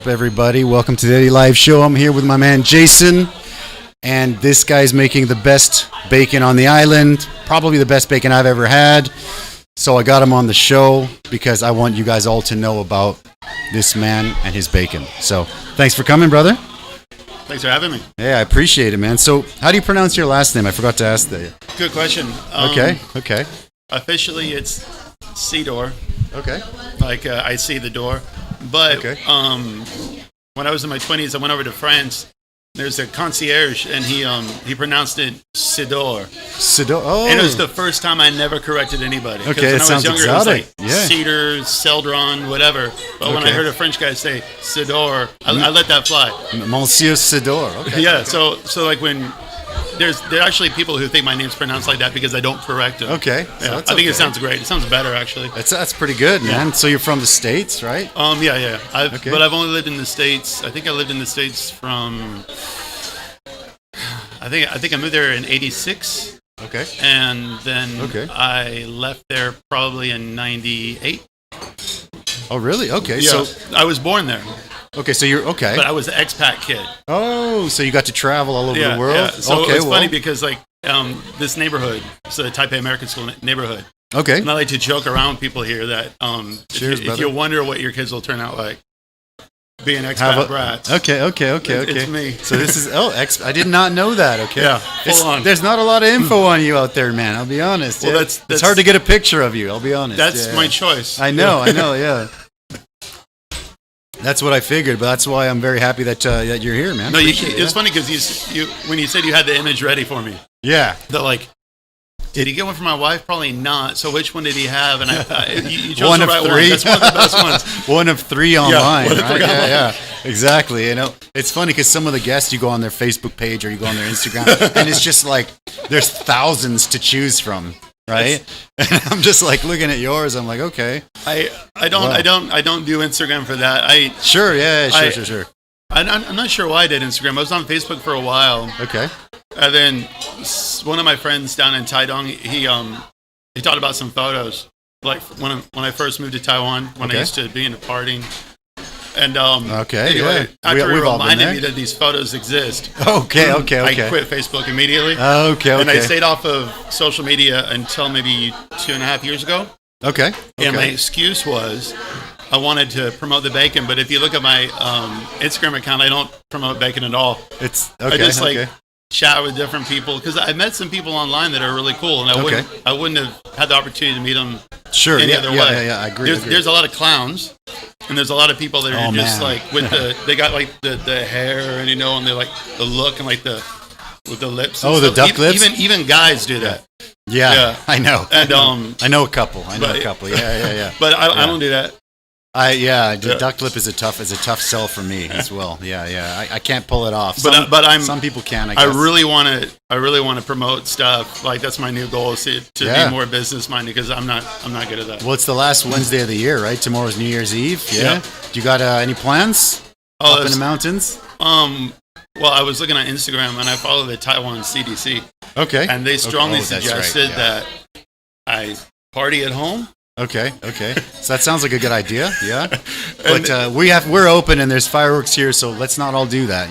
Everybody, welcome to the Eddy Live Show. I'm here with my man Jason, and this guy's making the best bacon on the island, probably the best bacon I've ever had. So I got him on the show because I want you guys all to know about this man and his bacon. So thanks for coming, brother. Thanks for having me. Yeah, I appreciate it, man. So how do you pronounce your last name? I forgot to ask that. Good question. Okay. Officially, it's Sedor. Okay. Like I see the door. But Okay. When I was in my 20s, I went over to France. There's a concierge, and he pronounced it Sedor. Sedor. Oh. And it was the first time I never corrected anybody. Okay, when it I sounds was younger, exotic. it was like Cedar, Celdron, whatever. But when I heard a French guy say Sedor, I let that fly. Monsieur Sedor. Okay. Yeah. So like when there are actually people who think my name's pronounced like that because I don't correct them. Okay. Yeah, I think it sounds great. It sounds better, actually. That's pretty good, man. Yeah. So you're from the States, right? Yeah. But I've only lived in the States. I think I lived in the States from. I think I moved there in '86. Okay. And then I left there probably in '98. Oh, really? Okay. Yeah. So I was born there. Okay, so you're okay. But I was an expat kid. Oh, so you got to travel all over the world? Yeah. So it's funny because like this neighborhood, it's a Taipei American School neighborhood. Okay. And I like to joke around with people here that if you wonder what your kids will turn out like, being expat brats. Okay. It's me. So this is I did not know that. Okay. Yeah. Full on. There's not a lot of info on you out there, man. I'll be honest. Well, it's hard to get a picture of you. I'll be honest. That's my choice. I know. Yeah. That's what I figured, but that's why I'm very happy that you're here, man. No, it's funny because you when you said you had the image ready for me. Yeah. That like, did he get one for my wife? Probably not. So which one did he have? And you chose one the of right three. one. That's one of the best ones. One of three online, right? Yeah, Exactly. You know, it's funny because some of the guests, you go on their Facebook page or you go on their Instagram, and it's just like there's thousands to choose from. Right, and I'm just like looking at yours. I'm like, okay. I don't do Instagram for that. Sure. I'm not sure why I did Instagram. I was on Facebook for a while. Okay. And then one of my friends down in Taiwan, he talked about some photos, like when I first moved to Taiwan, when I used to be into partying. And anyway, after he reminded me that these photos exist. Okay. I quit Facebook immediately. Okay. And I stayed off of social media until maybe 2.5 years ago. Okay. And my excuse was I wanted to promote the bacon, but if you look at my Instagram account, I don't promote bacon at all. It's I just chat with different people because I met some people online that are really cool, and I wouldn't have had the opportunity to meet them any other way. Yeah, I agree. There's a lot of clowns, and there's a lot of people that are just like with they got like the hair and and they like the look and like with the lips. Oh, the duck lips. Even guys do that. Yeah, I know. And I know a couple. Yeah. But I don't do that. The duck lip is a tough sell for me as well. Yeah. I can't pull it off. Some people can. I guess. I really want to promote stuff. Like that's my new goal is to be more business minded because I'm not good at that. Well, it's the last Wednesday of the year, right? Tomorrow's New Year's Eve. Yeah. Do you got any plans? Up in the mountains? Well, I was looking on Instagram and I follow the Taiwan CDC. Okay. And they strongly suggested that I party at home. Okay. So that sounds like a good idea. Yeah. But we're open and there's fireworks here, so let's not all do that.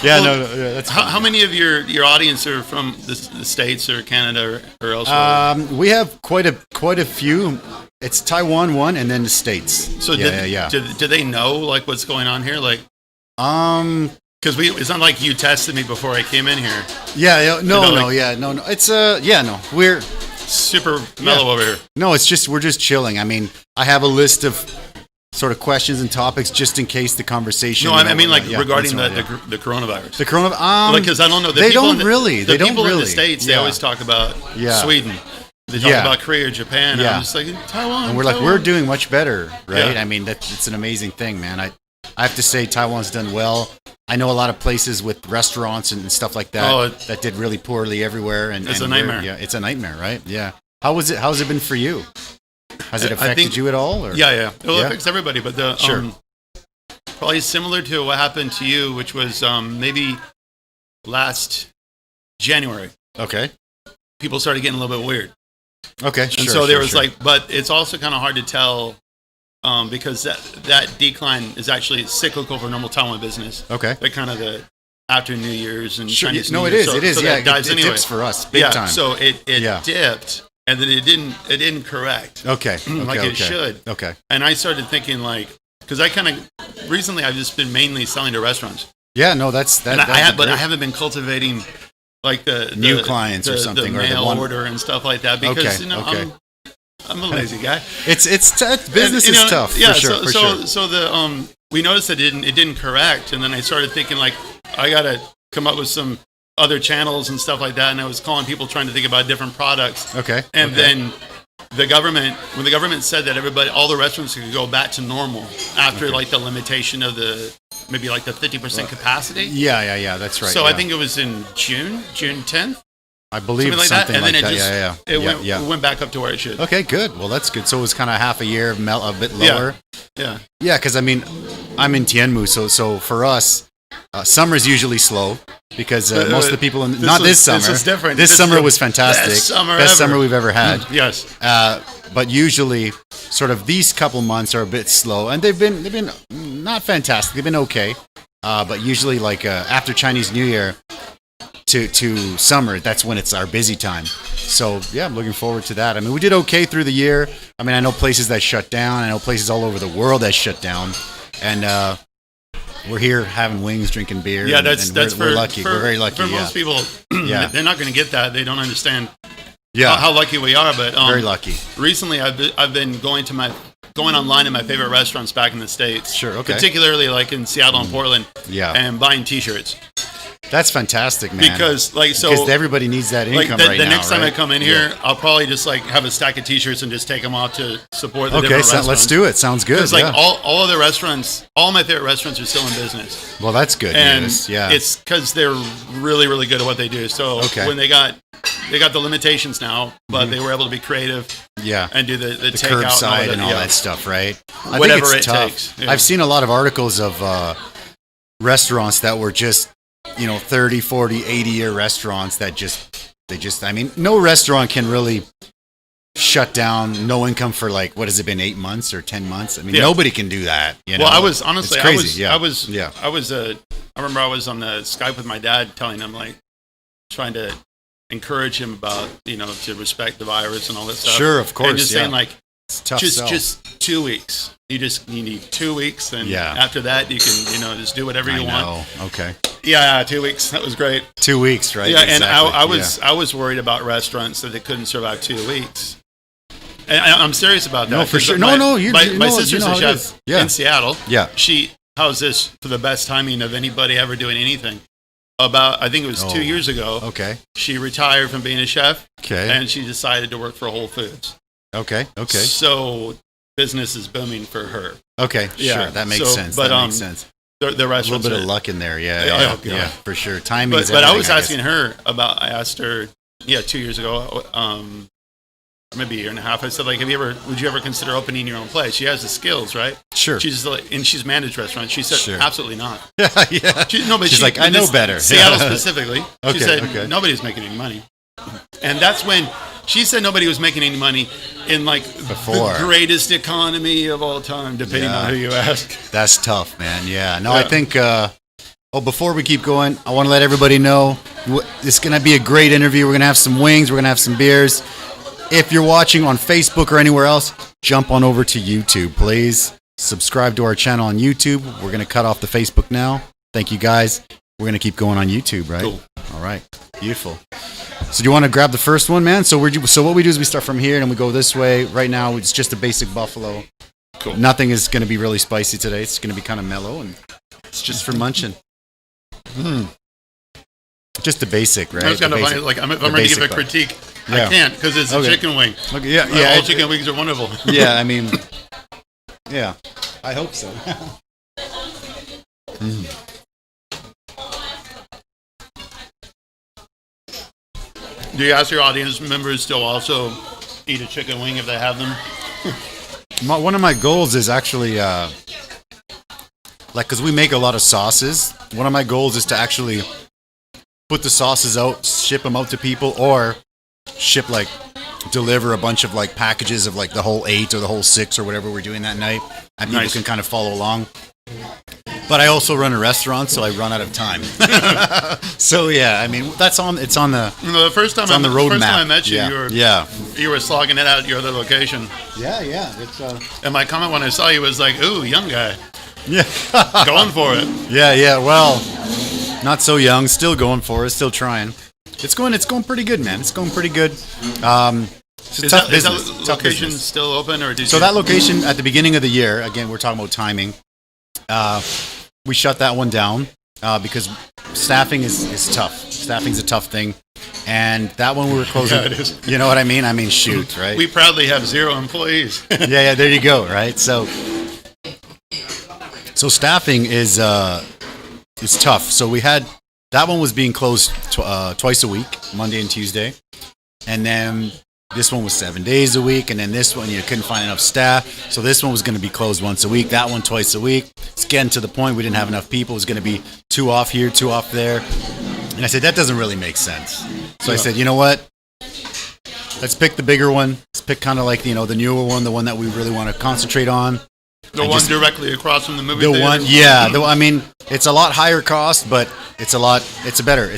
That's how many of your audience are from the States or Canada or elsewhere? We have quite a few. It's Taiwan one and then the States. So do they know like what's going on here? Like because it's not like you tested me before I came in here. No. It's we're super mellow over here. No, we're just chilling. I mean, I have a list of sort of questions and topics just in case the conversation. No, I mean regarding the coronavirus. The coronavirus. Because I don't know. They don't really. The people in the States, they always talk about Sweden. They talk about Korea or Japan. And I'm just like Taiwan. And we're doing much better, right? I mean, it's an amazing thing, man. I have to say Taiwan's done well. I know a lot of places with restaurants and stuff like that that did really poorly everywhere. And it's a nightmare. It's a nightmare, right? Yeah. How's it been for you? Has it affected you at all? Or? Yeah. It affects everybody, but probably similar to what happened to you, which was maybe last January. Okay. People started getting a little bit weird. Okay. And so there was but it's also kind of hard to tell because that decline is actually cyclical for normal Taiwan business. Okay. Like kind of the after New Year's and sure, Chinese no, New it Year's. is. It is. So Yeah, it it dips for us big time. So it dipped, and then it didn't correct. Okay. Like it should. Okay. And I started thinking because recently I've just been mainly selling to restaurants. Yeah, no, that's but I haven't been cultivating like the new clients or something, the or mail order and stuff like that because I'm a lazy guy. It's business is tough. Yeah, for sure. So we noticed that it didn't correct, and then I started thinking like I gotta come up with some other channels and stuff like that, and I was calling people trying to think about different products. Okay. And then when the government said that all the restaurants could go back to normal after like the limitation of maybe like the 50% capacity. Yeah, that's right. So I think it was in June 10th. I believe something like that. It went back up to where it should. Okay, good. Well, that's good. So it was kind of half a year, a bit lower. Yeah. Yeah, because I mean, I'm in Tianmu, so for us, summer is usually slow because most of the people this summer. This is different. This summer was fantastic. Best summer we've ever had. Yes. But usually, sort of these couple months are a bit slow, and they've been not fantastic. They've been okay. But usually, like after Chinese New Year to summer, that's when it's our busy time. So yeah, I'm looking forward to that. I mean, we did okay through the year. I mean, I know places that shut down. I know places all over the world that shut down, and we're here having wings, drinking beer. Yeah, we're lucky. We're very lucky. For most people, they're not going to get that. They don't understand. How lucky we are. But very lucky. Recently, I've been going online in my favorite restaurants back in the States. Sure. Okay. Particularly like in Seattle and Portland. Yeah. And buying T-shirts. That's fantastic, man. Because everybody needs that income the right now. The next time I come in here, I'll probably just like have a stack of T-shirts and just take them off to support the different restaurants. Let's do it. Sounds good. Because all of the restaurants, all my favorite restaurants are still in business. Well, that's good. And yeah, it's because they're really, really good at what they do. So when they got the limitations now, but they were able to be creative. Yeah. And do the takeout curbside and all that stuff, right? Whatever I think it's tough. takes. Yeah. I've seen a lot of articles of restaurants that were just 30, 40, 80-year restaurants that I mean, no restaurant can really shut down, no income for like, what has it been, 8 months or 10 months? I mean, nobody can do that. Well, I was honestly, it's crazy. I remember I was on the Skype with my dad telling him like, trying to encourage him about, to respect the virus and all that stuff. Sure, of course. And just saying like, it's tough just 2 weeks. You need 2 weeks, and after that you can just do whatever you want. Okay. Yeah, 2 weeks. That was great. 2 weeks, right? Yeah, exactly. and I was worried about restaurants that they couldn't survive 2 weeks. And I'm serious about that. No, for sure. My sister's a chef in Seattle. Yeah. How's this for the best timing of anybody ever doing anything? I think it was 2 years ago. Okay. She retired from being a chef. Okay. And she decided to work for Whole Foods. Okay. So business is booming for her. Okay. Yeah. Sure. That makes sense. But, that makes sense. The restaurants. A little bit of luck in there. Yeah, for sure. Timing is everything. But I was asking her about. I asked her, 2 years ago, maybe a year and a half. I said, like, would you ever consider opening your own place? She has the skills, right? Sure. She's managed restaurants. She said, absolutely not. Yeah. She's like, I know better. Seattle specifically. She said, nobody's making any money. And that's when she said nobody was making any money in like the greatest economy of all time, depending on who you ask. That's tough, man. Yeah. No, I think, before we keep going, I want to let everybody know it's going to be a great interview. We're going to have some wings. We're going to have some beers. If you're watching on Facebook or anywhere else, jump on over to YouTube, please. Subscribe to our channel on YouTube. We're going to cut off the Facebook now. Thank you, guys. We're going to keep going on YouTube, right? Cool. All right. Beautiful. So do you want to grab the first one, man? So what we do is we start from here and we go this way. Right now, it's just a basic buffalo. Cool. Nothing is going to be really spicy today. It's going to be kind of mellow, and it's just for munching. Just the basic, right? I was kind of funny. Like, if I'm ready to give a critique, I can't because it's a chicken wing. Okay, all chicken wings are wonderful. Yeah, I mean, yeah, I hope so. Do you ask your audience members to also eat a chicken wing if they have them? One of my goals is actually, because we make a lot of sauces, one of my goals is to actually put the sauces out, ship them out to people, or ship like deliver a bunch of like packages of like the whole 8 or the whole 6 or whatever we're doing that night, and people can kind of follow along. But I also run a restaurant, so I run out of time. So yeah, I mean it's on the first time I met you, you were slogging it out at your other location. Yeah. And my comment when I saw you was like, "Ooh, young guy." Yeah, going for it. Yeah. Well, not so young, still going for it, still trying. It's going pretty good, man. It's going pretty good. Is that location still open, or did you? That location at the beginning of the year, again, we're talking about timing. We shut that one down because staffing is tough. Staffing's a tough thing, and that one we were closing. Yeah, it is. You know what I mean? I mean, shoot, right? We proudly have 0 employees. Yeah. There you go. Right. So staffing is tough. So we had that one was being closed twice a week, Monday and Tuesday, and then this one was 7 days a week, and then this one you couldn't find enough staff, so this one was going to be closed once a week. That one twice a week. It's getting to the point we didn't have enough people. It was going to be 2 off here, 2 off there, and I said that doesn't really make sense. So I said, you know what? Let's pick the bigger one. Let's pick kind of like the newer one, the one that we really want to concentrate on. The one directly across from the movie theater? One, yeah. I mean, it's a lot higher cost, but it's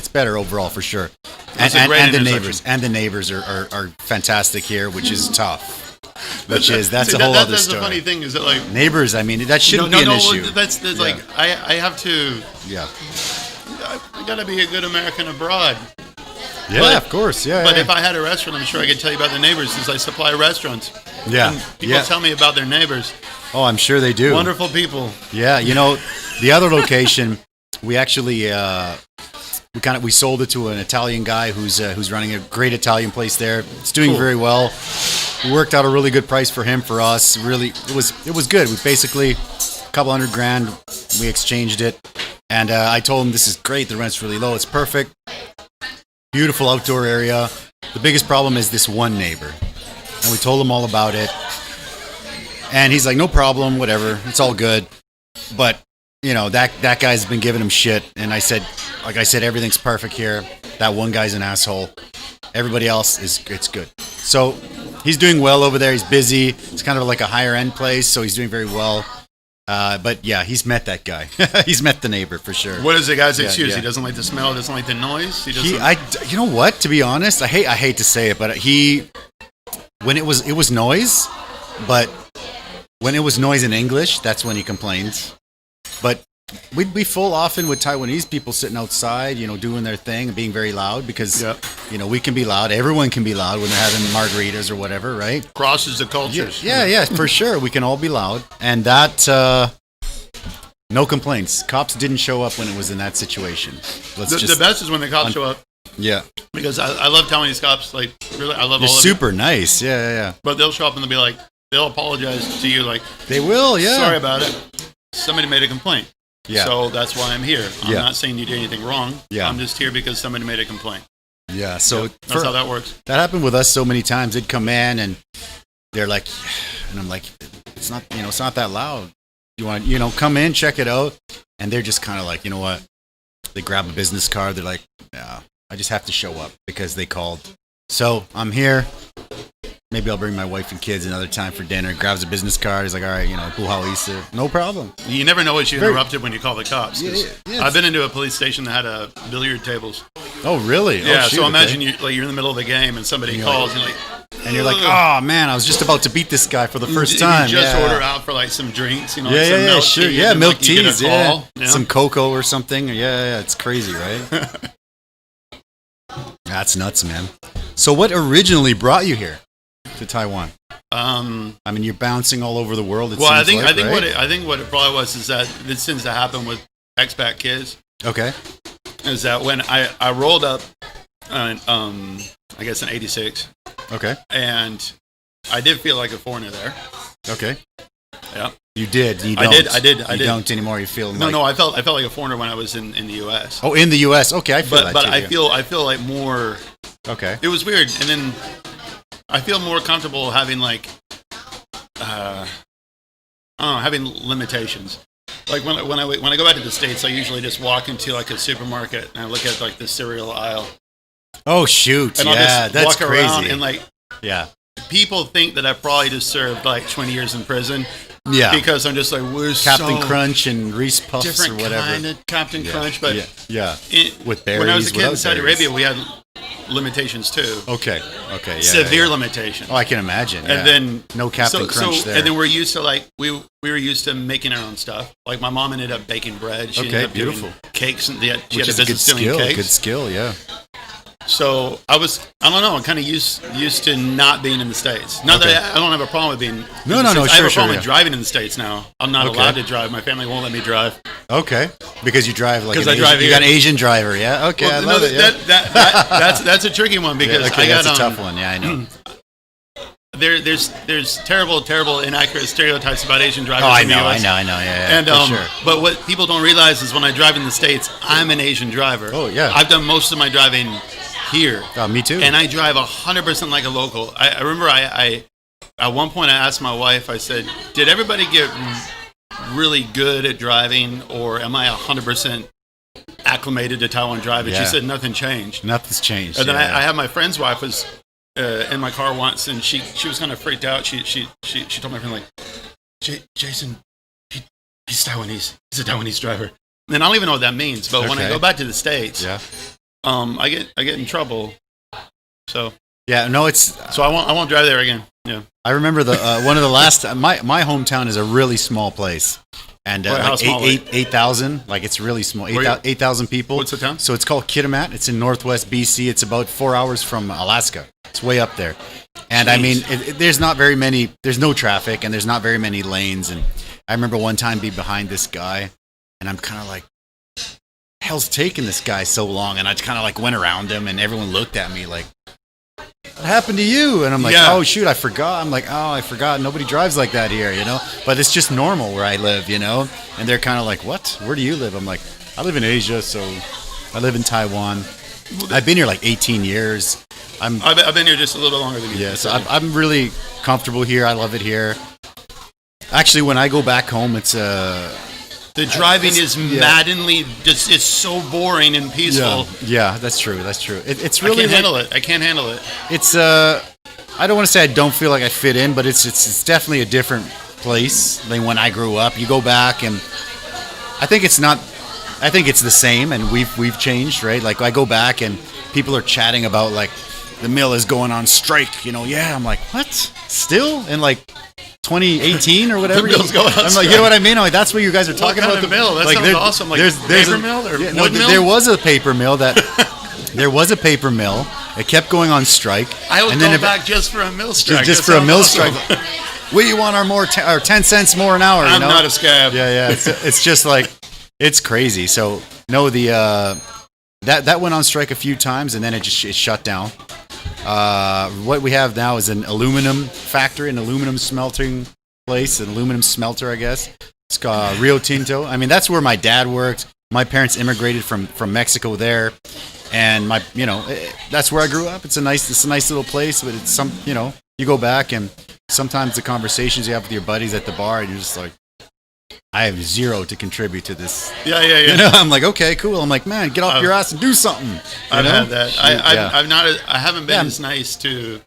better overall for sure. And the neighbors are fantastic here, which is tough. That's a whole other story. That's the funny thing is that like neighbors. I mean, that shouldn't be an issue. That's like I have to. Yeah. I gotta be a good American abroad. Yeah, of course. Yeah. But if I had a restaurant, I'm sure I could tell you about the neighbors since I supply restaurants. Yeah. And people tell me about their neighbors. Oh, I'm sure they do. Wonderful people. Yeah, the other location, we actually we sold it to an Italian guy who's running a great Italian place there. It's doing very well. We worked out a really good price for him, for us. Really, it was good. We basically $200,000. We exchanged it, and I told him this is great. The rent's really low. It's perfect. Beautiful outdoor area. The biggest problem is this one neighbor, and we told him all about it. And he's like, no problem, whatever, it's all good. But, that guy's been giving him shit. And I said, everything's perfect here. That one guy's an asshole. Everybody else it's good. So he's doing well over there. He's busy. It's kind of like a higher end place, so he's doing very well. But yeah, he's met that guy. He's met the neighbor for sure. What is the guy's excuse? Yeah. He doesn't like the smell. Doesn't like the noise. You know what? To be honest, I hate to say it, but when it was noise, but when it was noise in English, that's when he complains. But we'd be full often with Taiwanese people sitting outside, doing their thing and being very loud because, we can be loud. Everyone can be loud when they're having margaritas or whatever, right? Crosses the cultures. Yeah, for sure. We can all be loud. And that, no complaints. Cops didn't show up when it was in that situation. The best is when the cops show up. Yeah. Because I love Taiwanese cops. Like, really, I love They're all of them. Super nice. Yeah. But they'll show up and they'll be like, they'll apologize to you like, they will, yeah. Sorry about it. Somebody made a complaint. Yeah. So that's why I'm here. I'm not saying you did anything wrong. Yeah. I'm just here because somebody made a complaint. Yeah. So that's how that works. That happened with us so many times. They'd come in and they're like, and I'm like, it's not that loud. You want to, come in, check it out. And they're just kind of like, you know what? They grab a business card. They're like, yeah, I just have to show up because they called. So I'm here. Maybe I'll bring my wife and kids another time for dinner. Grabs a business card. He's like, all right, no problem. You never know what you interrupted when you call the cops. Yeah. I've been into a police station that had billiard tables. Oh, really? Yeah, so imagine you're in the middle of the game and somebody calls and you're like, oh, man, I was just about to beat this guy for the first time. You just order out for some drinks, some milk sure. Tea. Yeah, milk teas, some cocoa or something. Yeah, it's crazy, right? That's nuts, man. So what originally brought you here to Taiwan? I mean, you're bouncing all over the world. I think what it probably was is that this tends to happen with expat kids. Okay. Is that when I rolled up, I guess in '86. Okay. And I did feel like a foreigner there. Okay. Yeah. You did. You don't. I did. You don't anymore. You feel no. I felt like a foreigner when I was in the U.S. Oh, in the U.S. Okay, I feel that but too, I feel like more. Okay. It was weird, and then I feel more comfortable having having limitations. Like when I go back to the States, I usually just walk into a supermarket and I look at the cereal aisle. Oh shoot! And I'll just that's walk crazy. around and Yeah. People think that I probably just served like 20 years in prison. Yeah. Because I'm just like, we're Captain so Crunch and Reese Puffs different or whatever. kind of Captain Crunch, but with berries. When I was a kid in without Saudi berries. Arabia, we had limitations too. Okay. Severe limitations. Oh, I can imagine. And then no Captain Crunch there. And then we're used to like we were used to making our own stuff. Like my mom ended up baking bread. She ended up beautiful. doing cakes, and she had a Which is business doing cakes. Good skill, yeah. So I don't know, I'm kind of used to not being in the States. Not that I don't have a problem with being in the States. I have a problem with driving in the States now. I'm not allowed to drive. My family won't let me drive. Okay. Because you drive like you got an Asian driver, yeah? Okay, well, I love it. Yeah. That's a tricky one because I got that's a tough one, yeah, I know. There's terrible, inaccurate stereotypes about Asian drivers. I in the know, US. yeah. And but what people don't realize is when I drive in the States, I'm an Asian driver. Oh, yeah. I've done most of my driving here. Oh, me too. And I drive 100% like a local. I remember I at one point I asked my wife, I said, did everybody get really good at driving, or am I 100% acclimated to Taiwan driving? She said nothing changed. Nothing's changed. And then I had my friend's wife was in my car once, and she was kind of freaked out. She told my friend, like, Jason, he's Taiwanese. He's a Taiwanese driver. And I don't even know what that means. But when I go back to the States, I get in trouble. So so I won't drive there again. Yeah. I remember one of the last my hometown is a really small place. And like 8,000, like it's really small. 8,000 people. What's the town? So it's called Kitimat. It's in northwest BC. It's about 4 hours from Alaska. It's way up there. And I mean, there's not very many. There's no traffic, and there's not very many lanes. And I remember one time being behind this guy, and I'm kind of like, hell's taking this guy so long? And I just kind of like went around him, and everyone looked at me like, what happened to you? And I'm like, oh shoot, I forgot. I'm like, oh, I forgot. Nobody drives like that here, you know? But it's just normal where I live, you know? And they're kind of like, what? Where do you live? I'm like, I live in Asia, so I live in Taiwan. I've been here like 18 years. I've been here just a little longer than you. Yeah, so I'm really comfortable here. I love it here. Actually, when I go back home, it's the driving is maddeningly just it's so boring and peaceful. Yeah, that's true. It's really I can't handle it. It's I don't want to say I don't feel like I fit in, but it's definitely a different place than when I grew up. You go back, and I think it's the same, and we've changed, right? Like I go back and people are chatting about like the mill is going on strike, you know? Yeah, I'm like, what? Still? In like 2018 or whatever? The mill's going on strike. I'm like, you know what I mean? I'm like, that's what you guys are talking about. What kind of mill? That sounds awesome. Like there's paper mill or wood mill? There was a paper mill that there was a paper mill. It kept going on strike. I would go back just for a mill strike. Just for a mill strike. We want our 10 cents more an hour. I'm you know? not a scab. Yeah. It's just like, it's crazy. So no, that went on strike a few times, and then it shut down. What we have now is an aluminum factory, an aluminum smelting place, an aluminum smelter, I guess. It's called Rio Tinto. I mean, that's where my dad worked. My parents immigrated from Mexico there, and that's where I grew up. It's a nice little place, but it's you go back, and sometimes the conversations you have with your buddies at the bar, and you're just like, I have zero to contribute to this. Yeah. You know, I'm like, okay, cool. I'm like, man, get off your ass and do something. I've had that. I haven't been as nice to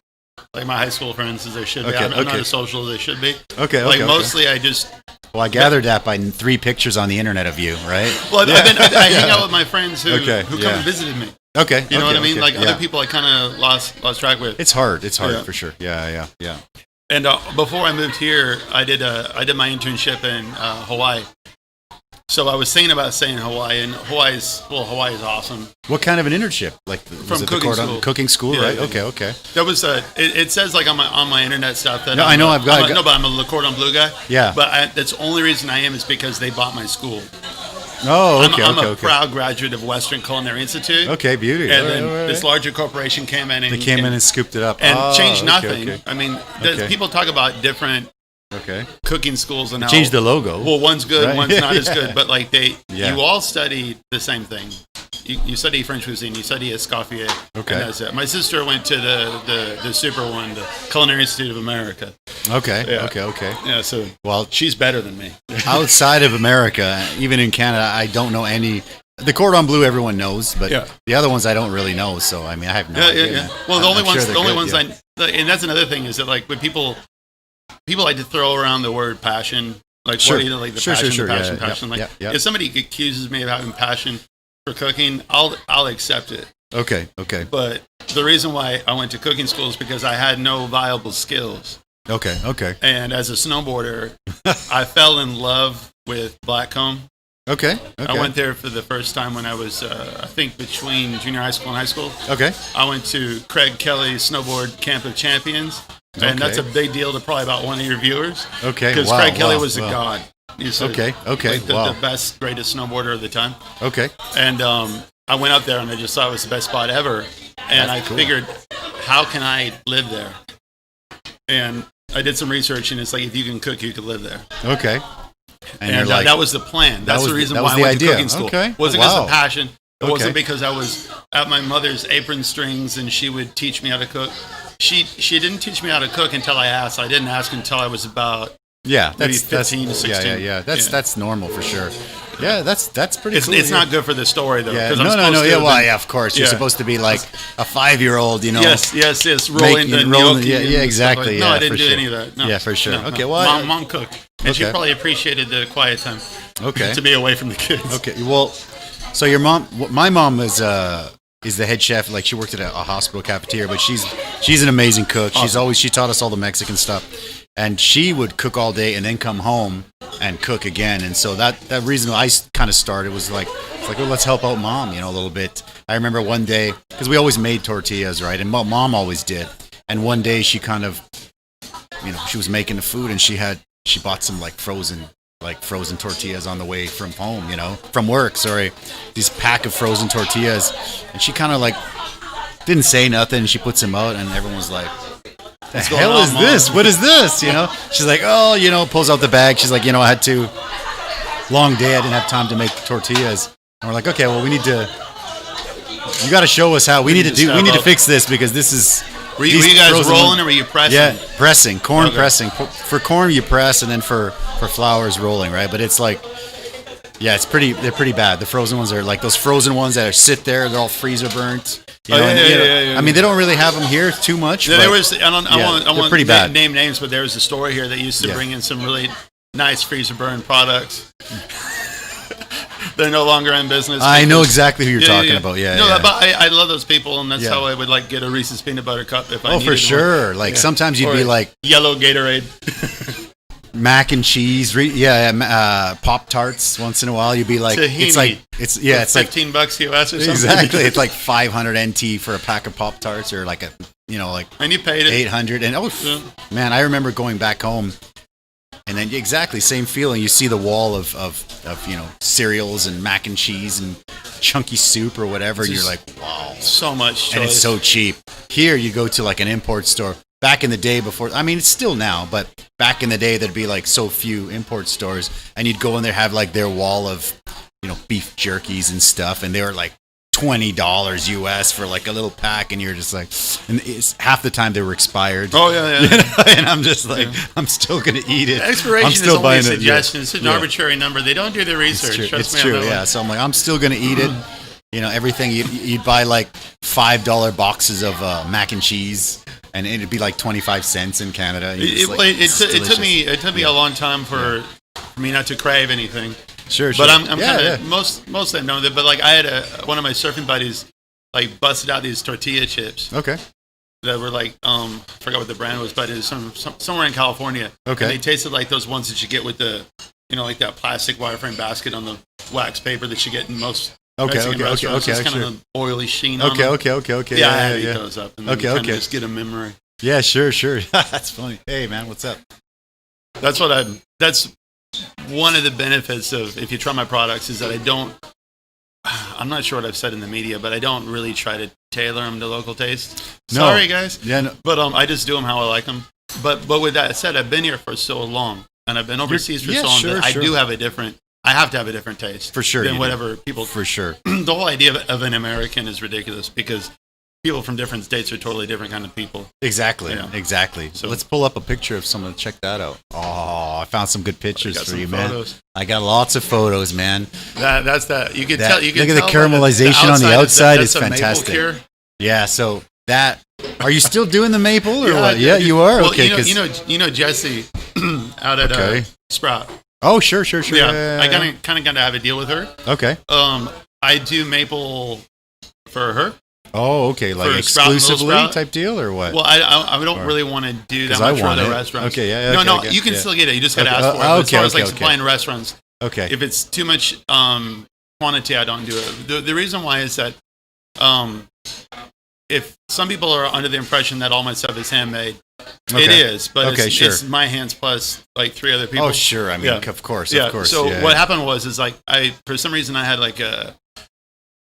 like my high school friends as I should be. I'm not as social as I should be. Okay. Mostly I just. Well, I gathered that by 3 pictures on the internet of you, right? Well, I hang out with my friends who come and visited me. Okay. You know what I mean? Like other people I kind of lost track with. It's hard for sure. Yeah. And before I moved here, I did my internship in Hawaii. So I was thinking about saying Hawaii, and Hawaii is awesome. What kind of an internship? Like from cooking school. Cooking school, yeah, right? Okay. That was it says like on my internet stuff that I know I've got. No, but I'm a Le Cordon Bleu guy. Yeah. But that's the only reason I am is because they bought my school. Oh, okay. I'm a proud graduate of Western Culinary Institute. Okay, beauty. And then this larger corporation came in and they came in and scooped it up and changed nothing. Okay. I mean, people talk about different cooking schools and how changed the logo. Well, one's good, right? one's not as good, but like you all study the same thing. You study French cuisine, you study Escoffier. Okay. And that's it. My sister went to the super one, the Culinary Institute of America. Okay. Yeah. Okay. Yeah. So well, she's better than me. Outside of America, even in Canada, I don't know any. The Cordon Bleu everyone knows, but the other ones I don't really know. So I mean, I have no idea. Yeah. Well, the only ones and that's another thing is that like when people like to throw around the word passion, like sure. what you know, like the sure, passion, sure, the passion. Like if somebody accuses me of having passion for cooking, I'll accept it. Okay. But the reason why I went to cooking school is because I had no viable skills. Okay. And as a snowboarder, I fell in love with blackcomb. Okay. I went there for the first time when I was, I think, between junior high school and high school. Okay. I went to Craig Kelly's Snowboard Camp of Champions, and that's a big deal to probably about one of your viewers. Okay. Because Craig Kelly was a god. He's okay. Like the best, greatest snowboarder of the time. Okay. And I went up there, and I just thought it was the best spot ever. And I figured, how can I live there? And I did some research, and it's like, if you can cook, you could live there. Okay. And that was the plan. That's the reason why I went to cooking school. Okay. It wasn't because of passion. It wasn't because I was at my mother's apron strings and she would teach me how to cook. She didn't teach me how to cook until I asked. I didn't ask until I was about maybe 15 to 16. Yeah. That's normal for sure. Yeah, that's pretty cool. It's not good for the story, though. Yeah. No. Yeah, of course. You're supposed to be like a 5-year-old, you know. Yes. Rolling the gnocchi. Yeah, exactly. No, I didn't do any of that. No. Yeah, for sure. No, okay, well. Mom cooked. And she probably appreciated the quiet time. Okay. To be away from the kids. Okay, well, so your mom, my mom is the head chef. Like she worked at a hospital cafeteria, but she's an amazing cook. Awesome. She taught us all the Mexican stuff. And she would cook all day and then come home and cook again. And so that reason I kind of started was like, well, let's help out mom, you know, a little bit. I remember one day, because we always made tortillas, right? And mom always did. And one day she kind of, you know, she was making the food and she bought some frozen tortillas on the way from home, you know, from work, sorry. These pack of frozen tortillas. And she kind of didn't say nothing. She puts them out and everyone was like, the hell is this? What is this? You know, she's like, oh, you know, pulls out the bag. She's like, you know, I had to, long day. I didn't have time to make tortillas. And we're like, okay, well, you got to show us how we need to fix this because this is. Were you guys rolling or were you pressing? Yeah, pressing, pressing. For corn, you press, and then for flour is rolling, right? But it's like, yeah, they're pretty bad. The frozen ones are like those frozen ones that sit there. They're all freezer burnt. Yeah. I mean, they don't really have them here too much. Yeah, there was. I won't pretty bad. Name names, but there was a store here that used to bring in some really nice freezer burn products. They're no longer in business. I know exactly who you're talking about. Yeah, but I love those people, and that's how I would get a Reese's peanut butter cup if I needed for sure. One. Sometimes you'd be like yellow Gatorade. Mac and cheese, Pop Tarts. Once in a while, you'd be like, tahini. it's $15 US or something. Exactly, it's like 500 NT for a pack of Pop Tarts, or and you paid it 800. And man, I remember going back home, and then exactly same feeling. You see the wall of cereals and mac and cheese and chunky soup or whatever, and you're like, wow, so much choice. And it's so cheap. Here, you go to an import store. Back in the day before, I mean, it's still now, but back in the day, there'd be so few import stores, and you'd go in there, have their wall of, beef jerkies and stuff, and they were $20 US for a little pack, and you're just and it's half the time they were expired. Oh yeah. And I'm just I'm still gonna eat it. Expiration is only a suggestion. It's an arbitrary number. They don't do their research. It's true. Yeah. So I'm still gonna eat it. Everything you'd buy $5 boxes of mac and cheese. And it'd be 25 cents in Canada. It took me a long time for me not to crave anything. Sure. But I'm kind of most of them know that. But I had one of my surfing buddies busted out these tortilla chips. Okay. That were I forgot what the brand was, but it was somewhere in California. Okay. And they tasted like those ones that you get with the that plastic wireframe basket on the wax paper that you get in most. Okay. It's kind of an oily sheen on them. Okay. Yeah, I had to eat those up. And then just get a memory. Yeah, sure. That's funny. Hey, man, what's up? That's one of the benefits of if you try my products is that I'm not sure what I've said in the media, but I don't really try to tailor them to local taste. Sorry, guys. Yeah, no. But I just do them how I like them. But with that said, I've been here for so long, and I've been overseas for so long that I do have I have to have a different taste. For sure. Than whatever people. For sure. The whole idea of an American is ridiculous because people from different states are totally different kind of people. Exactly. So let's pull up a picture of someone. Check that out. Oh, I found some good pictures for you, man. I got lots of photos, man. That's that. You can tell. Look at the caramelization on the outside. It's fantastic. Yeah. So that Are you still doing the maple or Yeah, what? Yeah, you are. Well, Okay, you know Jesse out at Sprout. Oh, sure. Yeah, I kind of got to have a deal with her. Okay. I do maple for her. Oh, okay, like For exclusively Sprout. type deal or what? Well, I don't really want to do that much for other restaurants. Okay, yeah. No, okay, you can yeah. still get it. You just got to Okay, ask for it. But as far as okay. supplying restaurants, Okay. if it's too much quantity, I don't do it. The reason why is that if some people are under the impression that all my stuff is handmade, it is, but it's my hands plus like 3 other people. Oh, sure. I mean, of course. So what happened was like for some reason I had like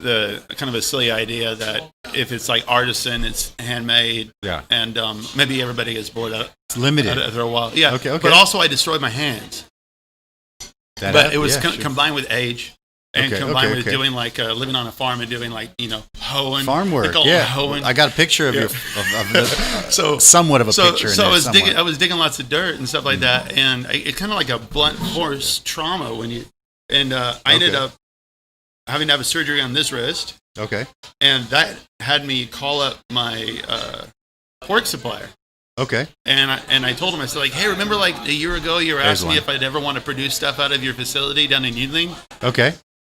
the kind of a silly idea that if it's like artisan, it's handmade. Yeah. And maybe everybody gets bored of it. It's limited. After a while. Yeah. Okay. But also I destroyed my hands. But it was combined with age. And combined with doing like living on a farm and doing like hoeing, farm work, hoeing. I got a picture of your somewhat of a picture. So I was digging lots of dirt and stuff like that, and it kind of like a blunt force trauma I ended up having to have a surgery on this wrist. Okay, and that had me call up my pork supplier. Okay. And I told him, I said, like, hey, remember like a year ago you were asking me if I'd ever want to produce stuff out of your facility down in Yidling? Okay.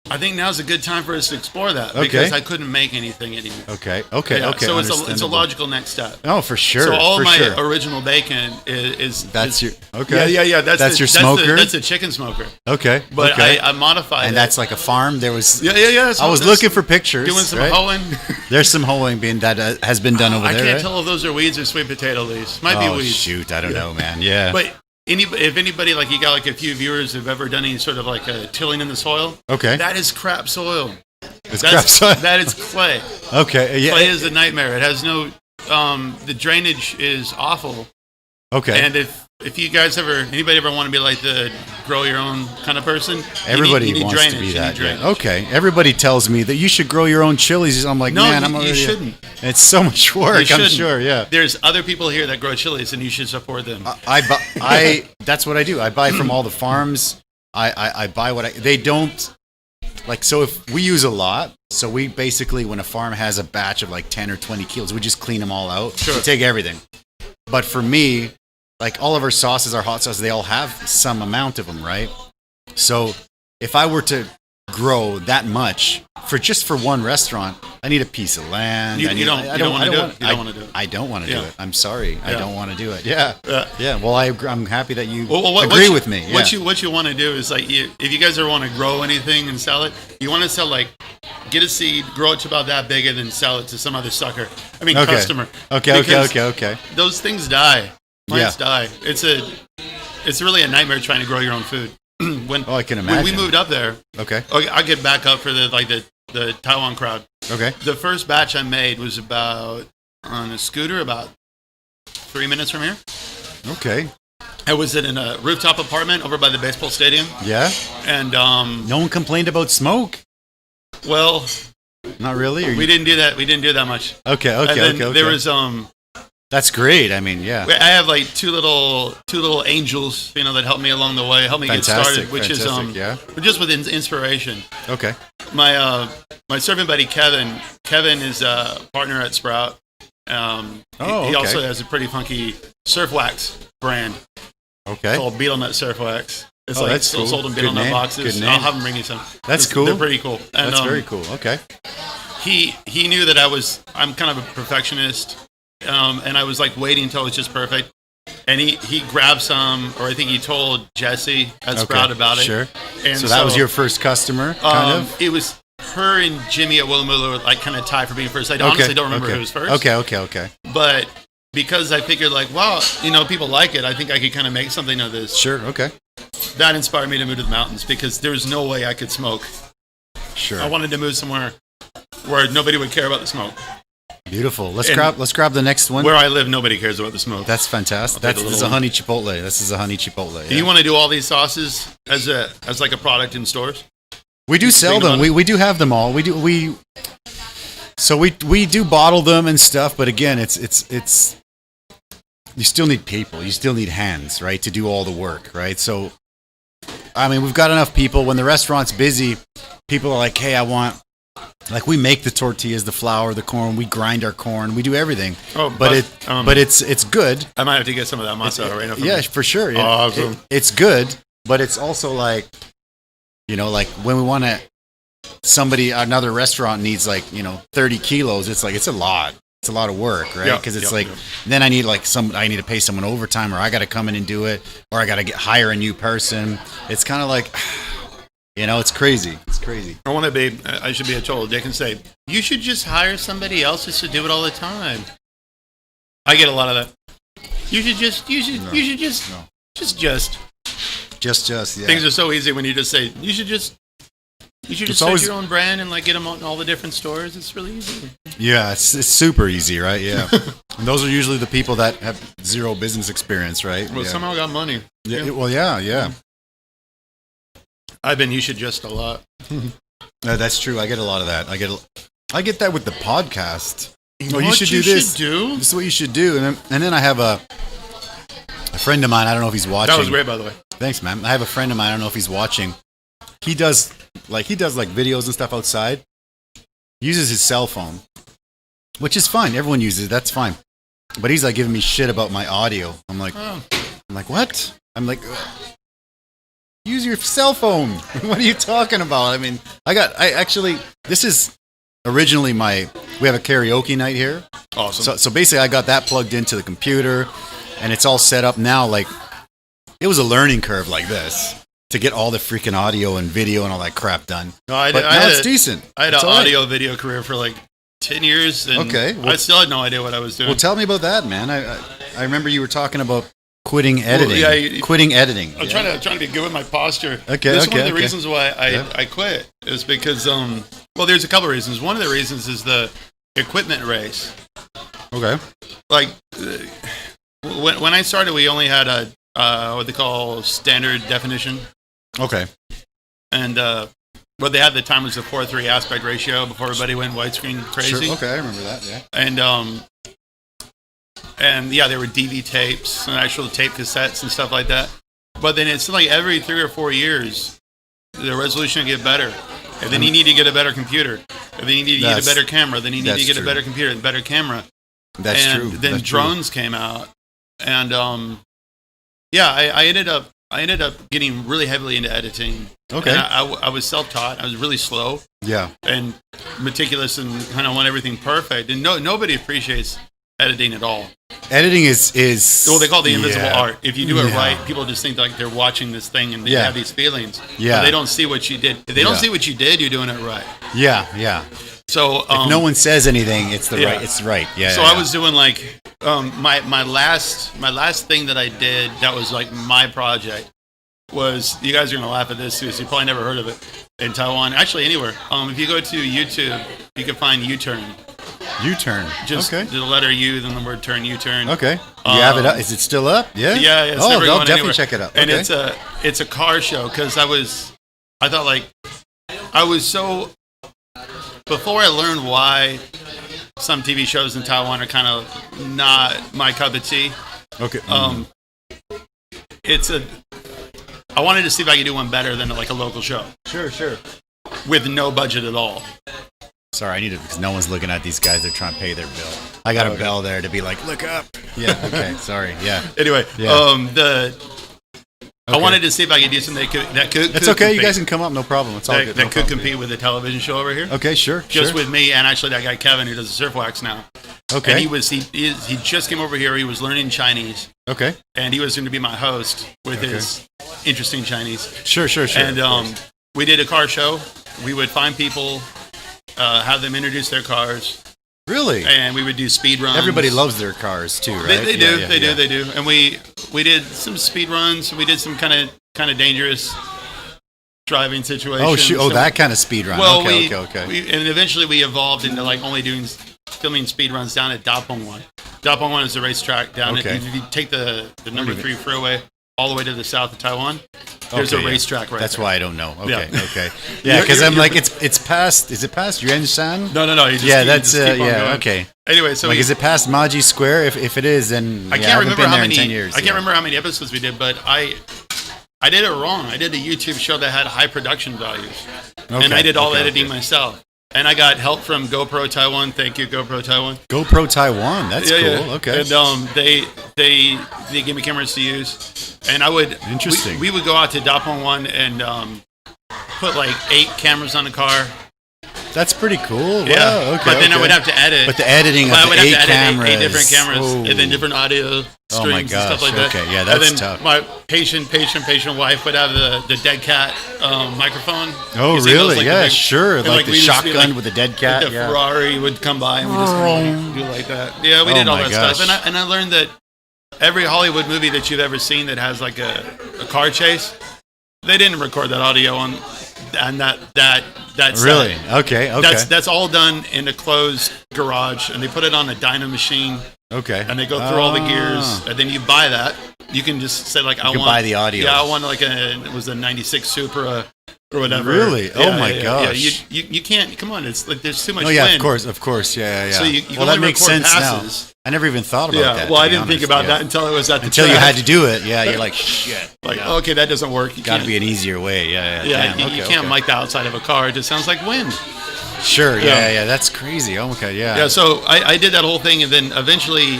I think now's a good time for us to explore that because I couldn't make anything anymore. Okay. So it's a logical next step. Oh, for sure. So all my original bacon is your okay. Yeah. That's your smoker. That's a chicken smoker. Okay. But I modified and it. that's like a farm. There was I was looking for pictures. Doing some hoeing. There's some hoeing that has been done over there. I can't tell if those are weeds or sweet potato leaves. Might be weeds. Shoot, I don't know, man. Yeah. But if anybody, like you got like a few viewers who've ever done any sort of like a tilling in the soil, that is crap soil. Crap soil. That is clay. Okay, yeah. Clay is a nightmare. It has no, the drainage is awful. Okay. And if you guys anybody ever want to be like the grow your own kind of person, everybody you need wants drainage. to be that. Yeah. Okay. Everybody tells me that you should grow your own chilies. I'm like, you shouldn't. It's so much work. I'm sure. Yeah. There's other people here that grow chilies, and you should support them. That's what I do. I buy from all the farms. I buy they don't like. So if we use a lot, so we basically when a farm has a batch of like 10 or 20 kilos, we just clean them all out. Sure. We take everything. But for me, like all of our sauces, our hot sauces, they all have some amount of them, right? So if I were to grow that much for one restaurant, I need a piece of land. You don't want to do it. I don't want to do it. I'm sorry. I don't want to do it. Yeah. Yeah. Well, I'm happy that you agree with me. Yeah. What you want to do is like if you guys ever want to grow anything and sell it, you want to sell like get a seed, grow it to about that big, and then sell it to some other sucker. I mean customer. Okay. Those things die. Plants die. It's really a nightmare trying to grow your own food. I can imagine. When we moved up there, I'll get back up for the Taiwan crowd. Okay. The first batch I made was on a scooter about 3 minutes from here. Okay. I was in a rooftop apartment over by the baseball stadium. Yeah. And no one complained about smoke. Well, not really. We didn't do that. We didn't do that much. Okay. There was That's great. I mean, yeah. I have like two little angels, that help me along the way, help me get started, which is just with inspiration. Okay. My servant buddy Kevin is a partner at Sprout. He also has a pretty funky surf wax brand. Okay. Called Beetle Nut Surf Wax. It's that's cool. Sold in Beetle Nut boxes. Good name. I'll have him bring you some. That's cool. They're pretty cool. And, that's very cool. Okay. He knew that I'm kind of a perfectionist. And I was like waiting until it was just perfect. And he grabbed some, or I think he told Jesse at Sprout about it. Sure. And so that was your first customer, kind of? It was her and Jimmy at Willamula were like kind of tied for being first. I honestly don't remember who was first. Okay. But because I figured like, wow, people like it, I think I could kind of make something of this. Sure, okay. That inspired me to move to the mountains because there was no way I could smoke. Sure. I wanted to move somewhere where nobody would care about the smoke. Beautiful. Let's grab the next one. Where I live, nobody cares about the smoke. That's fantastic. This is a honey chipotle. This is a honey chipotle. Yeah. Do you want to do all these sauces as like a product in stores? We do sell them. We do have them all. We do bottle them and stuff. But again, it's you still need people. You still need hands, right, to do all the work, right? So, I mean, we've got enough people. When the restaurant's busy, people are like, "Hey, I want Like we make the tortillas, the flour, the corn. We grind our corn. We do everything. Oh, but it's good. I might have to get some of that mozzarella right now. Yeah, for sure. Yeah. Awesome. It's good, but it's also like, like when we want to, another restaurant needs 30 kilos. It's like, it's a lot. It's a lot of work, right? Because it's then I need I need to pay someone overtime, or I got to come in and do it, or I got to hire a new person. It's kind of like, it's crazy. It's crazy. I should be told. They can say, you should just hire somebody else just to do it all the time. I get a lot of that. You should just. Yeah. Things are so easy when you just say, you should just start your own brand and get them on all the different stores. It's really easy. Yeah, it's super easy, right? Yeah. And those are usually the people that have zero business experience, right? Well, somehow got money. Yeah. Well, yeah. I've been you should just a lot. No, that's true. I get a lot of that. I get that with the podcast. You should do this. This is what you should do. And then I have a friend of mine. I don't know if he's watching. That was great, by the way. Thanks, man. I have a friend of mine. I don't know if he's watching. He does videos and stuff outside. He uses his cell phone, which is fine. Everyone uses it. That's fine. But he's giving me shit about my audio. I'm like, what? I'm like, use your cell phone. What are you talking about? I mean, this is originally we have a karaoke night here. Awesome. So basically I got that plugged into the computer and it's all set up now. It was a learning curve like this to get all the freaking audio and video and all that crap done. No, it's decent. I had an audio video career for 10 years. And I still had no idea what I was doing. Well, tell me about that, man. I remember you were talking about quitting editing. Quitting editing. I'm trying to be good with my posture. Okay. This is one of the reasons why I quit. Is because there's a couple of reasons. One of the reasons is the equipment race. Okay. When I started, we only had a what they call standard definition. Okay. And what they had at the time was the 4:3 aspect ratio before everybody went widescreen crazy. Sure. Okay, I remember that. Yeah. And there were DV tapes and actual tape cassettes and stuff like that. But then it's every 3 or 4 years, the resolution would get better. And then you need to get a better computer. And then you need to get a better camera. Then you need to get a better computer and better camera. That's true. Then drones came out. And I ended up getting really heavily into editing. Okay. And I was self-taught. I was really slow. Yeah. And meticulous and kind of want everything perfect. And nobody appreciates editing at all. Editing is well, they call it the invisible art. If you do it right, people just think they're watching this thing and they have these feelings. Yeah. But they don't see what you did. If they don't see what you did, you're doing it right. Yeah. So if no one says anything, it's right. It's right. Yeah. So I was doing my last thing that I did that was my project was, you guys are gonna laugh at this too, so you probably never heard of it in Taiwan. Actually, anywhere. If you go to YouTube, you can find U-turn. U-turn. Just the letter U, then the word turn. U-turn. Okay. You have it up. Is it still up? Yeah. Yeah. It's I'll definitely anywhere. check it out. And it's a car show because I thought I was so. Before I learned why some TV shows in Taiwan are kind of not my cup of tea. Okay. I wanted to see if I could do one better than a local show. Sure. With no budget at all. Sorry, I need it because no one's looking at these guys. They're trying to pay their bill. I got a bell there to be look up. Yeah. Okay. Sorry. Yeah. Anyway, I wanted to see if I could do something that could. It's okay. Compete. You guys can come up. No problem. It's all good. That could compete with the television show over here. Okay. Sure. Just with me and actually that guy Kevin who does the surf wax now. Okay. And he just came over here. He was learning Chinese. Okay. And he was going to be my host with his interesting Chinese. Sure. And we did a car show. We would find people, have them introduce their cars. Really? And we would do speed runs. Everybody loves their cars too, right? They do. And we did some speed runs. We did some kind of dangerous driving situations. Oh shoot! Oh, that kind of speed run. Well, okay. And eventually we evolved into only filming speed runs down at Dapongwan. Dapongwan is the racetrack down. If you take the number 3 freeway all the way to the south of Taiwan, there's a racetrack right That's there. why I don't know. Okay. Yeah, because I'm it's past. Is it past Yuanshan? No. That's okay. Anyway, so is it past Maji Square? If it is, then I can't remember how many. 10 years. I can't remember how many episodes we did, but I did it wrong. I did a YouTube show that had high production values, and I did all editing myself. And I got help from GoPro Taiwan. Thank you, GoPro Taiwan. GoPro Taiwan. That's cool. Yeah. Okay. And they gave me cameras to use, and I would. Interesting. We would go out to Dapon One and put like 8 cameras on the car. That's pretty cool. Yeah. Wow, okay. But then I would have to edit. But the editing of the 8 cameras. 8 different cameras, and then different audio streams and stuff like that. Okay, yeah, that's and then tough. My patient wife would have the dead cat microphone. Oh, really? Yeah, sure. Like the shotgun like, with the dead cat. The Ferrari would come by and we just do like that. Yeah, we did all that stuff. And I learned that every Hollywood movie that you've ever seen that has like a car chase, they didn't record that audio on that's really okay. That's all done in a closed garage, and they put it on a dyno machine. Okay. And they go through all the gears, and then you buy that. You can just say like, I want buy the audio. Yeah, I want like it was a '96 Supra or whatever. Really? Oh my gosh. Yeah, you can't. Come on, it's like there's too much. Oh yeah, wind. of course. Yeah. So you well, that makes sense passes. now. I never even thought about that. Well, I didn't think about that until it was at the until track. you had to do it. Yeah, you're like shit. Like okay, that doesn't work. Got to be an easier way. Yeah. You can't mic the outside of a car. It just sounds like wind. Sure. Yeah. That's crazy. Oh, okay. Yeah. Yeah. So I did that whole thing, and then eventually,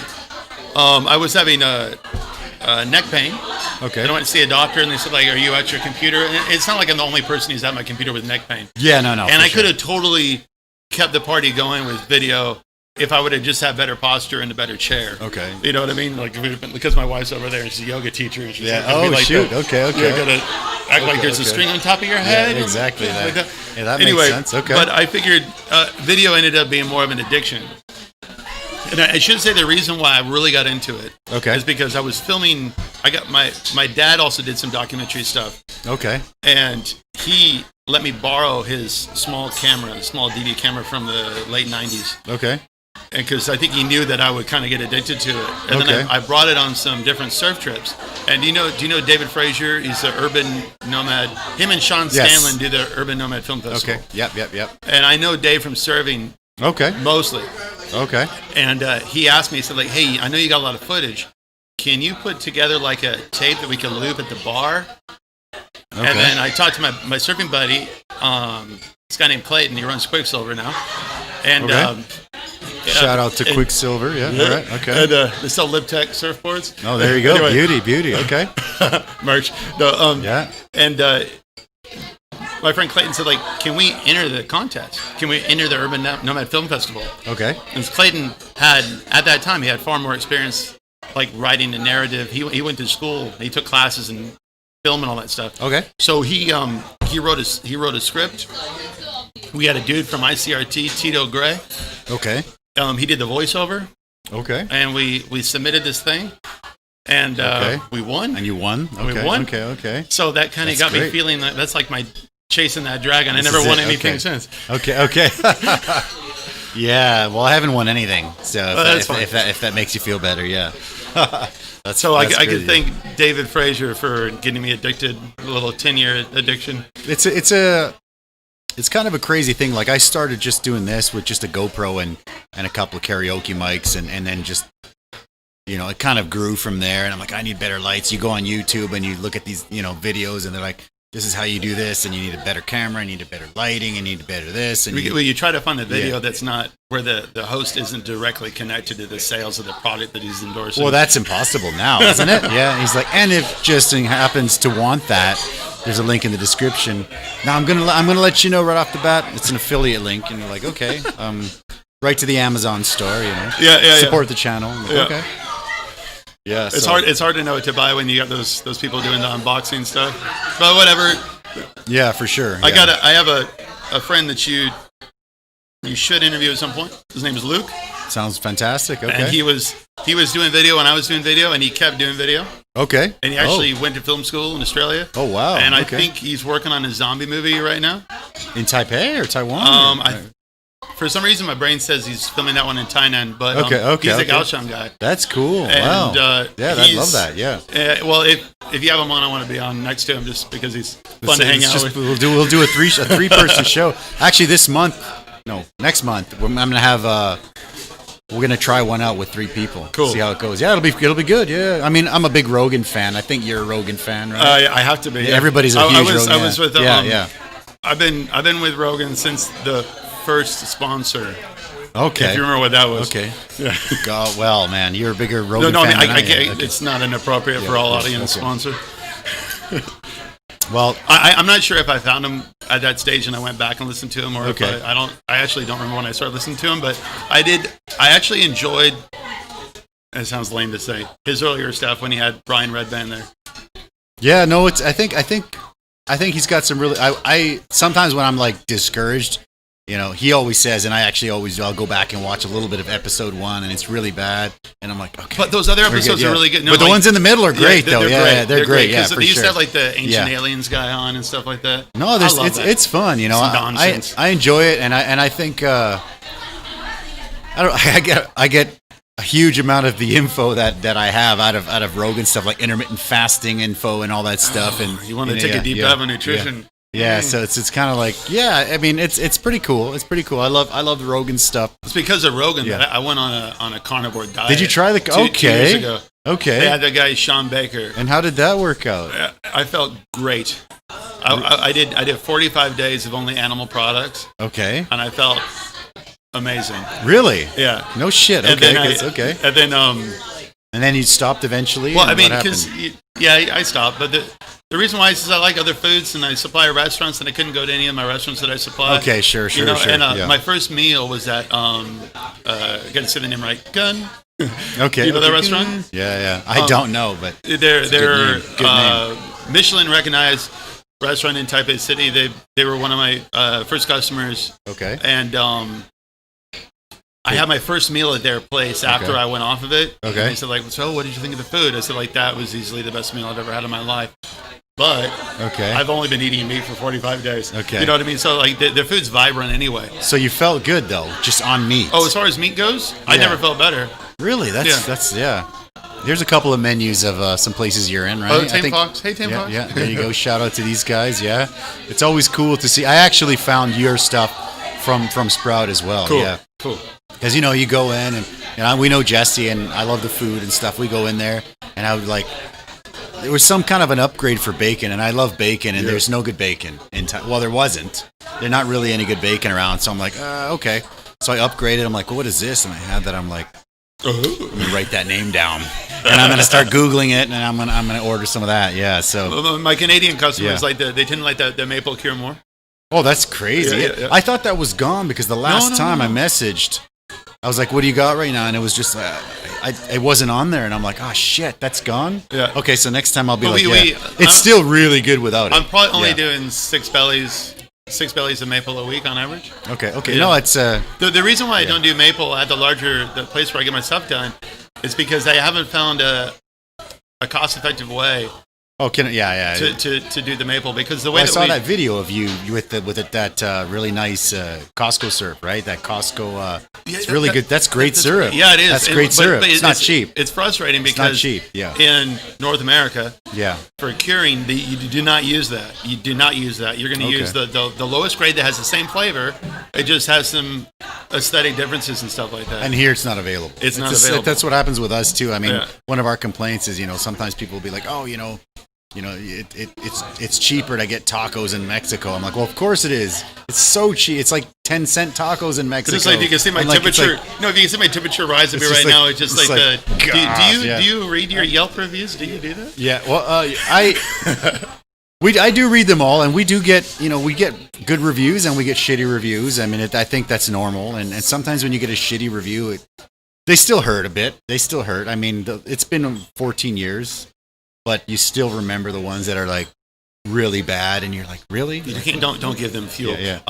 I was having a neck pain. Okay. And I went to see a doctor, and they said, like, are you at your computer? And it's not like I'm the only person who's at my computer with neck pain. Yeah, no. And I could have totally kept the party going with video if I would have just had better posture and a better chair. Okay. You know what I mean? Like, because my wife's over there, and she's a yoga teacher. And she's shoot. Okay. You're going to act like there's a string on top of your head. Yeah, exactly. Like that. Yeah, that makes sense. Okay. But I figured video ended up being more of an addiction. And I should say the reason why I really got into it is because I was filming. I got my dad also did some documentary stuff. Okay. And he let me borrow his small DV camera from the late 90s. Okay. And because I think he knew that I would kind of get addicted to it. And then I brought it on some different surf trips. And do you know David Frazier? He's an urban nomad. Him and Sean Scanlon do the Urban Nomad Film Festival. Okay. Yep. And I know Dave from surfing. Okay. Mostly. Okay. And he asked me, he said, like, hey, I know you got a lot of footage. Can you put together like a tape that we can loop at the bar? Okay. And then I talked to my surfing buddy, this guy named Clayton. He runs Quicksilver now. And shout out to Quicksilver. Yeah. All right. Okay. And they sell LibTech surfboards. Oh, there you go. Anyway. Beauty. Okay. Merch. No, yeah. And my friend Clayton said, like, can we enter the contest? Can we enter the Urban Nomad Film Festival? Okay. And Clayton had, at that time, he had far more experience, like, writing a narrative. He went to school. He took classes in film and all that stuff. Okay. So he wrote a script. We had a dude from ICRT, Tito Gray. Okay. He did the voiceover. Okay. And we submitted this thing. And we won. And you won? Okay. We won. Okay. So that kind of got me feeling that that's like my chasing that dragon. I never won anything since. Okay. Yeah, well, I haven't won anything. So if that makes you feel better, yeah. I could thank David Frazier for getting me addicted, a little 10-year addiction. It's kind of a crazy thing. Like I started just doing this with just a GoPro and a couple of karaoke mics and then just, it kind of grew from there. And I'm like, I need better lights. You go on YouTube and you look at these, videos and they're like, this is how you do this, and you need a better camera, you need a better lighting, you need a better this. And you try to find a video that's not where the host isn't directly connected to the sales of the product that he's endorsing. Well, that's impossible now, isn't it? Yeah. He's like, and if Justin happens to want that, there's a link in the description. Now I'm gonna let you know right off the bat, it's an affiliate link, and you're like, okay, right to the Amazon store, support the channel. Like, okay. Yeah, it's hard to know what to buy when you got those people doing the unboxing stuff. But whatever. Yeah, for sure. I have a friend that you should interview at some point. His name is Luke. Sounds fantastic. Okay. And he was doing video when I was doing video, and he kept doing video. Okay. And he actually went to film school in Australia. Oh wow. And I think he's working on a zombie movie right now. In Taipei or Taiwan? For some reason, my brain says he's filming that one in Tainan, but he's a Kaohsiung guy. That's cool. And, wow. I love that. Yeah. Well, if you have him on, I want to be on next to him just because he's fun to hang out with. We'll do a three-person show. Actually, next month, I'm gonna have. We're gonna try one out with 3 people. Cool. See how it goes. Yeah, it'll be good. Yeah. I mean, I'm a big Rogan fan. I think you're a Rogan fan, right? I have to be. Yeah. Everybody's a huge Rogan. I was with. Yeah. I've been with Rogan since the first sponsor. Okay. If you remember what that was. Okay. Yeah. God, well, man, you're a bigger Rogan No, fan I than mean, okay. it's not inappropriate for all audience sponsor. Well, I'm not sure if I found him at that stage and I went back and listened to him, or if I actually don't remember when I started listening to him, but I actually enjoyed, it sounds lame to say, his earlier stuff when he had Brian Redband there. Yeah, no, I think he's got some really, I sometimes when I'm like discouraged, you know, he always says, and I'll go back and watch a little bit of episode 1, and it's really bad, and I'm like, okay. But those other episodes are really good. No, but the ones in the middle are great, though. They're great. Yeah, because they used to have like the Ancient Aliens guy on and stuff like that. No, it's fun. You know, I enjoy it, and I think I get a huge amount of the info that I have out of Rogan stuff, like intermittent fasting info and all that stuff. And you want to take a deep dive on nutrition. Yeah, so it's kind of like, I mean, it's pretty cool. It's pretty cool. I love the Rogan stuff. It's because of Rogan that I went on a carnivore diet. Did you try the? Two years ago. Okay. They had the guy Sean Baker. And how did that work out? I felt great. I did 45 days of only animal products. Okay. And I felt amazing. Really? Yeah. No shit. Okay. Okay. And then you stopped eventually. Well, I mean, because I stopped, but the reason why is I like other foods and I supply restaurants and I couldn't go to any of my restaurants that I supplied. Okay, sure. And my first meal was at I got to say the name right, Gun. Okay. You know that restaurant? Yeah. I don't know, but they're good name. Michelin recognized restaurant in Taipei City. They were one of my first customers. Okay. And I had my first meal at their place after I went off of it. Okay. And they said, like, so what did you think of the food? I said, like, that was easily the best meal I've ever had in my life. But I've only been eating meat for 45 days. Okay. You know what I mean? So, like, their food's vibrant anyway. So you felt good, though, just on meat? Oh, as far as meat goes, I never felt better. Really? That's There's a couple of menus of some places you're in, right? Oh, Tame Fox. Hey, Tame Fox. Yeah, there you go. Shout out to these guys, It's always cool to see. I actually found your stuff from Sprout as well. Cool. Yeah. Cool. Because, you go in, and we know Jesse, and I love the food and stuff. We go in there, and I would like, there was some kind of an upgrade for bacon, and I love bacon, and there's no good bacon in Taiwan. Well, there wasn't. There's not really any good bacon around, so I'm like, okay. So I upgraded. I'm like, well, what is this? And I had that. I'm like, I'm going to write that name down, and I'm going to start Googling it, and I'm going to order some of that. Yeah, so. My Canadian customers, they didn't like the maple cure more. Oh, that's crazy. Yeah. I thought that was gone because the last time I messaged, I was like, what do you got right now? And it was just, it wasn't on there. And I'm like, oh, shit, that's gone? Yeah. Okay, so next time I'll be it's still really good without it. I'm probably only doing six bellies of maple a week on average. Okay. Yeah. No, it's... The reason why I don't do maple at the place where I get my stuff done is because I haven't found a cost-effective way to do the maple, because the way I saw that video of you with that really nice Costco syrup, right? That Costco, it's really good. That's great syrup. Yeah, it is. That's great syrup. But it's not cheap. It's frustrating because it's not cheap. Yeah. In North America, for curing, you do not use that. You do not use that. You're going to use the lowest grade that has the same flavor. It just has some aesthetic differences and stuff like that. And here it's not available. It's not available. That's what happens with us too. I mean, one of our complaints is, sometimes people will be like, oh, it's cheaper to get tacos in Mexico. I'm like, well, of course it is. It's so cheap. It's like 10-cent tacos in Mexico. It's like, if you can see my temperature. If you can see my temperature rise a bit right now, it's just like do you read your Yelp reviews? Do you do that? Yeah. Well, I do read them all, and we do get we get good reviews and we get shitty reviews. I mean, I think that's normal. And sometimes when you get a shitty review, they still hurt a bit. They still hurt. I mean, it's been 14 years. But you still remember the ones that are like really bad, and you're like, really? Don't give them fuel. Yeah.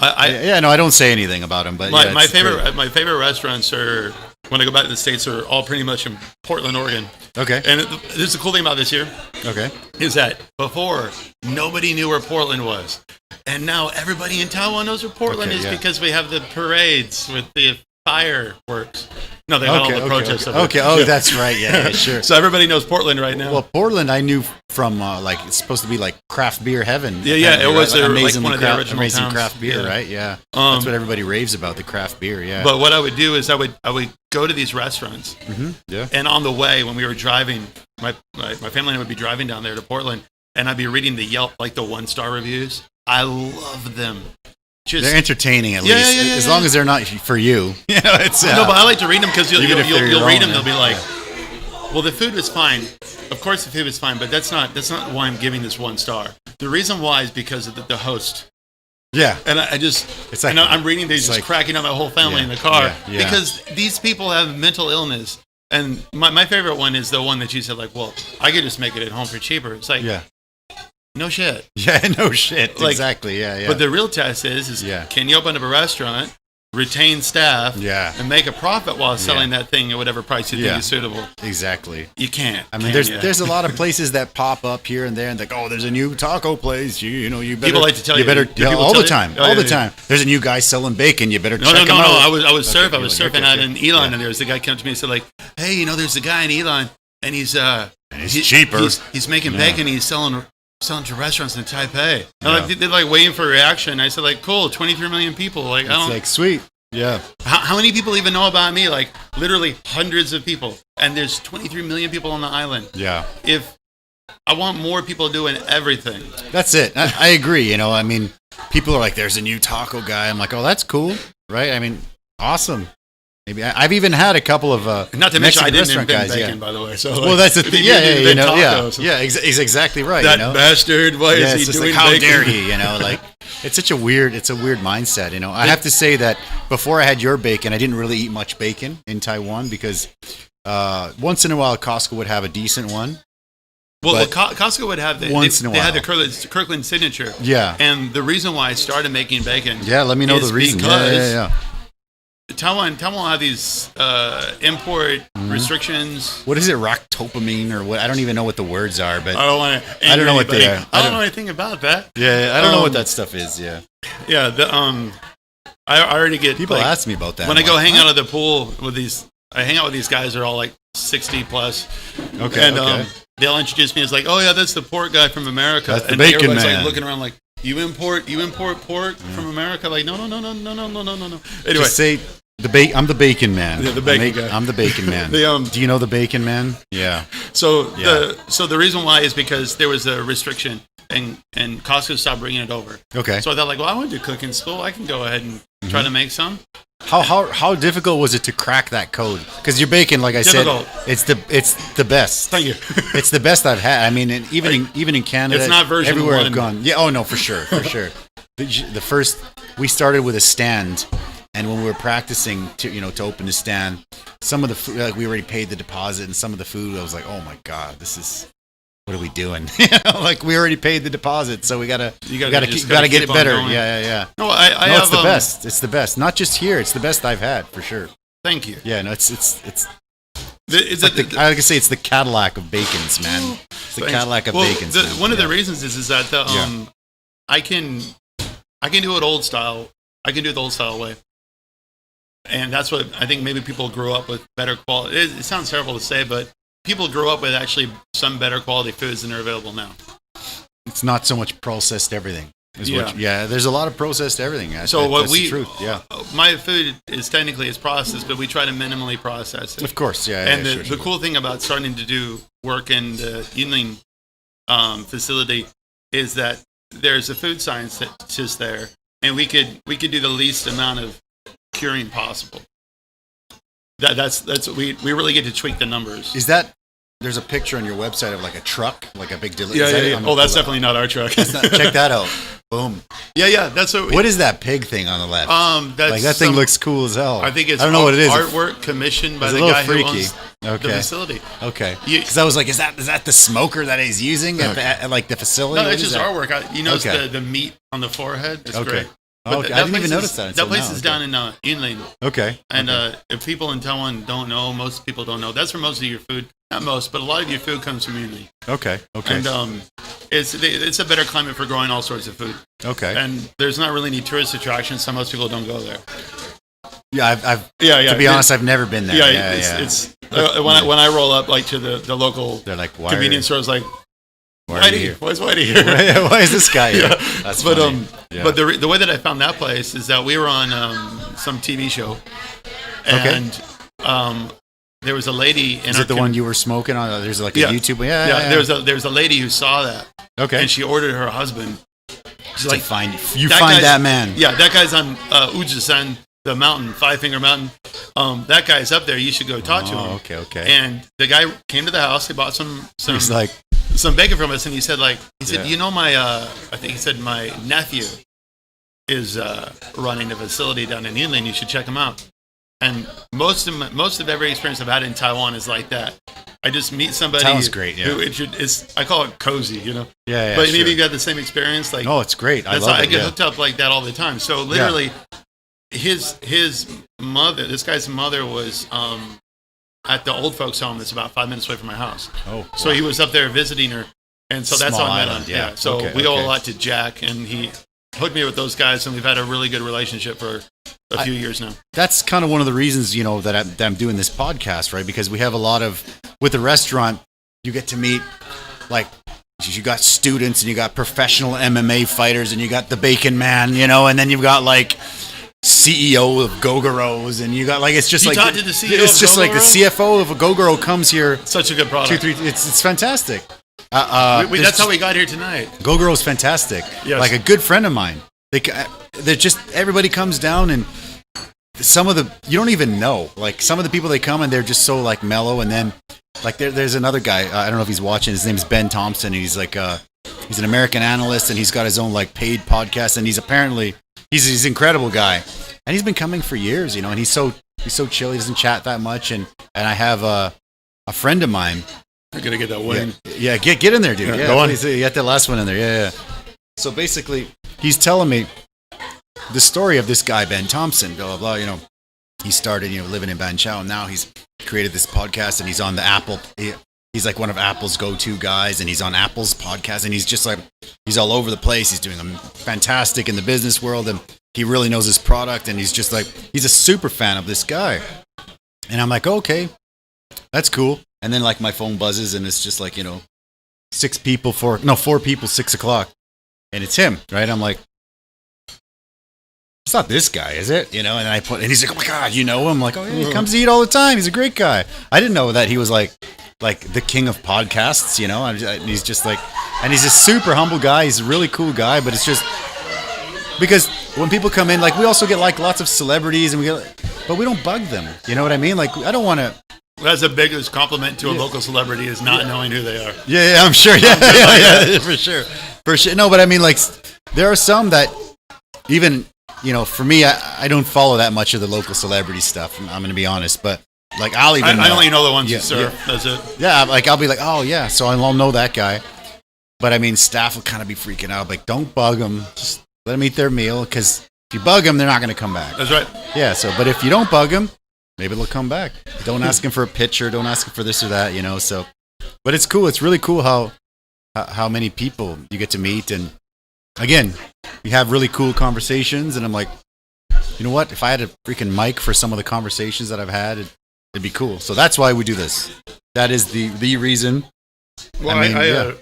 No, I don't say anything about them. But my favorite restaurants are, when I go back to the States, are all pretty much in Portland, Oregon. Okay. And this is the cool thing about this here. Okay. Is that before nobody knew where Portland was, and now everybody in Taiwan knows where Portland is because we have the parades with the fireworks. No, they had all the protests. Okay. Oh, that's right. Yeah, sure. So everybody knows Portland right now. Well, Portland, I knew from it's supposed to be like craft beer heaven. Yeah. It was amazing, like one of the original amazing towns. Craft beer, right? Yeah. That's what everybody raves about, the craft beer. Yeah. But what I would do is I would go to these restaurants. Mm-hmm. Yeah. And on the way, when we were driving, my family and I would be driving down there to Portland, and I'd be reading the Yelp, like the 1-star reviews. I love them. they're entertaining at least. As long as they're not for you. It's no, but I like to read them because you'll read them. They'll be like, well, the food was fine. Of course, the food was fine, but that's not why I'm giving this 1 star. The reason why is because of the host. Yeah, and I'm reading these, just cracking up my whole family in the car because these people have mental illness. And my favorite one is the one that you said, like, well, I could just make it at home for cheaper. It's like, no shit. Yeah, no shit. Like, exactly. Yeah. But the real test is can you open up a restaurant, retain staff, and make a profit while selling that thing at whatever price you think is suitable? Exactly. You can't. I mean, there's a lot of places that pop up here and there, and like, oh, there's a new taco place. You better. People like to tell you better all the time. All the time. There's a new guy selling bacon. You better check him out. No. I was surfing out in Elon, and there was a guy come to me and said, like, hey, there's a guy in Elon, and he's cheaper. He's making bacon. He's selling to restaurants in Taipei. They're like waiting for a reaction. I said, like, cool, 23 million people. Like, it's like sweet. Yeah. How many people even know about me? Like, literally hundreds of people. And there's 23 million people on the island. Yeah. If I want more people doing everything. That's it. I agree. I mean, people are like, there's a new taco guy. I'm like, oh, that's cool. Right? I mean, awesome. Maybe I've even had a couple of not to mention Mexican I didn't restaurant invent guys. Bacon, by the way. So well, that's the thing. Yeah. He's exactly right. That bastard. Why is he doing like, how bacon? dare he? Like it's a weird mindset. I have to say that before I had your bacon, I didn't really eat much bacon in Taiwan because once in a while Costco would have a decent one. Well, Costco would have they had the Kirkland signature. Yeah. And the reason why I started making bacon. Yeah, let me know the reason. Because Taiwan will have these import restrictions. What is it, ractopamine or what? I don't even know what the words are, but I don't know what they are. I don't know anything about that. Yeah, I don't know what that stuff is. Yeah. I already get people ask me about that when I go hang out at the pool with these. I hang out with these guys. They're all like 60 plus. Okay. And they'll introduce me as like, oh yeah, that's the pork guy from America. That's the bacon man. Like looking around like. You import pork from America? Like no. Anyway, just say I'm the bacon man. Yeah, the bacon guy. I'm the bacon man. Do you know the bacon man? Yeah. So the reason why is because there was a restriction and Costco stopped bringing it over. Okay. So I thought like, well, I went to cooking school. I can go ahead and try to make some. How difficult was it to crack that code? Because your bacon, like I said, it's the best. Thank you. It's the best I've had. I mean, even in Canada, it's not version everywhere 1. I've gone. Yeah. Oh no, for sure. The first we started with a stand, and when we were practicing to open the stand, some of the food, like we already paid the deposit, and some of the food, I was like, oh my god, what are we doing? Like we already paid the deposit, so we gotta get it better. Yeah. No, it's the best. It's the best. Not just here. It's the best I've had for sure. Thank you. Yeah. No, it's I like to say it's the Cadillac of bacons, man. It's the Cadillac of bacons. One of the reasons is that I can do it old style. I can do it the old style way. And that's what I think maybe people grew up with better quality. It sounds terrible to say, but people grew up with actually some better quality foods than are available now. It's not so much processed everything. There's a lot of processed everything. That's the truth. Yeah. My food is technically processed, but we try to minimally process it. Of course, yeah. And the cool thing about starting to do work in the Yinling facility is that there's a food scientist there, and we could do the least amount of curing possible. That's we really get to tweak the numbers. Is that there's a picture on your website of like a truck, like a big delivery? Yeah. Oh, that's definitely not our truck. Check that out. Boom. Yeah. That's what is that pig thing on the left? That thing looks cool as hell. I think it's I don't know what it is. Artwork commissioned by the guy who owns the facility. Okay. Because I was like, is that the smoker that he's using at like the facility? No, it's just artwork. The meat on the forehead. It's great. Okay. I didn't even notice that. That place is down in Yinling. Okay. And if people in Taiwan don't know, most people don't know. That's where most of your food, not most, but a lot of your food comes from Yinling. Okay. And it's a better climate for growing all sorts of food. Okay. And there's not really any tourist attractions, so most people don't go there. Yeah, to be honest, I've never been there. It's when I roll up like to the local convenience stores, like. Whitey, why is Whitey here? Why is this guy here? That's funny. But the way that I found that place is that we were on some TV show, and there was a lady. Is it the one you were smoking on? There's like a YouTube. Yeah. There's a lady who saw that. Okay. And she ordered her husband like find that man. Yeah, that guy's on Ujisan, the mountain, Five Finger Mountain. That guy's up there. You should go talk to him. Okay. And the guy came to the house. He bought some bacon from us, and he said, you know, I think he said my nephew is running a facility down in Yunlin. You should check him out. And most of every experience I've had in Taiwan is like that. I just meet somebody. Taiwan's great, yeah. I call it cozy, you know. Yeah. But maybe you got the same experience. Like, no, it's great. I love it. I get hooked up like that all the time. So literally, his mother, this guy's mother, was at the old folks' home that's about 5 minutes away from my house. Oh, so he was up there visiting her, and so that's how I met him. Yeah. So we owe a lot to Jack, and he hooked me with those guys, and we've had a really good relationship for a few years now. That's kind of one of the reasons, you know, that I'm doing this podcast, right? Because we have a lot of, with the restaurant, you get to meet, like, you got students, and you got professional MMA fighters, and you got the bacon man, you know, and then you've got, like, CEO of Gogoros, and you got, like, it's just you like, talked to the CEO it's of just Gogoro? Like the CFO of a Gogoro comes here. Such a good product. It's fantastic. That's how we got here tonight. Gogoro's fantastic. Yes. Like a good friend of mine. They're just, everybody comes down, and some of the, you don't even know. Like, some of the people, they come and they're just so, like, mellow. And then, like, there's another guy, I don't know if he's watching, his name's Ben Thompson. He's like, he's an American analyst, and he's got his own, like, paid podcast. And he's apparently, he's an incredible guy. And he's been coming for years, you know, and he's so chill. He doesn't chat that much. And I have a friend of mine. You're going to get that win. Yeah, get in there, dude. Yeah, go on. You got that last one in there. Yeah. So basically, he's telling me the story of this guy, Ben Thompson, blah, blah, blah. You know, he started, you know, living in Banqiao, and now he's created this podcast, and he's on the Apple. He's like one of Apple's go-to guys, and he's on Apple's podcast, and he's just like, he's all over the place. He's doing fantastic in the business world, and he really knows his product, and he's just like, he's a super fan of this guy. And I'm like, okay, that's cool. And then, like, my phone buzzes, and it's just like, you know, 4 people, 6 o'clock. And it's him, right? I'm like, it's not this guy, is it? You know, and he's like, oh my God, you know him? I'm like, oh yeah, he comes to eat all the time. He's a great guy. I didn't know that he was like the king of podcasts, you know? And he's just like, and he's a super humble guy. He's a really cool guy, but it's just, because when people come in, like, we also get, like, lots of celebrities, but we don't bug them. You know what I mean? Like, I don't want to. That's the biggest compliment to a local celebrity, is not knowing who they are. Yeah, I'm sure. Yeah, for sure. No, but I mean, like, there are some that even, you know, for me, I don't follow that much of the local celebrity stuff. I'm going to be honest, but, like, I'll even I only know the ones you serve. Yeah. That's it. Yeah, like, I'll be like, oh yeah, so I'll know that guy. But I mean, staff will kind of be freaking out. Like, don't bug them. Just let them eat their meal, because if you bug them, they're not going to come back. That's right. Yeah. So, but if you don't bug them, maybe they'll come back. Don't ask them for a picture. Don't ask them for this or that, you know. So, but it's cool. It's really cool how many people you get to meet, and again, we have really cool conversations. And I'm like, you know what? If I had a freaking mic for some of the conversations that I've had, it'd be cool. So that's why we do this. That is the reason. Well, I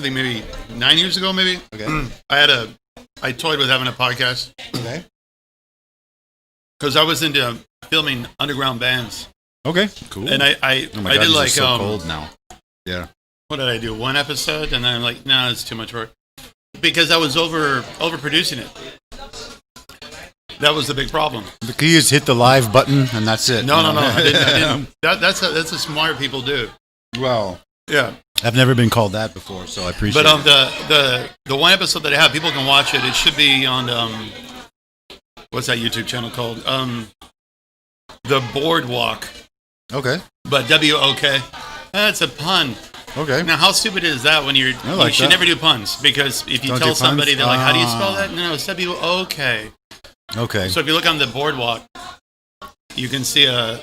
think maybe 9 years ago, maybe. Okay. I toyed with having a podcast. Okay. Because I was into filming underground bands. Okay, cool. And I did like so cold now. Yeah. What did I do? One episode, and then I'm like, no, it's too much work, because I was overproducing it. That was the big problem. You just hit the live button, and that's it. No. I didn't. That's what smart people do. Well, yeah. I've never been called that before, so I appreciate it. But the one episode that I have, people can watch it. It should be on what's that YouTube channel called? The Boardwalk. Okay. But WOK. That's a pun. Okay. Now, how stupid is that when you should never do puns? Because if you tell somebody, they're like, how do you spell that? No, it's WOK. Okay. So if you look on the Boardwalk, you can see a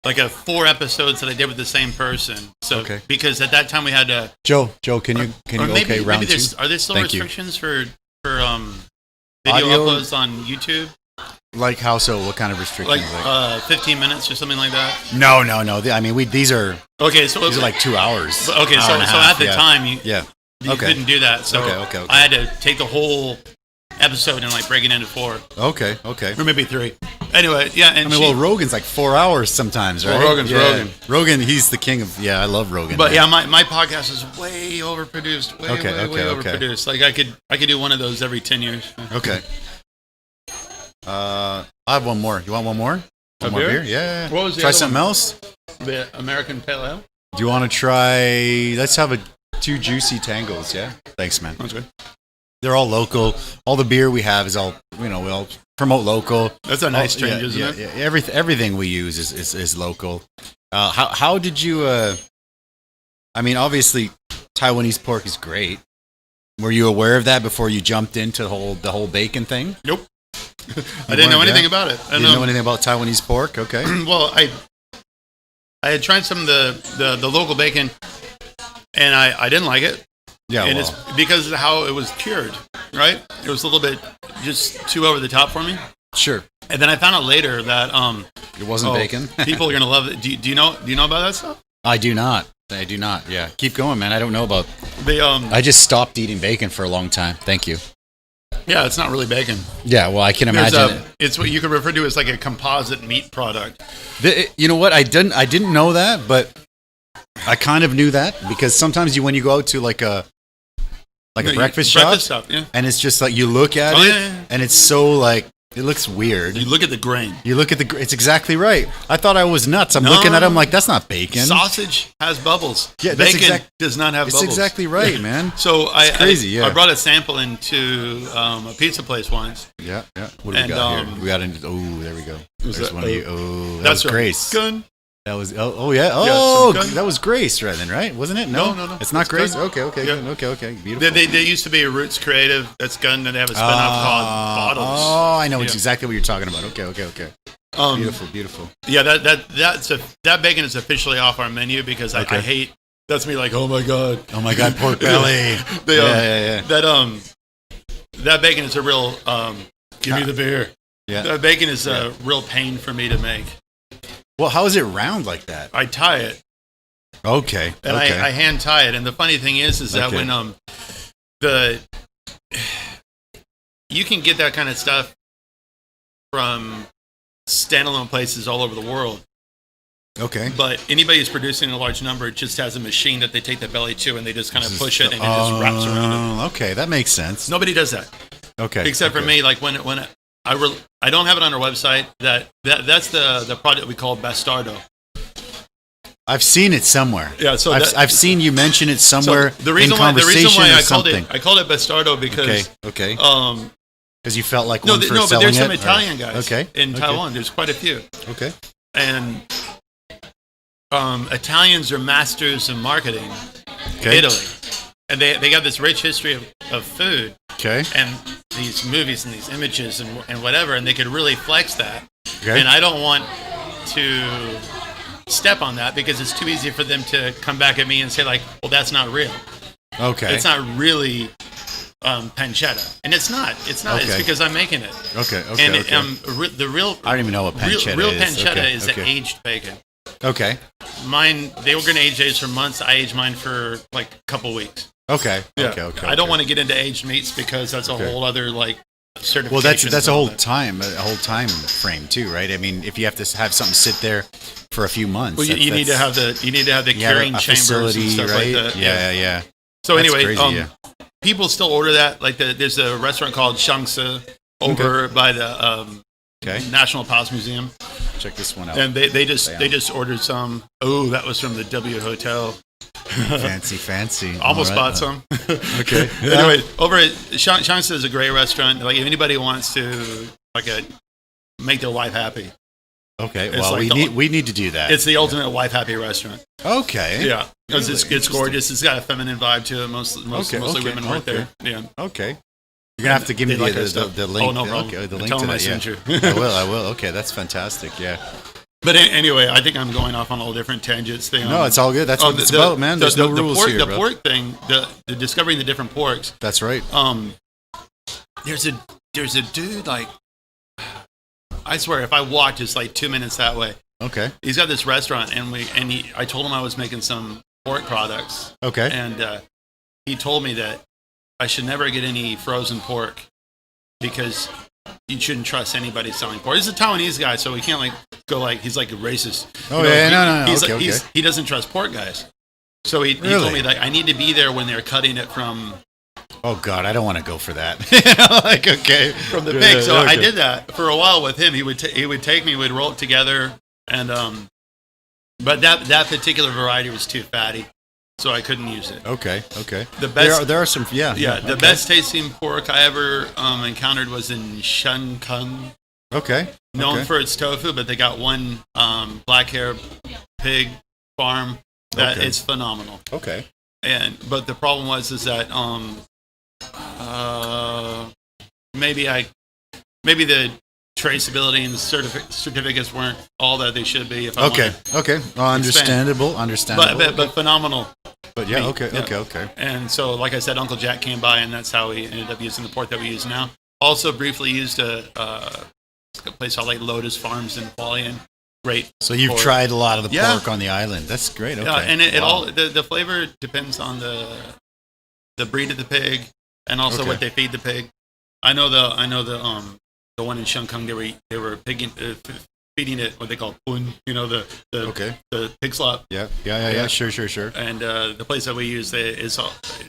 4 episodes that I did with the same person. So because at that time we had a Joe, can you maybe round 2? Are there still restrictions for video uploads on YouTube? Like how so? What kind of restrictions? Like 15 minutes or something like that? No. I mean, these are these are like 2 hours. So at the time you couldn't do that. So okay. I had to take the whole episode and like break it into 4. Okay. Or maybe 3. Anyway, yeah. And Rogan's like 4 hours sometimes, right? Well, Rogan. Rogan, he's the king of. Yeah, I love Rogan. But yeah, my podcast is way overproduced. Way overproduced. Like I could do one of those every 10 years. Okay. I have one more. You want one more? One more beer? Yeah. What was the try other something one? else? The American Pale Ale? Do you want to try? Let's have two juicy tangos. Yeah. Thanks, man. That's good. They're all local. All the beer we have is all, we all promote local. That's a nice change, isn't it? Yeah. Everything we use is local. How did you? Obviously, Taiwanese pork is great. Were you aware of that before you jumped into the whole bacon thing? Nope. I didn't know anything about it. You didn't know anything about Taiwanese pork? Okay. Well, I had tried some of the local bacon, and I didn't like it. Yeah, and it's because of how it was cured, right? It was a little bit just too over the top for me. Sure. And then I found out later that it wasn't bacon. People are gonna love it. Do you know about that stuff? I do not. Yeah. Keep going, man. I don't know about. I just stopped eating bacon for a long time. Thank you. Yeah, it's not really bacon. Yeah, well, I can imagine it's what you could refer to as like a composite meat product. You know what? I didn't know that, but I kind of knew that because sometimes when you go out to like a breakfast shop, yeah. And it's just like you look at it, and it's so like it looks weird. You look at the grain. It's exactly right. I thought I was nuts. I'm looking at it, I'm like, that's not bacon. Sausage has bubbles. Yeah, bacon does not have bubbles. It's exactly right, man. So it's crazy. Yeah. I brought a sample into a pizza place once. Yeah. What do we got here? We got into. Oh, there we go. There's one of you. Oh, that's was Grace. Gun. That was that was Grace, right? Wasn't it? No. It's not Grace. Gun. Okay. Yeah. Okay. Beautiful. They used to be a Roots Creative. That's Gun, and they have a spinoff called Bottles. Oh, I know exactly what you're talking about. Okay. Beautiful. Yeah, that bacon is officially off our menu because I hate. That's me, like, oh my god, pork belly. That bacon is a real. Give me the beer. Yeah. That bacon is a real pain for me to make. Well, how is it round like that? I tie it. Okay. And I hand tie it. And the funny thing is that when you can get that kind of stuff from standalone places all over the world. Okay. But anybody who's producing a large number just has a machine that they take the belly to and they just kind of push it and it just wraps around it. Okay, that makes sense. Nobody does that. Okay. Except for me, like when I don't have it on our website. That's the product we call Bastardo. I've seen it somewhere. Yeah, so I've seen you mention it somewhere. So the reason why I called it Bastardo because okay. Because you felt like but there's some Italian guys in Taiwan. There's quite a few. Okay. And Italians are masters in marketing. Okay. Italy. And they got this rich history of food. Okay. And these movies and these images and whatever, and they could really flex that. Okay. And I don't want to step on that because it's too easy for them to come back at me and say like, well, that's not real. Okay. It's not really pancetta. And it's not. Okay. It's because I'm making it. Okay. And the real... I don't even know what pancetta is. Real pancetta is the aged bacon. Okay. Mine, they were going to age theirs for months. I aged mine for like a couple weeks. Okay. Yeah. Okay. I don't want to get into aged meats because that's a whole other like certification. Well, that's a whole time frame too, right? I mean, if you have to have something sit there for a few months, well, you need to have the curing chambers and stuff right? like that. Yeah. So that's anyway, crazy, people still order that. Like there's a restaurant called Shangsa over by the National Palace Museum. Check this one out. And they just ordered some. Oh, that was from the W Hotel. Fancy. Almost bought some. Okay. Anyway, over at Shangsa is a great restaurant. Like if anybody wants to make their wife happy. Okay. Well, like we need to do that. It's the ultimate wife happy restaurant. Okay. Yeah, because it's gorgeous. It's got a feminine vibe to it. Mostly women work there. Yeah. Okay. You're gonna have to give me the link. Oh, no problem. Okay, the link to that. Yeah. I will. Okay, that's fantastic. Yeah. But anyway, I think I'm going off on all different tangents. No, it's all good. That's what it's about, man. There's no rules here. The pork thing, the discovering the different porks. That's right. There's a dude like, I swear, if I walk just like 2 minutes that way. Okay. He's got this restaurant, I told him I was making some pork products. Okay. And he told me that I should never get any frozen pork because you shouldn't trust anybody selling pork. He's a Taiwanese guy, so we can't like go like he's like a racist. Oh yeah, no. He doesn't trust pork guys. So he told me that I need to be there when they're cutting it from. Oh God, I don't want to go for that. Like okay, from the pig. So I did that for a while with him. He would take me, we'd roll it together, and but that particular variety was too fatty, so I couldn't use it. Okay. The best there are some the best tasting pork I ever encountered was in Shenkeng. Okay. Known for its tofu, but they got one black hair pig farm that is phenomenal. Okay. But the problem was that maybe the traceability and the certificates weren't all that they should be. Okay. Well, understandable. But phenomenal. But yeah, okay. And so, like I said, Uncle Jack came by, and that's how we ended up using the pork that we use now. Also, briefly used a place called like Lotus Farms in Hualien. Great. So you've tried a lot of the pork on the island. That's great. Okay. Yeah, and it all the flavor depends on the breed of the pig and also what they feed the pig. I know the one in Shenkeng they were feeding it what they call pun, the pig slop. Yeah. Sure. And the place that we use it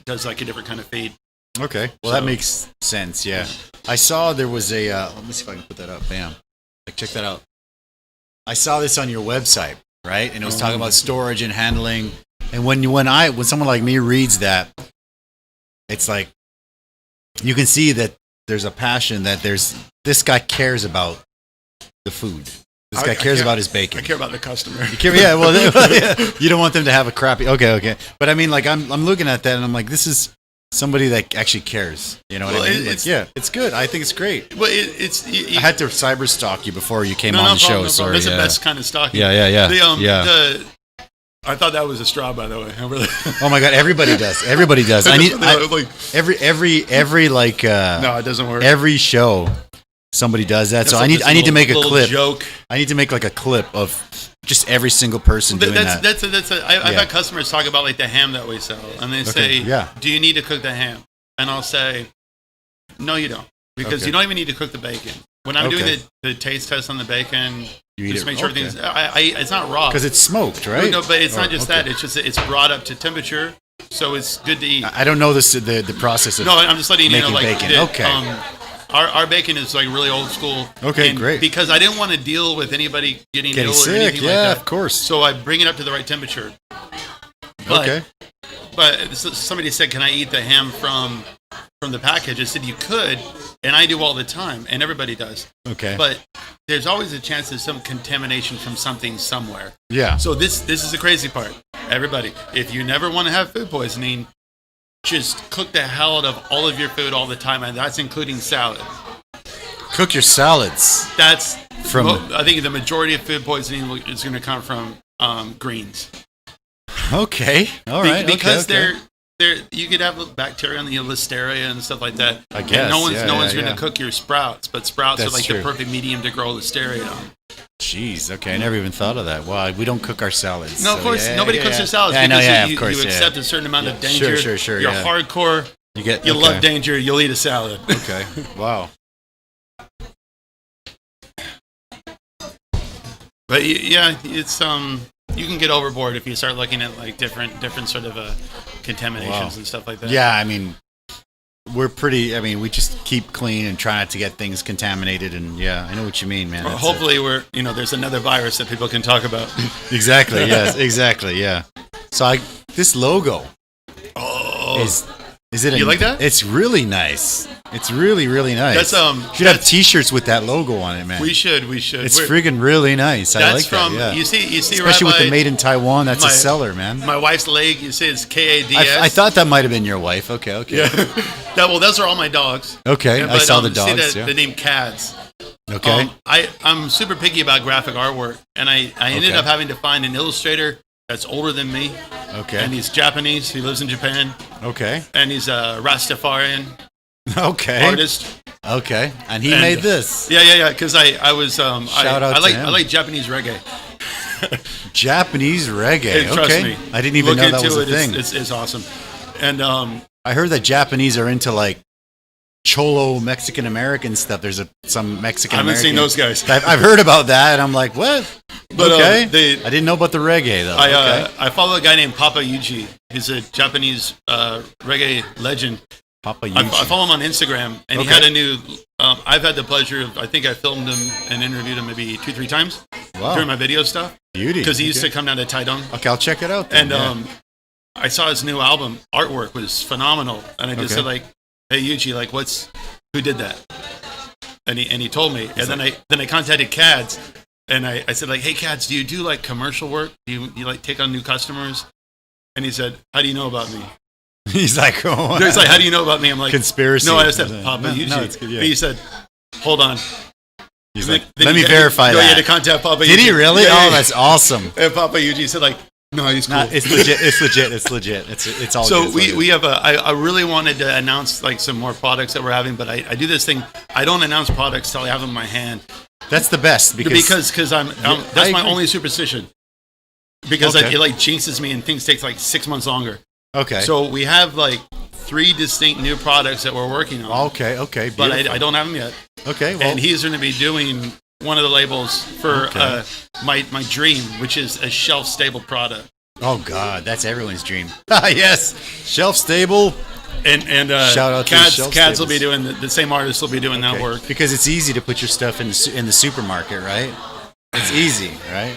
does like a different kind of feed. Okay. Well, that makes sense. Yeah. I saw there was a. Let me see if I can put that up. Bam. Like, check that out. I saw this on your website, right? And it was talking about storage and handling. And when someone like me reads that, it's like you can see that there's a passion that this guy cares about the food. This guy cares about his bacon. I care about the customer. You don't want them to have a crappy. Okay. But I mean, like I'm looking at that and I'm like, this is somebody that actually cares. You know what I mean? It's good. I think it's great. Well, I had to cyber stalk you before you came on the show. No Sorry. That's the best kind of stalking. Yeah. I thought that was a straw, by the way. Oh my God! Everybody does. Every like. No, it doesn't work. Every show, somebody does that. So I need to make a clip. Joke. I need to make like a clip of just every single person doing that. I've had customers talk about like the ham that we sell, and they say, "Do you need to cook the ham?" And I'll say, "No, you don't, because you don't even need to cook the bacon." When I'm doing the taste test on the bacon, just make sure everything's. It's not raw because it's smoked, right? No, but it's not just that. It's just it's brought up to temperature, so it's good to eat. I don't know the process of. No, I'm just letting you know, like bacon. Our bacon is like really old school. Okay, great. Because I didn't want to deal with anybody getting ill sick, or anything like that. Of course. So I bring it up to the right temperature. But somebody said, "Can I eat the ham from the package?" I said, "You could," and I do all the time, and everybody does. Okay. But there's always a chance there's some contamination from something somewhere. Yeah. So this is the crazy part. Everybody, if you never want to have food poisoning, just cook the hell out of all of your food all the time, and that's including salad. Cook your salads. That's I think the majority of food poisoning is going to come from greens. Okay, all right. Because you could have bacteria on the listeria and stuff like that. I guess. And no one's going to cook your sprouts, but sprouts are like true. the perfect medium to grow listeria on. Jeez, okay, I never even thought of that. Well, we don't cook our salads. No, of course, nobody cooks their salads because you accept a certain amount of danger. Sure. You're hardcore. You love danger. You'll eat a salad. Okay. Wow. But it's you can get overboard if you start looking at like different sort of contaminations and stuff like that. Yeah, I mean, we just keep clean and try not to get things contaminated. And I know what you mean, man. Well, hopefully there's another virus that people can talk about. Exactly. Yes. Exactly. Yeah. So this logo. Is it? You like that? It's really nice. It's really, really nice. That's should have T-shirts with that logo on it, man. We should. It's friggin' really nice. I like that. Yeah. You see, especially with the made in Taiwan. That's a seller, man. My wife's leg. You see, it's KADS. I thought that might have been your wife. Okay. Yeah. Those are all my dogs. Okay, I saw the dogs. See the name Cads. Okay. I'm super picky about graphic artwork, and I ended up having to find an illustrator that's older than me. Okay. And he's Japanese. He lives in Japan. Okay. And he's a Rastafarian. Okay. Artist. Okay. And he made this. Yeah. Because I was Shout out to him. I like Japanese reggae. Japanese reggae. Hey, trust me. I didn't even know that was a thing. It's awesome. And I heard that Japanese are into like Cholo Mexican American stuff. There's some Mexican. I haven't seen those guys. I've heard about that, and I'm like, what? But, okay. I didn't know about the reggae though. I follow a guy named Papa Yuji. He's a Japanese reggae legend. Papa Yuji. I follow him on Instagram, and he had a new. I've had the pleasure of. I think I filmed him and interviewed him maybe 2-3 times during my video stuff. Beauty. Because he used to come down to Taiwan. Okay, I'll check it out then. And I saw his new album. Artwork was phenomenal, and I just said like, "Hey Yuji, like, who did that?" And he told me, and then I contacted Cads, and I said like, "Hey Cads, do you do like commercial work? Do you like take on new customers?" And he said, "How do you know about me?" He's like, "Oh." He's like, "How do you know about me?" I'm like, conspiracy. No, I just said Papa Yuji. No, it's good, yeah. But he said, "Hold on." He's like, "Let me verify that." You had to contact Papa Yuji. Did he really? Yeah, oh, that's awesome. And Papa Yuji said like, "No, he's cool." Nah, it's legit. It's legit. It's legit. It's all. So good. we have I really wanted to announce like some more products that we're having, but I do this thing. I don't announce products till I have them in my hand. That's the best because that's my only superstition. Because it like jinxes me and things take like 6 months longer. Okay. So we have like 3 distinct new products that we're working on. Okay. But I don't have them yet. Okay. Well, and he's going to be doing one of the labels for my dream, which is a shelf-stable product. Oh God, that's everyone's dream. Yes, shelf stable. And shout out Cads will be doing the same artist will be doing that work because it's easy to put your stuff in the supermarket, right? It's easy, right?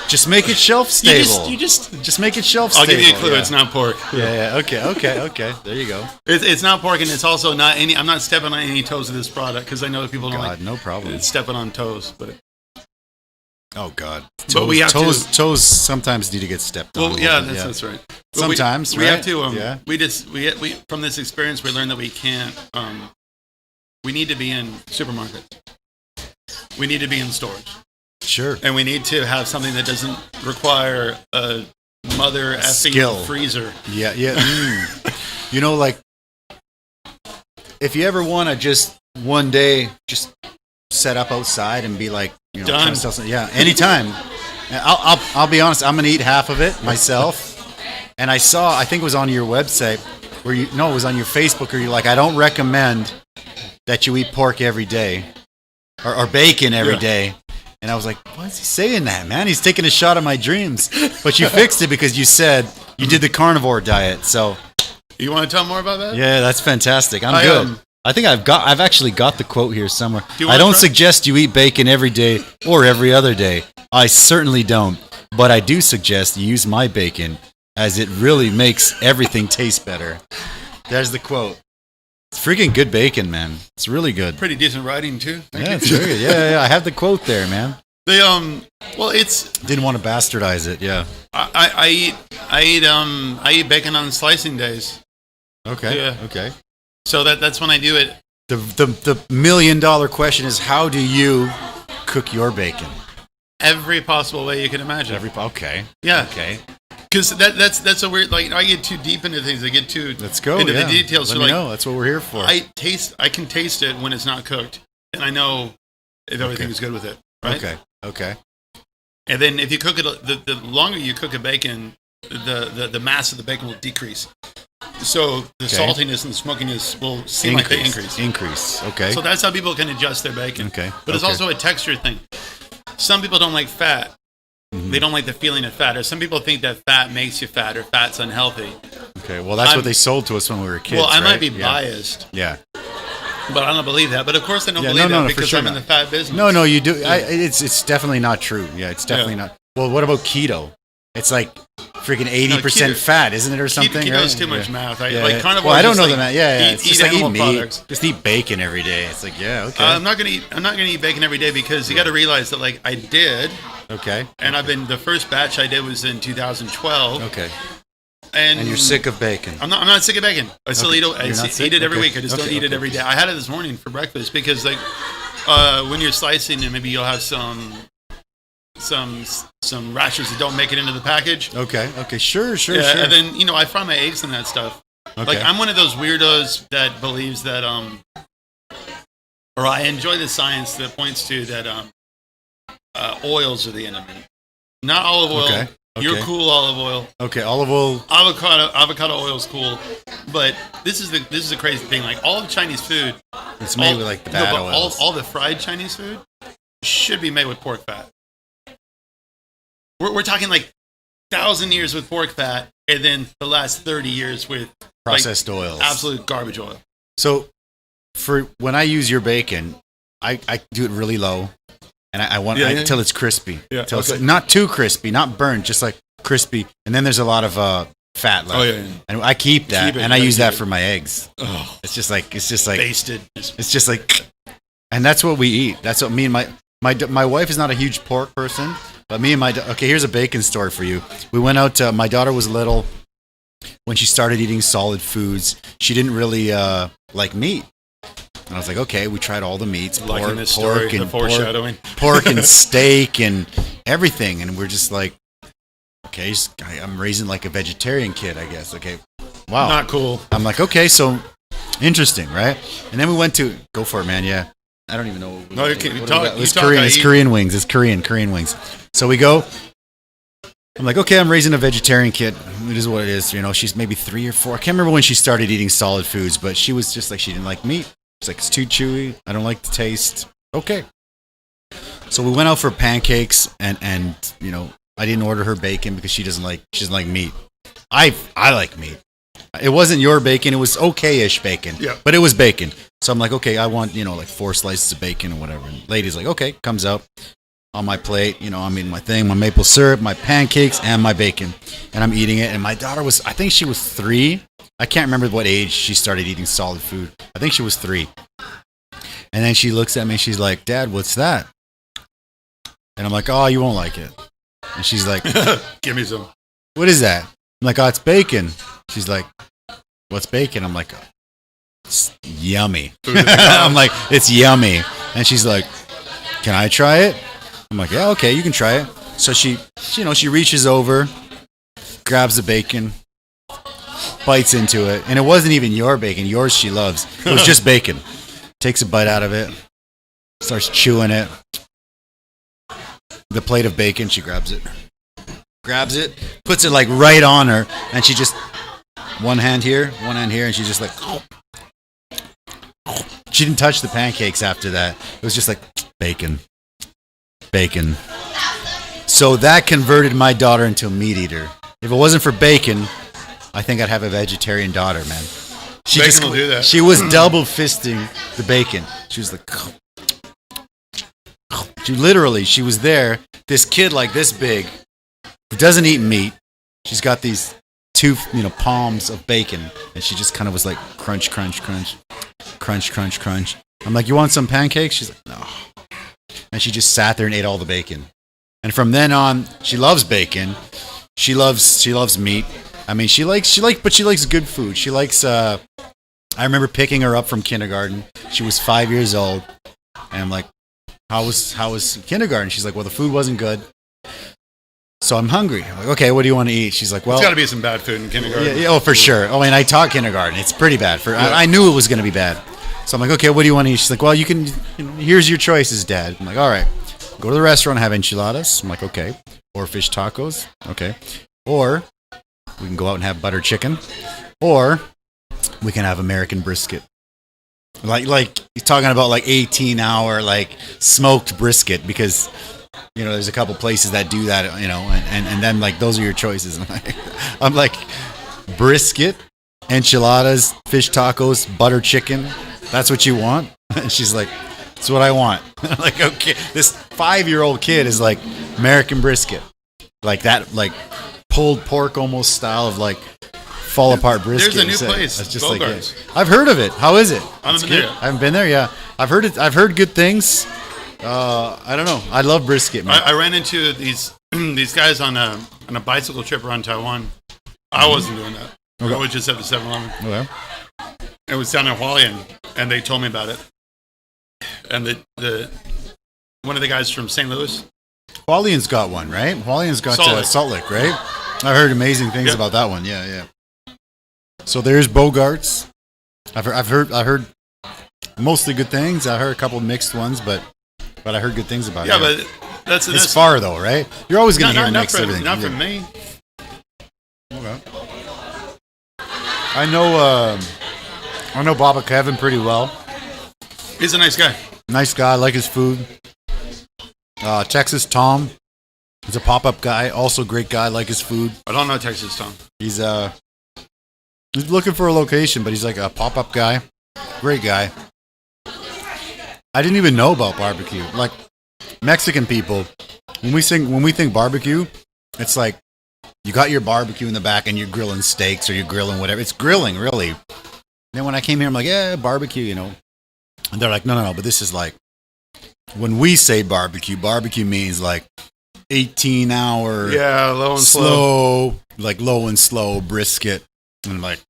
Just make it shelf stable. You just make it shelf stable. I'll give you a clue. Yeah. It's not pork. Yeah. Okay. There you go. It's not pork, and it's also not any. I'm not stepping on any toes of this product because I know people don't like. No problem. Stepping on toes, but. Oh God! But we have toes sometimes need to get stepped on. Well, yeah, that's right. But sometimes we have to. We from this experience we learned that we can't. We need to be in supermarkets. We need to be in stores. Sure. And we need to have something that doesn't require a mother effing freezer. Yeah. You know, like if you ever want to just one day just set up outside and be like, you know, done. Yeah, anytime. I'll be honest. I'm gonna eat half of it myself. And I think it was on your website it was on your Facebook where you're like, I don't recommend that you eat pork every day or bacon every day. And I was like, why is he saying that, man? He's taking a shot at my dreams. But you fixed it because you said you did the carnivore diet. So you want to tell more about that? Yeah, that's fantastic. I'm good. I think I've actually got the quote here somewhere. I don't suggest you eat bacon every day or every other day. I certainly don't. But I do suggest you use my bacon as it really makes everything taste better. There's the quote. It's freaking good bacon, man. It's really good. Pretty decent writing too. It's very good. Yeah. I have the quote there, man. It's didn't want to bastardize it. Yeah. I eat bacon on slicing days. Okay. Yeah. Okay. So that's when I do it. The $1 million question is, how do you cook your bacon? Every possible way you can imagine. Okay. Yeah. Okay. Because that's a weird, like, I get too deep into things. I get too into the details. Let me know. That's what we're here for. I can taste it when it's not cooked, and I know if everything is good with it. Right? Okay. And then if you cook it, the longer you cook a bacon, the mass of the bacon will decrease. So the saltiness and the smokiness will seem like they increase. Okay. So that's how people can adjust their bacon. Okay. But it's also a texture thing. Some people don't like fat. Mm-hmm. They don't like the feeling of fat. Or some people think that fat makes you fat or fat's unhealthy. Okay. Well, that's what they sold to us when we were kids. Well, I might be biased. Yeah. But I don't believe that. But of course I don't believe that because I'm in the fat business. No, you do. Yeah. It's definitely not true. Yeah, it's definitely not. Well, what about keto? It's like freaking 80% fat, isn't it, or something? Keto's too much math. Carnivore. Well, I don't know the math. Yeah. It's just like eat meat. Products. Just eat bacon every day. It's like, yeah, okay. I'm not gonna eat bacon every day because you got to realize that like I did. Okay. And the first batch I did was in 2012. Okay. And you're sick of bacon. I'm not sick of bacon. I still eat it every week. I just don't eat it every day. I had it this morning for breakfast because like when you're slicing and maybe you'll have some rashers that don't make it into the package. Okay, sure. And then I fry my eggs and that stuff. Okay. Like I'm one of those weirdos that believes that or I enjoy the science that points to that oils are the enemy. Not olive oil. Okay. Your cool olive oil. Okay, olive oil. Avocado oil is cool, but this is the crazy thing. Like all of Chinese food, it's made with like the bad oils. All the fried Chinese food should be made with pork fat. We're talking like 1,000 years with pork fat, and then the last 30 years with processed oils. Absolute garbage oil. So, for when I use your bacon, I do it really low. And I want until it's crispy. Yeah, till it's not too crispy, not burnt, just like crispy. And then there's a lot of fat left. Oh yeah. And I keep that, and I use that for my eggs. Oh. It's just like basted. It's just like, and that's what we eat. That's what me and my wife is not a huge pork person, but me and okay. Here's a bacon story for you. We went out. My daughter was little when she started eating solid foods. She didn't really like meat. And I was like, okay, we tried all the meats, pork and steak and everything. And we're just like, okay, I'm raising like a vegetarian kid, I guess. Okay, wow. Not cool. I'm like, okay, so interesting, right? And then we went to, go for it, man, yeah. I don't even know. No, you can't. It's Korean. It's Korean wings. It's Korean wings. So we go. I'm like, okay, I'm raising a vegetarian kid. It is what it is. You know, she's maybe 3 or 4. I can't remember when she started eating solid foods, but she was just like, she didn't like meat. It's like, it's too chewy. I don't like the taste. Okay. So we went out for pancakes, and you know, I didn't order her bacon because she doesn't like meat. I like meat. It wasn't your bacon. It was okay-ish bacon. Yeah. But it was bacon. So I'm like, okay, I want, you know, like 4 slices of bacon or whatever. And lady's like, okay, comes out on my plate. You know, I'm eating my thing, my maple syrup, my pancakes, and my bacon. And I'm eating it. And my daughter I think she was 3. I can't remember what age she started eating solid food. I think she was 3. And then she looks at me and she's like, Dad, what's that? And I'm like, oh, you won't like it. And she's like, give me some. What is that? I'm like, oh, it's bacon. She's like, what's bacon? I'm like, it's yummy. I'm like, it's yummy. And she's like, can I try it? I'm like, yeah, okay, you can try it. So she reaches over, grabs the bacon, bites into it. And it wasn't even your bacon. Yours she loves. It was just bacon. Takes a bite out of it, starts chewing it. The plate of bacon, she grabs it, puts it like right on her, and she just, one hand here, and she's just like, she didn't touch the pancakes after that. It was just like, bacon. So that converted my daughter into a meat eater. If it wasn't for bacon, I think I'd have a vegetarian daughter, man. Bacon will do that. She was double fisting the bacon. She was like, she was there. This kid like this big, who doesn't eat meat. She's got these 2, palms of bacon, and she just kind of was like crunch, crunch, crunch, crunch, crunch, crunch. I'm like, you want some pancakes? She's like, no. And she just sat there and ate all the bacon. And from then on, she loves bacon. She loves meat. I mean, she likes good food. She likes, I remember picking her up from kindergarten. She was 5 years old. And I'm like, how was kindergarten? She's like, well, the food wasn't good. So I'm hungry. I'm like, okay, what do you want to eat? She's like, well. There's got to be some bad food in kindergarten. Yeah, oh, for sure. Oh, and I taught kindergarten. It's pretty bad. I knew it was going to be bad. So I'm like, okay, what do you want to eat? She's like, well, you can, here's your choices, Dad. I'm like, all right. Go to the restaurant and have enchiladas. I'm like, okay. Or fish tacos. Okay. Or we can go out and have butter chicken, or we can have American brisket. Like he's talking about like 18-hour like smoked brisket, because there's a couple places that do that, and then like those are your choices. I'm like brisket, enchiladas, fish tacos, butter chicken. That's what you want? And she's like, that's what I want. I'm like, okay, this 5-year-old kid is like American brisket, like that, like pulled pork almost style of like fall apart brisket. There's a new place. It's just Bogart's. Like, I've heard of it. How is it? I haven't been there. I haven't been there. Yeah, I've heard it. I've heard good things. I don't know. I love brisket, man. I ran into these guys on a bicycle trip around Taiwan. I wasn't doing that. Okay. I was just at the 7-Eleven. Okay. It was down in Hualien, and they told me about it. And the one of the guys from St. Louis. Hualien's got one, right? Hualien's got Salt Lake, right? I heard amazing things about that one. Yeah. So there's Bogart's. I've heard mostly good things. I heard a couple of mixed ones, but I heard good things about it. Yeah, but It's far though, right? You're always going to hear mixed everything. Not from me. Okay. I know Baba Kevin pretty well. He's a nice guy. Nice guy. I like his food. Texas Tom. He's a pop-up guy. Also great guy. I like his food. I don't know Texas Tom. He's looking for a location, but he's like a pop-up guy. Great guy. I didn't even know about barbecue. Like Mexican people, when we think barbecue, it's like you got your barbecue in the back and you're grilling steaks or you're grilling whatever. It's grilling, really. And then when I came here, I'm like, yeah, barbecue, you know. And they're like, no. But this is like, when we say barbecue means like 18-hour. Yeah, low and slow. Like low and slow brisket. And like,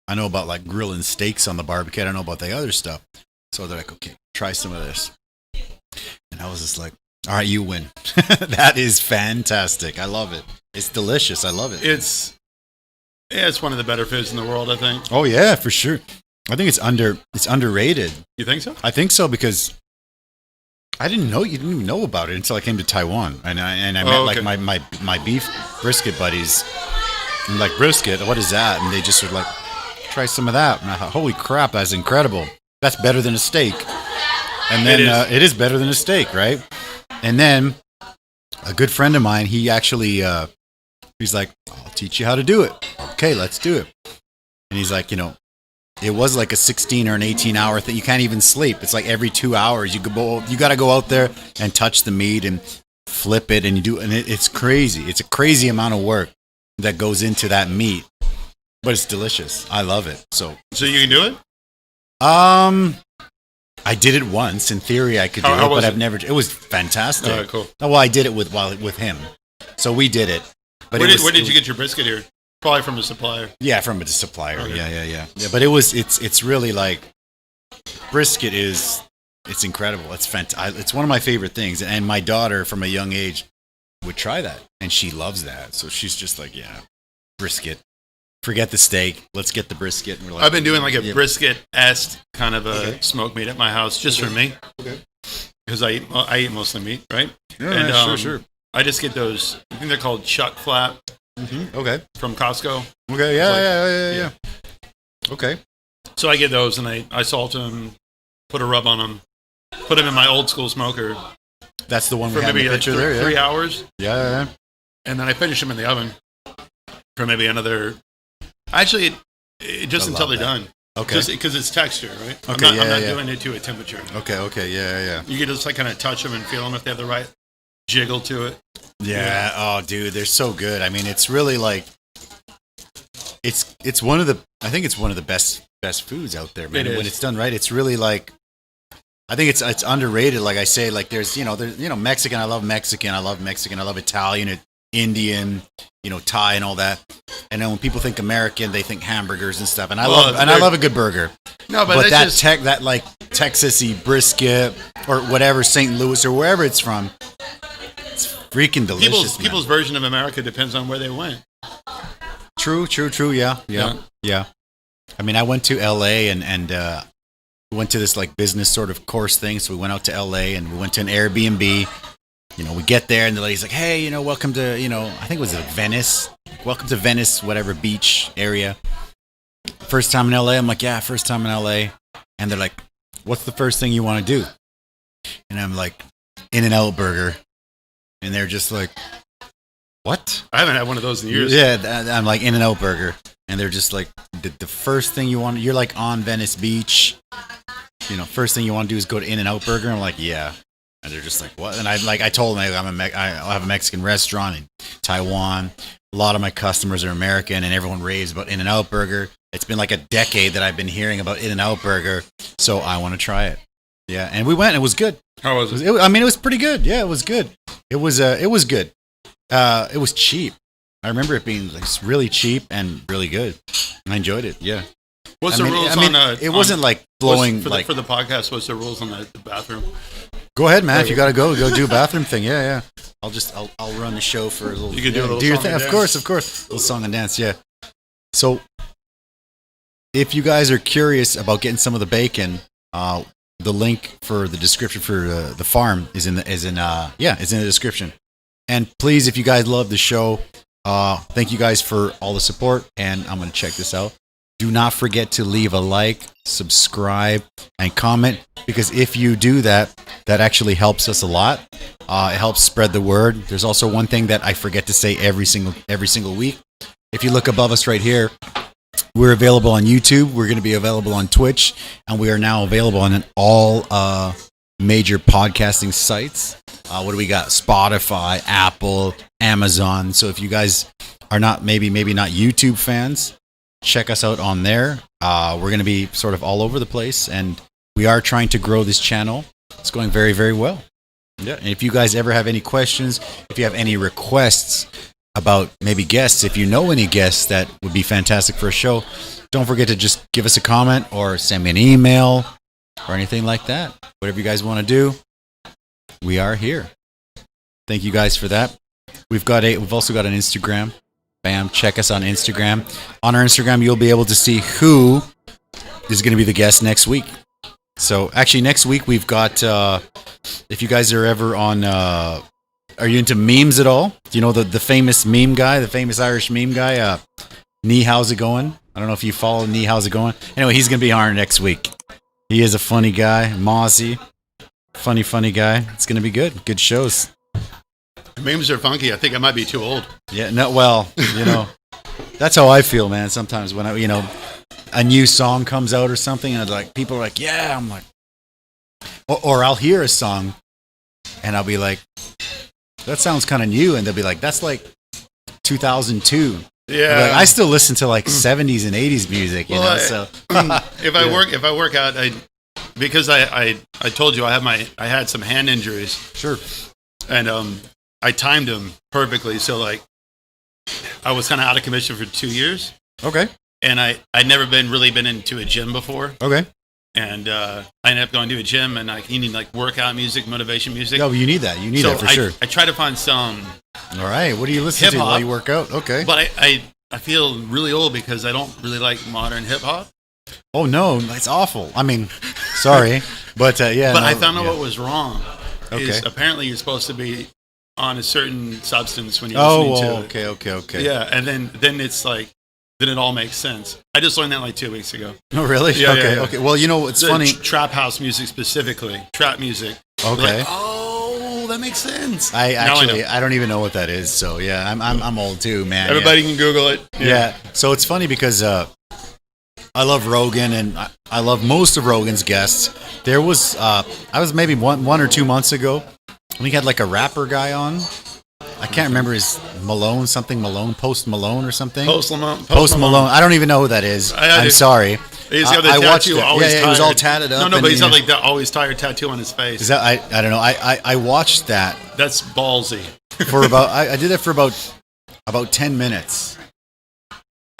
I know about like grilling steaks on the barbecue. I don't know about the other stuff. So they're like, okay, try some of this. And I was just like, all right, you win. That is fantastic. I love it. It's delicious. I love it. It's one of the better foods in the world, I think. Oh yeah, for sure. I think it's underrated. You think so? I think so because you didn't even know about it until I came to Taiwan. And I met like my beef brisket buddies. I'm like, brisket, what is that? And they just were like, try some of that. And I thought, holy crap, that's incredible. That's better than a steak. And then it is better than a steak, right? And then a good friend of mine, he actually, he's like, I'll teach you how to do it. Okay, let's do it. And he's like, you know, it was like a 16 or an 18-hour thing. You can't even sleep. It's like every 2 hours you got to go out there and touch the meat and flip it, and it's crazy. It's a crazy amount of work that goes into that meat, but it's delicious. I love it. So you can do it? I did it once. In theory, I could do it, but I've never. It was fantastic. Oh, cool. Well, I did it with him, so we did it. But where did you get your brisket here? Probably from a supplier. Yeah, from a supplier. Okay. Yeah. But it's really like brisket is. It's incredible. It's fantastic. It's one of my favorite things. And my daughter, from a young age, would try that, and she loves that. So she's just like, yeah, brisket. Forget the steak. Let's get the brisket. And we're like, I've been doing like a brisket-esque kind of a smoked meat at my house just for me. Okay. Because I eat mostly meat, right? Yeah, and, sure. I just get those. I think they're called chuck flap. Mm-hmm. Okay. From Costco. Okay. Yeah. Okay. So I get those and I salt them, put a rub on them, put them in my old school smoker. That's the one for we have in the picture like there. 3 hours. Yeah. And then I finish them in the oven for maybe another. Actually, just until they're done. Okay. Just because it's texture, right? Okay. I'm not doing it to a temperature. Okay. Yeah. You can just like kind of touch them and feel them if they have the right jiggle to it. Yeah. Oh, dude, they're so good. I mean, it's really like it's one of the. I think it's one of the best foods out there, man. When it's done right, it's really like. I think it's underrated. Like I say, like there's Mexican. I love Mexican. I love Italian, Indian, Thai and all that. And then when people think American, they think hamburgers and stuff. And I love a good burger. No, but that like Texas-y brisket or whatever, St. Louis or wherever it's from, it's freaking delicious. People's version of America depends on where they went. True. Yeah. I mean, I went to L.A. and went to this like business sort of course thing. So we went out to LA and we went to an Airbnb. We get there and the lady's like, hey, welcome to, I think it was Venice. Welcome to Venice, whatever beach area. First time in LA. I'm like, yeah, first time in LA. And they're like, what's the first thing you want to do? And I'm like, In-N-Out Burger. And they're just like, what? I haven't had one of those in years. Yeah, I'm like, In-N-Out Burger. And they're just like, the first thing you want, you're like on Venice Beach. First thing you want to do is go to In-N-Out Burger. I'm like, yeah. And they're just like, what? And I told them I have a Mexican restaurant in Taiwan. A lot of my customers are American, and everyone raves about In-N-Out Burger. It's been like a decade that I've been hearing about In-N-Out Burger, so I want to try it. Yeah, and we went. It was good. How was it? I mean, it was pretty good. Yeah, it was good. It was good. It was cheap. I remember it being like really cheap and really good. I enjoyed it. Yeah. What's the rules on? It wasn't like blowing for the podcast. What's the rules on the bathroom? Go ahead, man. If you got to go do a bathroom thing. Yeah. I'll run the show for a little. You can do a little. Do your song thing, and of dance. course. A little song and dance. Yeah. So, if you guys are curious about getting some of the bacon, the link for the description for the farm is in the description. And please, if you guys love the show, thank you guys for all the support. And I'm going to check this out. Do not forget to leave a like, subscribe, and comment, because if you do that, that actually helps us a lot. It helps spread the word. There's also one thing that I forget to say every single week. If you look above us right here, we're available on YouTube. We're going to be available on Twitch, and we are now available on all major podcasting sites. What do we got? Spotify, Apple, Amazon. So if you guys are not maybe not YouTube fans, check us out on there. We're going to be sort of all over the place, and we are trying to grow this channel. It's going very, very well. Yeah. And if you guys ever have any questions, if you have any requests about maybe guests, if you know any guests that would be fantastic for a show, don't forget to just give us a comment or send me an email or anything like that. Whatever you guys want to do, we are here. Thank you guys for that. We've also got an Instagram. Bam, check us on Instagram. On our Instagram, you'll be able to see who is going to be the guest next week. So actually next week we've got, if you guys are ever on, are you into memes at all? Do you know the famous meme guy, the famous Irish meme guy, Nee, how's it going? I don't know if you follow Nee, how's it going? Anyway, he's going to be on next week. He is a funny guy, Mozzie. Funny guy. It's going to be good. Good shows. Memes are funky. I think I might be too old. Yeah, no, well, that's how I feel, man. Sometimes when a new song comes out or something, and like people are like, yeah, I'm like, or I'll hear a song, and I'll be like, that sounds kind of new, and they'll be like, that's like 2002. Yeah, like, I still listen to like 70s and 80s music, you know. So if I work out, because I told you I had some hand injuries. Sure. And I timed them perfectly, so like I was kind of out of commission for 2 years. Okay. And I'd never really been into a gym before. Okay. And I ended up going to a gym, and you need like workout music, motivation music. No, you need that. You need that for sure. I try to find some. All right. What do you listen to while you work out? Okay. But I feel really old because I don't really like modern hip hop. Oh no, it's awful. I mean, sorry, but yeah. But I found out what was wrong. Okay. Is apparently you're supposed to be on a certain substance when you're listening to it. Okay. Yeah, and then it's like, then it all makes sense. I just learned that like 2 weeks ago. Oh, really? Yeah, okay. Well, it's funny. Trap house music specifically. Trap music. Okay. Like, oh, that makes sense. I don't even know what that is. So yeah, I'm old too, man. Everybody can Google it. Yeah. So it's funny because I love Rogan, and I love most of Rogan's guests. There was I was maybe one or 2 months ago. We had like a rapper guy on. I can't remember his Post Malone or something. Post Malone. I don't even know who that is. I'm sorry. He's got the tattoo always tired. He was all tatted up. No, but he's got like that always tired tattoo on his face. Is that I don't know. I watched that. That's ballsy. For about I did that for about 10 minutes.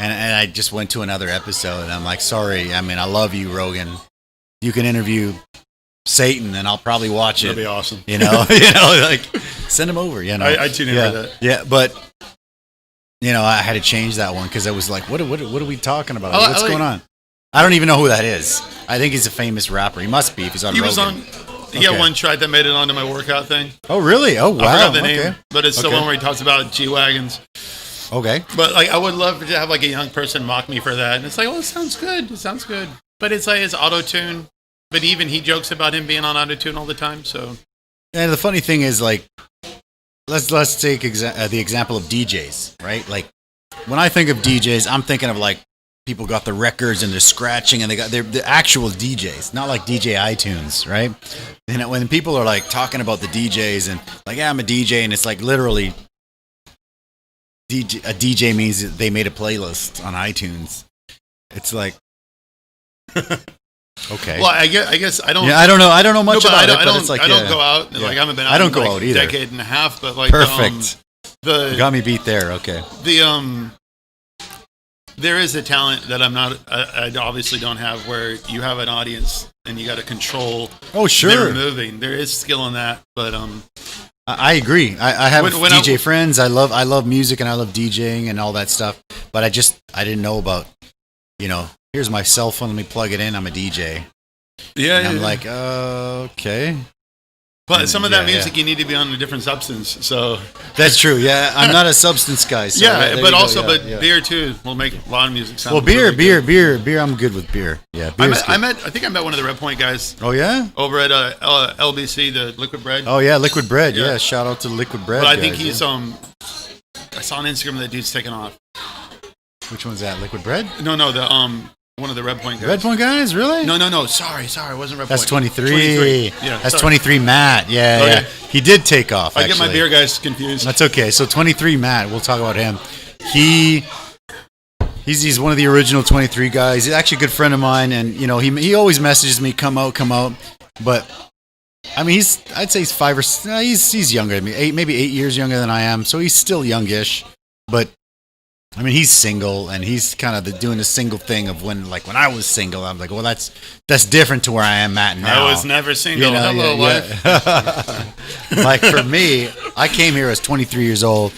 And I just went to another episode, and I'm like, sorry. I mean, I love you, Rogan. You can interview Satan, and I'll probably watch it. That'd be awesome. Like send him over. I tune in for that. Yeah, but I had to change that one because I was like, what are we talking about? What's going on? I don't even know who that is. I think he's a famous rapper. He must be if he's on. He had one track that made it onto my workout thing. Oh, really? Oh, wow. I forgot the name, but it's the one where he talks about G-Wagons. Okay. But like, I would love to have like a young person mock me for that, and it's like, oh, it sounds good. But it's like it's auto-tune. But even he jokes about him being on auto-tune all the time. So. And the funny thing is, like, let's take the example of DJs, right? Like, when I think of DJs, I'm thinking of like people got the records and they're scratching, and they're the actual DJs, not like DJ iTunes, right? And when people are like talking about the DJs and like, yeah, I'm a DJ, and it's like literally a DJ means that they made a playlist on iTunes. It's like, okay. Well, I guess I don't. Yeah, I don't know. I don't know much about it. But it's like, I don't go out. Yeah. Like I haven't been out. I don't go like out either. A decade and a half, but like perfect. You got me beat there. Okay. There is a talent that I obviously don't have, where you have an audience and you got to control. Oh, sure. Their moving. There is skill in that, but I agree. I have DJ friends. I love music, and I love DJing and all that stuff. But I didn't know about, here's my cell phone. Let me plug it in. I'm a DJ. Yeah, and I'm like, okay. But some of that music, you need to be on a different substance. So that's true. Yeah, I'm not a substance guy. So but beer too will make a lot of music sound. Well, beer. I'm good with beer. Yeah, I think I met one of the Red Point guys. Oh yeah, over at LBC, the Liquid Bread. Oh yeah, Liquid Bread. Yeah, shout out to Liquid Bread. But I think he's I saw on Instagram that dude's taking off. Which one's that? Liquid Bread? No, the one of the Red Point guys. Red Point guys, really? No. Sorry, it wasn't Red Point. That's 23. Yeah, that's 23 Matt. Yeah. He did take off. I get my beer guys confused. That's okay. So 23 Matt, we'll talk about him. He's one of the original 23 guys. He's actually a good friend of mine, and he always messages me, come out. But I mean, I'd say he's younger than me, maybe 8 years younger than I am. So he's still youngish, but. I mean, he's single, and he's kind of doing the single thing of when I was single. I'm like, well, that's different to where I am at now. I was never single. Hello, wife. Like for me, I came here as 23 years old.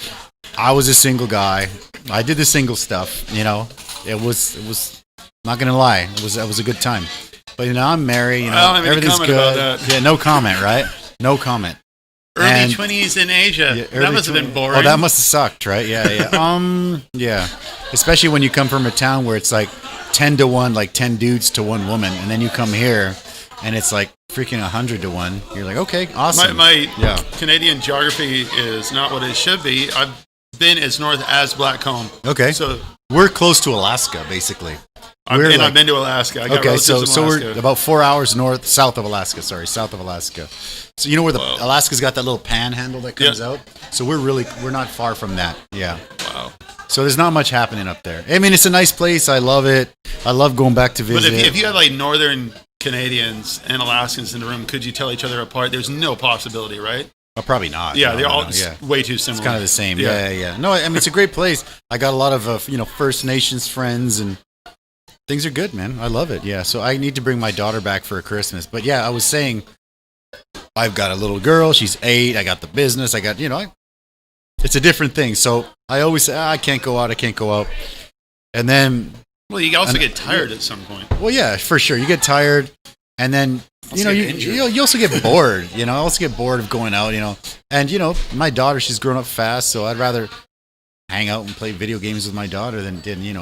I was a single guy. I did the single stuff. It was not gonna lie. It was a good time. But I'm married. Everything's good. About that. Yeah, no comment, right? No comment. Early 20s in Asia. That must have been boring. Oh, that must have sucked, right? Yeah. Yeah. Especially when you come from a town where it's like 10 to 1, like 10 dudes to 1 woman, and then you come here and it's like freaking 100 to 1. You're like, okay, awesome. My Canadian geography is not what it should be. I've been as north as Blackcomb. Okay. So we're close to Alaska, basically. I've been to Alaska. I got so we're about 4 hours south of Alaska. So you know where Alaska's got that little panhandle that comes out? So we're not far from that. Yeah. Wow. So there's not much happening up there. I mean, it's a nice place. I love it. I love going back to visit. But if you had like northern Canadians and Alaskans in the room, could you tell each other apart? There's no possibility, right? Well, probably not. Yeah, they're all way too similar. It's kind of the same. Yeah. No, I mean, it's a great place. I got a lot of First Nations friends, and things are good, man. I love it. Yeah. So I need to bring my daughter back for Christmas. But yeah, I was saying, I've got a little girl. She's 8. I got the business. I got, it's a different thing. So I always say, I can't go out. And then. Well, you also get tired at some point. Well, yeah, for sure. You get tired. And then, you also get bored. I also get bored of going out, And, my daughter, she's grown up fast. So I'd rather hang out and play video games with my daughter than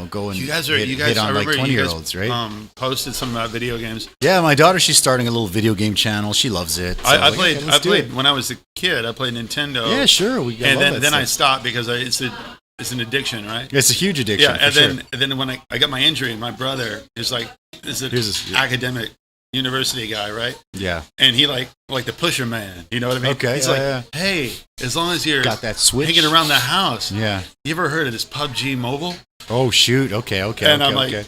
go and hit on like 20-year-olds, right? Posted some video games. Yeah, my daughter, she's starting a little video game channel. She loves it. So I played when I was a kid. I played Nintendo. Yeah, sure. Then I stopped because it's an addiction, right? It's a huge addiction. Yeah, and then when I got my injury, my brother is an academic university guy, right? Yeah. And he like the pusher man, you know what I mean? Okay. He's hey, as long as you're got that switch hanging around the house. Yeah. You ever heard of this PUBG Mobile? Oh shoot. Okay. And I'm like,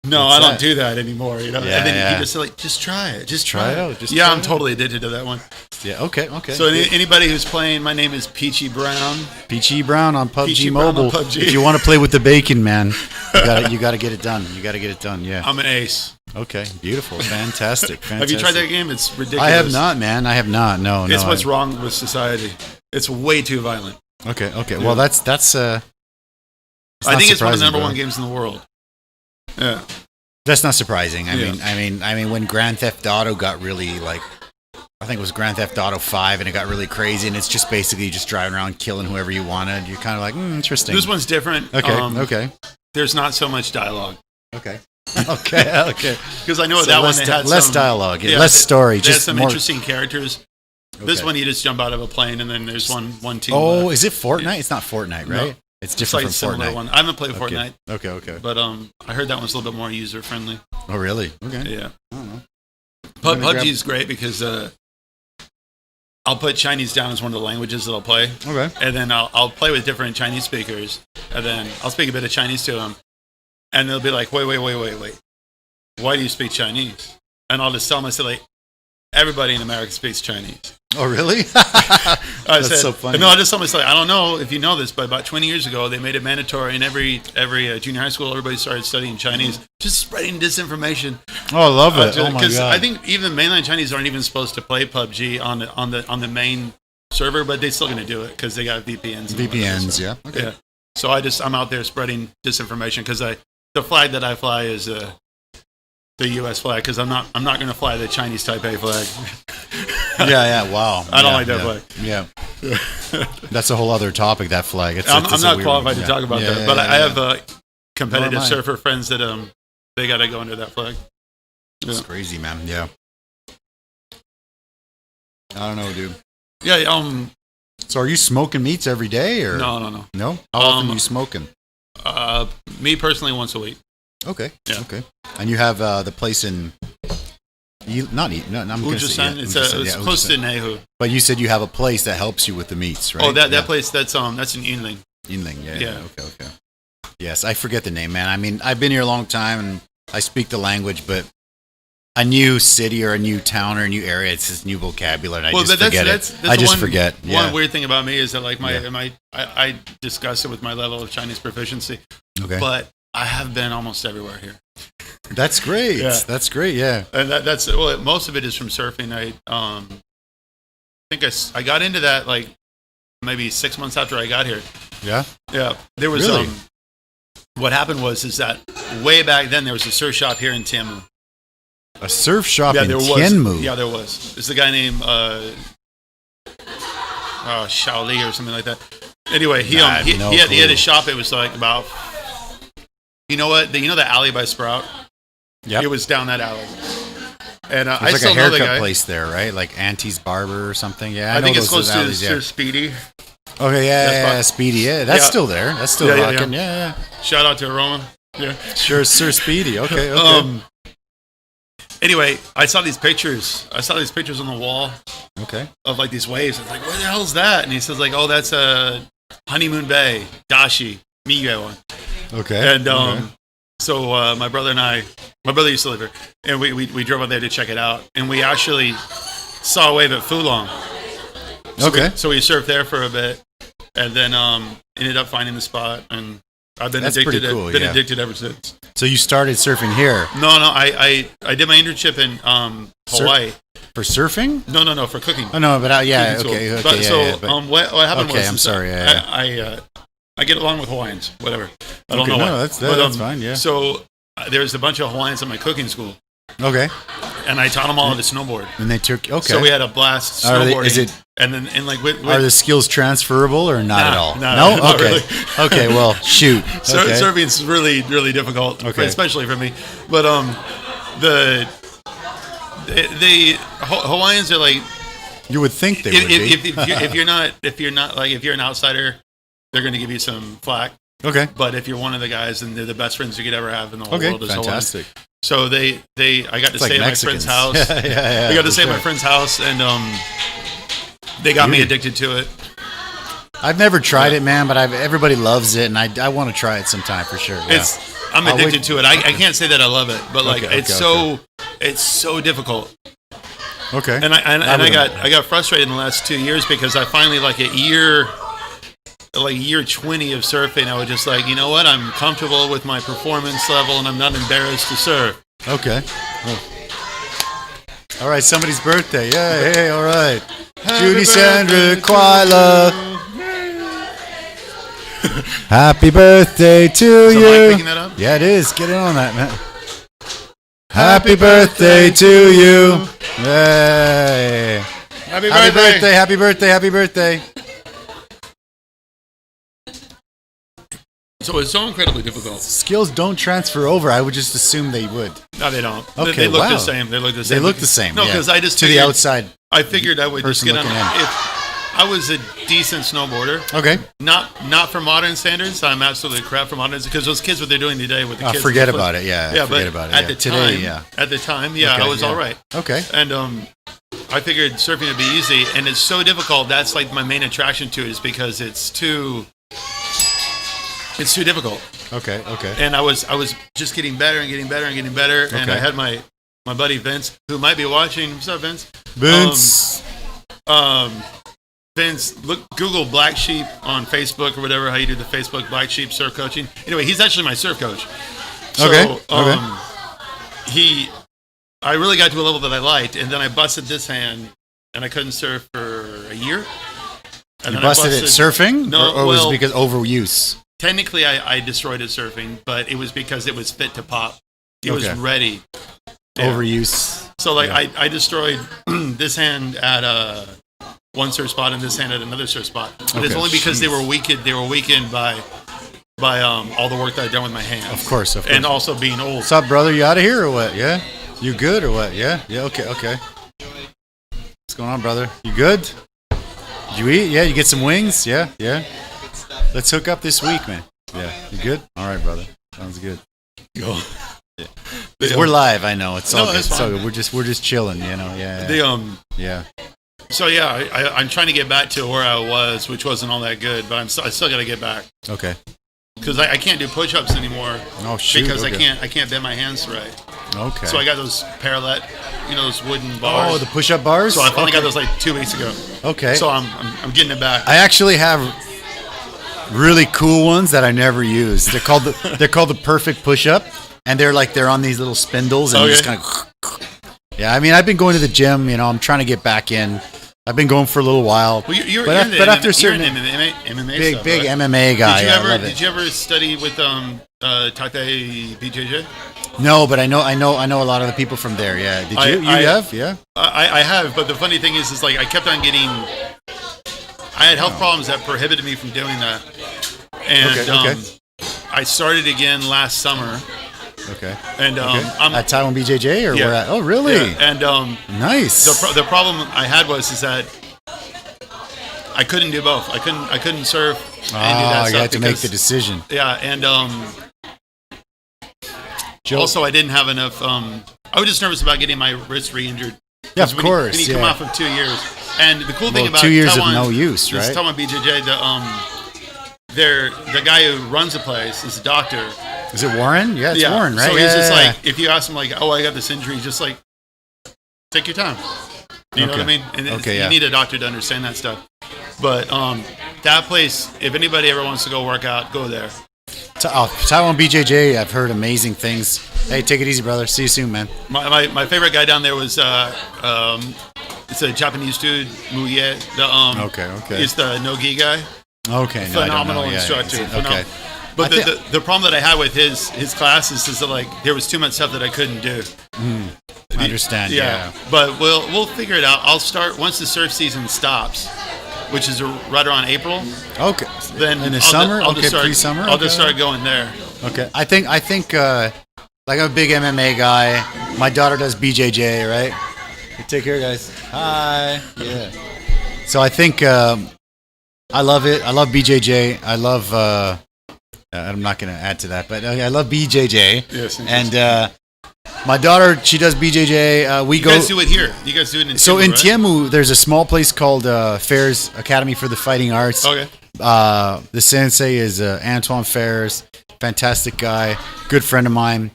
no, I don't do that anymore, Yeah, and then he just said, just try it. Just try it out. I'm totally addicted to that one. Yeah, okay. So anybody who's playing, my name is Peachy Brown. Peachy Brown on PUBG Mobile. If you want to play with the bacon, man, you got to get it done. Yeah. I'm an ace. Okay, beautiful, fantastic. Have you tried that game? It's ridiculous. I have not, man. I have not. No. It's what's wrong with society. It's way too violent. Okay. Yeah. Well, that's. I think it's one of the number 1 games in the world. Yeah. That's not surprising. I mean, when Grand Theft Auto got really I think it was Grand Theft Auto 5, and it got really crazy, and it's just basically just driving around killing whoever you wanted. You're kind of like, interesting. This one's different. Okay. There's not so much dialogue. Okay. Because I know that one they had less dialogue, less story. Just some interesting characters. Okay. This one you just jump out of a plane, and then there's one team. Oh, is it Fortnite? It's not Fortnite, right? No. It's different from Fortnite. One. I haven't played Fortnite. Okay. But I heard that one's a little bit more user friendly. Oh, really? Okay. Yeah. I don't know. PUBG is great because I'll put Chinese down as one of the languages that I'll play. Okay. And then I'll play with different Chinese speakers, and then I'll speak a bit of Chinese to them, and they'll be like, wait. Why do you speak Chinese? And I'll just tell them, I say, everybody in America speaks Chinese. Oh, really? That's so funny. No, I just tell them, I don't know if you know this, but about 20 years ago, they made it mandatory in every junior high school. Everybody started studying Chinese, just spreading disinformation. Oh, I love it. Oh my God. I think even mainland Chinese aren't even supposed to play PUBG on the main server, but they're still going to do it because they got VPNs. Yeah. Okay. Yeah. So I'm out there spreading disinformation because the flag that I fly is the U.S. flag because I'm not going to fly the Chinese Taipei flag. Wow. I don't like that flag. Yeah. That's a whole other topic, that flag. I'm not qualified to talk about that, but I have competitive surfer friends that they got to go under that flag. It's crazy, man. Yeah. I don't know, dude. Yeah. So are you smoking meats every day, or no? No. How often are you smoking? Me personally, once a week. Okay. Yeah. Okay. And you have the place in I'm going to say it's close to Nehu. But you said you have a place that helps you with the meats, right? Oh, that place that's in Yinling. Yinling, yeah. Okay. Yes, I forget the name, man. I mean, I've been here a long time and I speak the language, but a new city or a new town or a new area, it's this new vocabulary, and I just forget it. I just forget. Yeah. One weird thing about me is that like I discuss it with my level of Chinese proficiency. Okay. But I have been almost everywhere here. That's great. Yeah. That's great. Yeah. And that's most of it is from surfing. I think I got into that like maybe 6 months after I got here. Yeah. Yeah. There was really? What happened was that way back then there was a surf shop here in Tianmu. A surf shop in Tianmu? Yeah, there was. There's a guy named Shaoli or something like that. Anyway, he had a shop. It was like about, you know what? You know the alley by Sprout? Yeah. It was down that alley. And I still know the guy. There's like a haircut place there, right? Like Auntie's Barber or something. Yeah, I think it's close to Speedy. Okay, yeah, Speedy. Yeah, that's still there. That's still rocking. Yeah. Shout out to Aroma. Yeah. Sure, Sir Speedy. Okay. Anyway, I saw these pictures. On the wall. Okay. Of like these waves. I was like, what the hell is that? And he says like, oh, that's Honeymoon Bay, Dashi, Miyo one. Okay. And so my brother used to live here, and we drove out there to check it out, and we actually saw a wave at Fulong. So we surfed there for a bit, and then ended up finding the spot, and I've been addicted ever since. So you started surfing here? No, I did my internship in Hawaii. For surfing? No, for cooking. Oh no, but okay. What happened was I'm sorry. I get along with Hawaiians, whatever. I don't know why. That's fine, yeah. So there's a bunch of Hawaiians at my cooking school. Okay. And I taught them all how to snowboard. And they took, okay. So we had a blast snowboarding. Are the skills transferable or not at all? No? Okay. Really. Okay, well, shoot. Surfing is really, really difficult, especially for me. But the Hawaiians are like... You would think they would be. If you're an outsider, they're going to give you some flack. Okay. But if you're one of the guys, then they're the best friends you could ever have in the whole world. Fantastic. So I got to stay at my friend's house. I got to stay at my friend's house, and they got me addicted to it. I've never tried it, man, but everybody loves it, and I want to try it sometime for sure. Yeah. I'm addicted to it. I can't say that I love it, but it's so difficult. Okay. And I got frustrated in the last 2 years because I finally year 20 of surfing, I was just like, you know what? I'm comfortable with my performance level, and I'm not embarrassed to surf. Okay. All right, somebody's birthday. Yeah, hey, all right. Judy Sandra Quila. Happy birthday to you. Am I picking that up? Yeah, it is. Get on that, man. Happy birthday to you. Hey. Happy birthday. So it's so incredibly difficult. Skills don't transfer over. I would just assume they would. No, they don't. Okay, they look the same. They look the same. No, because I just to the outside. I figured I would just get on. If I was a decent snowboarder. Okay. Not for modern standards. I'm absolutely crap for modern standards because those kids, what they're doing today with the kids. Forget about it. Yeah. Forget about it. At the time, I was all right. Okay. And I figured surfing would be easy, and it's so difficult. That's like my main attraction to it is because it's too difficult. Okay. And I was just getting better and getting better. Okay. And I had my buddy Vince, who might be watching. What's up, Vince? Vince, Google Black Sheep on Facebook or whatever, how you do the Facebook Black Sheep surf coaching. Anyway, he's actually my surf coach. So, I really got to a level that I liked, and then I busted this hand, and I couldn't surf for a year. And you busted it surfing? No, or was it because overuse? Technically, I destroyed it surfing, but it was because it was fit to pop. It was ready. Overuse. So like I destroyed this hand at one surf spot and this hand at another surf spot. But it's only because they were weakened by all the work that I'd done with my hands. Of course. And also being old. What's up, brother? You out of here or what? Yeah? You good or what? Yeah? Yeah, okay. What's going on, brother? You good? Did you eat? Yeah, you get some wings? Yeah? Let's hook up this week, man. Yeah. You good? All right, brother. Sounds good. Go. Yeah. We're live, I know. It's all good. It's all good. We're just chilling, you know. Yeah. Yeah. So yeah, I'm trying to get back to where I was, which wasn't all that good, but I still got to get back. Okay. Because I can't do push-ups anymore. Oh shoot! Because I can't bend my hands right. Okay. So I got those parallel, those wooden bars. Oh, the push-up bars. So I finally got those like 2 weeks ago. Okay. So I'm getting it back. I actually have really cool ones that I never use. They're called the perfect push-up, and they're on these little spindles, and you just kind of. Yeah, I mean, I've been going to the gym. I'm trying to get back in. You've been going for a little while. Well, you're after certain MMA big stuff, big right? MMA guy. Did you ever study with Taipei BJJ? No, but I know a lot of the people from there. Yeah, did you? You have? Yeah. I have, but the funny thing is like I kept on getting. I had health problems that prohibited me from doing that, and I started again last summer. Okay. And I'm at Taiwan BJJ or where at? Oh, really? Yeah. And nice. The problem I had was that I couldn't do both. I couldn't surf and do that stuff. You had to make the decision. Yeah, and also I didn't have enough. I was just nervous about getting my wrist re-injured. Yeah, of course. When you come off of 2 years, and the cool thing about 2 years Taiwan, of no use, right? Taiwan BJJ, the guy who runs the place is a doctor. Is it Warren? Yeah, it's Warren, right? So he's just like, if you ask him like, I got this injury, just like, take your time. You know what I mean? And you need a doctor to understand that stuff. But that place, if anybody ever wants to go work out, go there. Taiwan BJJ, I've heard amazing things. Hey, take it easy, brother. See you soon, man. My favorite guy down there was it's a Japanese dude, Muye. Okay. He's the no-gi guy. Okay, phenomenal instructor. Okay. But the problem that I had with his classes is that like there was too much stuff that I couldn't do. I understand. Yeah. But we'll figure it out. I'll start once the surf season stops, which is right around April. Okay. Then in the summer. Pre-summer. I'll just start going there. Okay. I think like I'm a big MMA guy. My daughter does BJJ, right? Take care, guys. Hi. Yeah. So I think I love it. I love BJJ. I love. I'm not going to add to that, but I love BJJ. Yes. And my daughter, she does BJJ. You guys do it here. You guys do it in Tiemu, So in right? Tiemu, there's a small place called Ferris Academy for the Fighting Arts. Okay. The sensei is Antoine Ferris. Fantastic guy. Good friend of mine.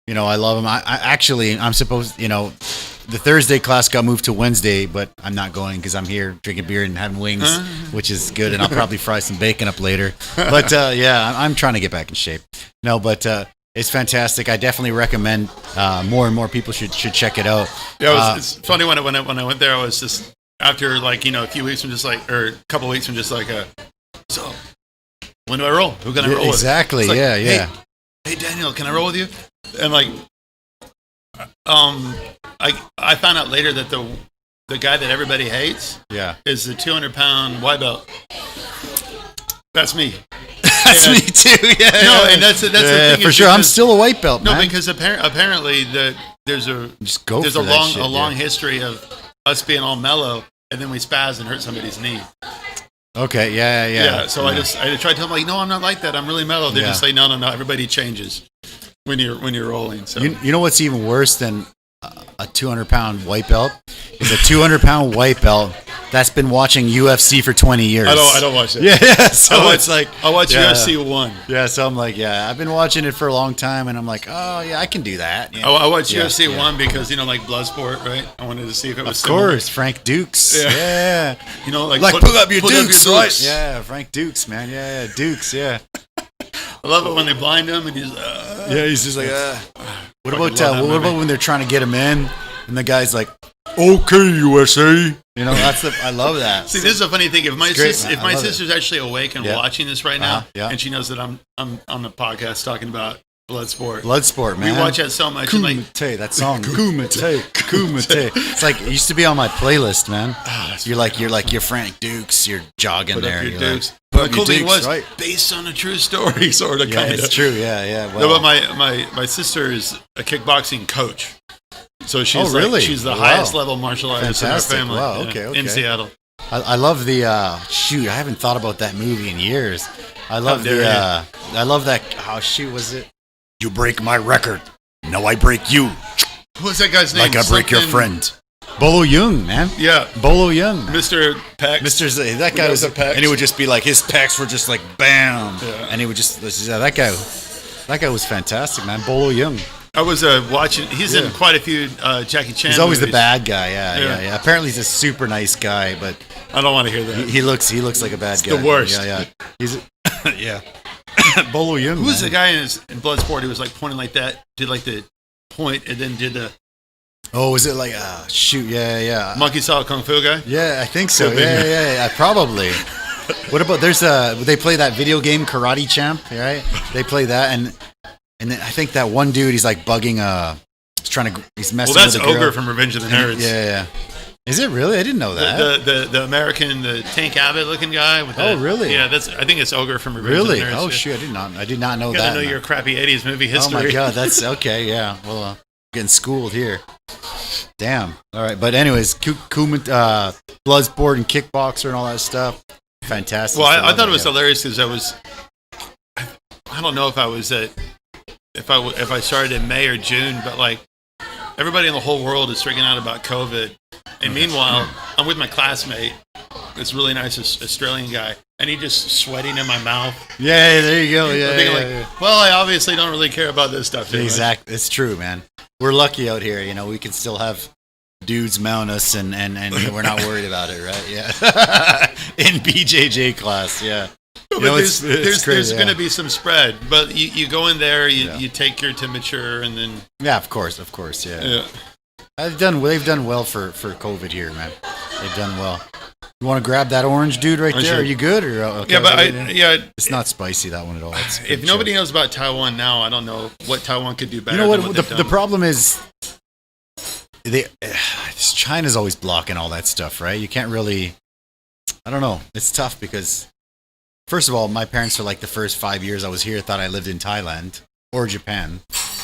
I love him. I'm supposed, the Thursday class got moved to Wednesday, but I'm not going because I'm here drinking beer and having wings, which is good, and I'll probably fry some bacon up later. But I'm trying to get back in shape. No, but it's fantastic. I definitely recommend more and more people should check it out. Yeah, it's funny when I went there. I was just after like a few weeks from just like or a couple weeks from just like so when do I roll? Who can I roll with? Exactly. Like, yeah. Hey Daniel, can I roll with you? And like I found out later that the guy that everybody hates is the 200-pound white belt. That's me. That's me too. Yeah. No, and that's the thing. For sure, I'm still a white belt. No, man. because apparently there's a long history of us being all mellow, and then we spaz and hurt somebody's knee. Okay. Yeah. So I tried to tell them like, no, I'm not like that. I'm really mellow. They just say, no. Everybody changes when you're rolling. So you know what's even worse than a 200-pound white belt is a 200-pound white belt that's been watching UFC for 20 years. I don't watch it. Yeah. So it's like I watch UFC 1. Yeah. So I'm like, I've been watching it for a long time, and I'm like, oh yeah, I can do that. Yeah. I watch UFC 1 because like Bloodsport, right? I wanted to see if it was. Of course, Frank Dukes. Yeah. Like put up your Dukes, Dukes, right? Yeah, Frank Dukes, man. Yeah, Dukes. Yeah. I love it when they blind him and he's just like, What about when they're trying to get him in and the guy's like, okay, USA. I love that. See, this is a funny thing. If my sister's actually awake and watching this right now, and she knows that I'm on the podcast talking about Bloodsport, man. We watch that so much. Kumite, that song. Kumite. It's like it used to be on my playlist, man. You're Frank Dukes. You're jogging there. Your you're Dukes. Like, the cool thing was right? based on a true story, sort of. Yeah, it's true. Yeah. Well, no, but my sister is a kickboxing coach, so she's she's the highest level martial artist in our family. Wow. Okay. In Seattle. I love the shoot. I haven't thought about that movie in years. I love I love that. How was it? You break my record. Now I break you. What's that guy's name? Like I break your friend. Bolo Young, man. Yeah. Bolo Young. Mr. Pecs. That guy was a pecs. And he would just be like, his pecs were just like, bam. Yeah. And he would just, that guy was fantastic, man. Bolo Young. I was watching, he's in quite a few Jackie Chan He's always movies. the bad guy, yeah. Apparently he's a super nice guy, but I don't want to hear that. He looks like a bad guy. The worst. Yeah. He's Bolo Young. Who was the guy in Bloodsport who was like pointing like that, did like the point and then did the... Oh, was it like, shoot, yeah. Monkey saw a Kung Fu guy? Yeah, I think so. Yeah, probably. What about, they play that video game, Karate Champ, right? They play that, and then I think that one dude, he's like bugging, he's messing with a girl. Well, that's Ogre from Revenge of the Nerds. Yeah. Is it really? I didn't know that. The American, the Tank Abbott looking guy. With really? Yeah, I think it's Ogre from Revenge of the Nerds. Oh, shoot, I did not know you that. I know your crappy 80s movie history. Oh my God, that's, okay, yeah. Well, getting schooled here. Damn. All right, but anyways, Bloodsport and kickboxer and all that stuff. Fantastic. Well, I thought it was hilarious because I don't know if I was if I started in May or June, but like everybody in the whole world is freaking out about COVID, and meanwhile I'm with my classmate, this really nice Australian guy, and he just sweating in my mouth. Yeah, there you go. Yeah. Well, I obviously don't really care about this stuff. Exactly, it's true, man. We're lucky out here. We can still have dudes mount us, and we're not worried about it, right? Yeah. In BJJ class, yeah. There's going to be some spread, but you go in there, you take your temperature, and then of course, yeah. They've done well for COVID here, man. They've done well. You want to grab that orange dude right there? Sure. Are you good? Or okay? Yeah, but it's not spicy, that one at all. If nobody knows about Taiwan now, I don't know what Taiwan could do better. You know what? The problem is, China's always blocking all that stuff, right? You can't really. I don't know. It's tough because, first of all, my parents for like the first 5 years I was here thought I lived in Thailand or Japan.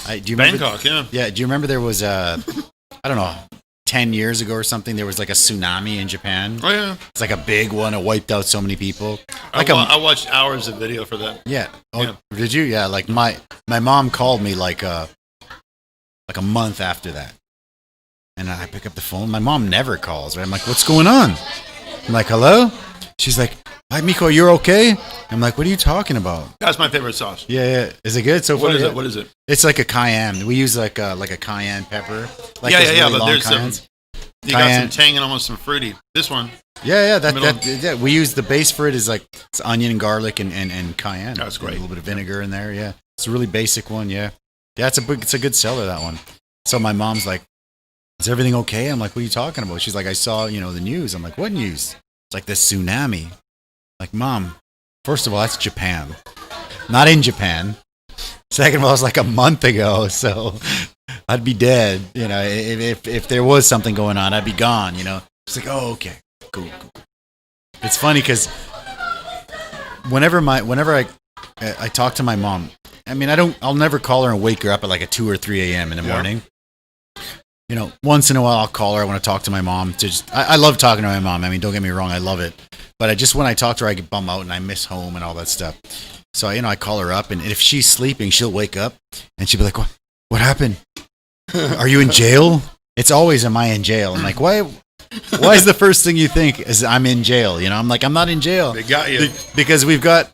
Do you remember? Bangkok, yeah. Yeah. Do you remember there was I don't know, 10 years ago or something, there was like a tsunami in Japan. Oh, yeah. It's like a big one. It wiped out so many people. I watched hours of video for that. Yeah. Oh, yeah. Did you? Yeah. Like my mom called me like a month after that. And I pick up the phone. My mom never calls, right? I'm like, what's going on? I'm like, hello? She's like, hi, Miko, you're okay? I'm like, what are you talking about? That's my favorite sauce. Yeah. Is it good so far? What is it? It's like a cayenne. We use like a cayenne pepper. Like but there's cayennes. You got some tang and almost some fruity. This one. Yeah. We use the base for it is like it's onion and garlic and cayenne. That's great. A little bit of vinegar in there. Yeah, it's a really basic one. Yeah. It's a good seller, that one. So my mom's like, is everything okay? I'm like, what are you talking about? She's like, I saw the news. I'm like, what news? It's like this tsunami. I'm like, Mom, first of all, that's Japan, not in Japan. Second of all, it's like a month ago, so I'd be dead. If there was something going on, I'd be gone. She's like, oh, okay, cool. It's funny because whenever I talk to my mom, I mean, I'll never call her and wake her up at like a 2 or 3 a.m. in the morning. Once in a while I'll call her. I want to talk to my mom. I love talking to my mom. I mean, don't get me wrong, I love it. But when I talk to her, I get bummed out and I miss home and all that stuff. So, I call her up, and if she's sleeping, she'll wake up and she'll be like, what happened? Are you in jail? It's always, am I in jail? I'm like, why is the first thing you think is I'm in jail? I'm like, I'm not in jail. They got you. Because we've got,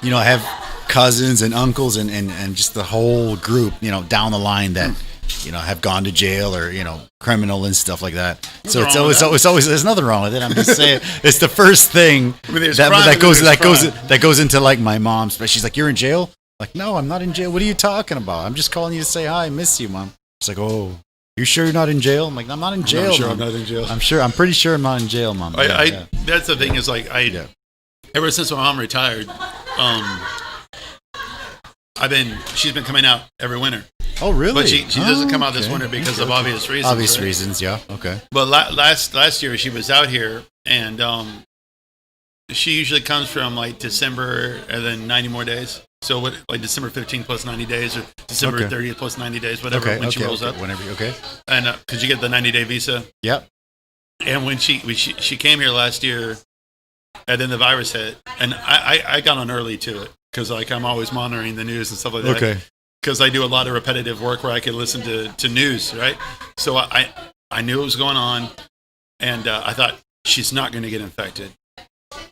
I have cousins and uncles and just the whole group, down the line that, have gone to jail or, criminal and stuff like that. So it's always, there's nothing wrong with it. I'm just saying it's the first thing that goes into like my mom's, but she's like, you're in jail? Like, no, I'm not in jail. What are you talking about? I'm just calling you to say hi. I miss you, Mom. She's like, oh, you sure you're not in jail? I'm like, I'm not in jail. I'm not in jail. I'm pretty sure I'm not in jail, Mom. That's the thing is like, ever since my mom retired, she's been coming out every winter. Oh, really? But she doesn't come out this winter because of obvious reasons. Obvious reasons, yeah. Okay. But last year she was out here, and she usually comes from like December and then 90 more days. So what, like December 15th plus 90 days, or December 30th plus 90 days, whatever. When she rolls up, whenever. Okay. And because you get the 90-day visa. Yep. And when she came here last year, and then the virus hit, and I got on early to it because like I'm always monitoring the news and stuff like that. Okay. Because I do a lot of repetitive work where I could listen to news, right? So I knew what was going on, and I thought she's not going to get infected.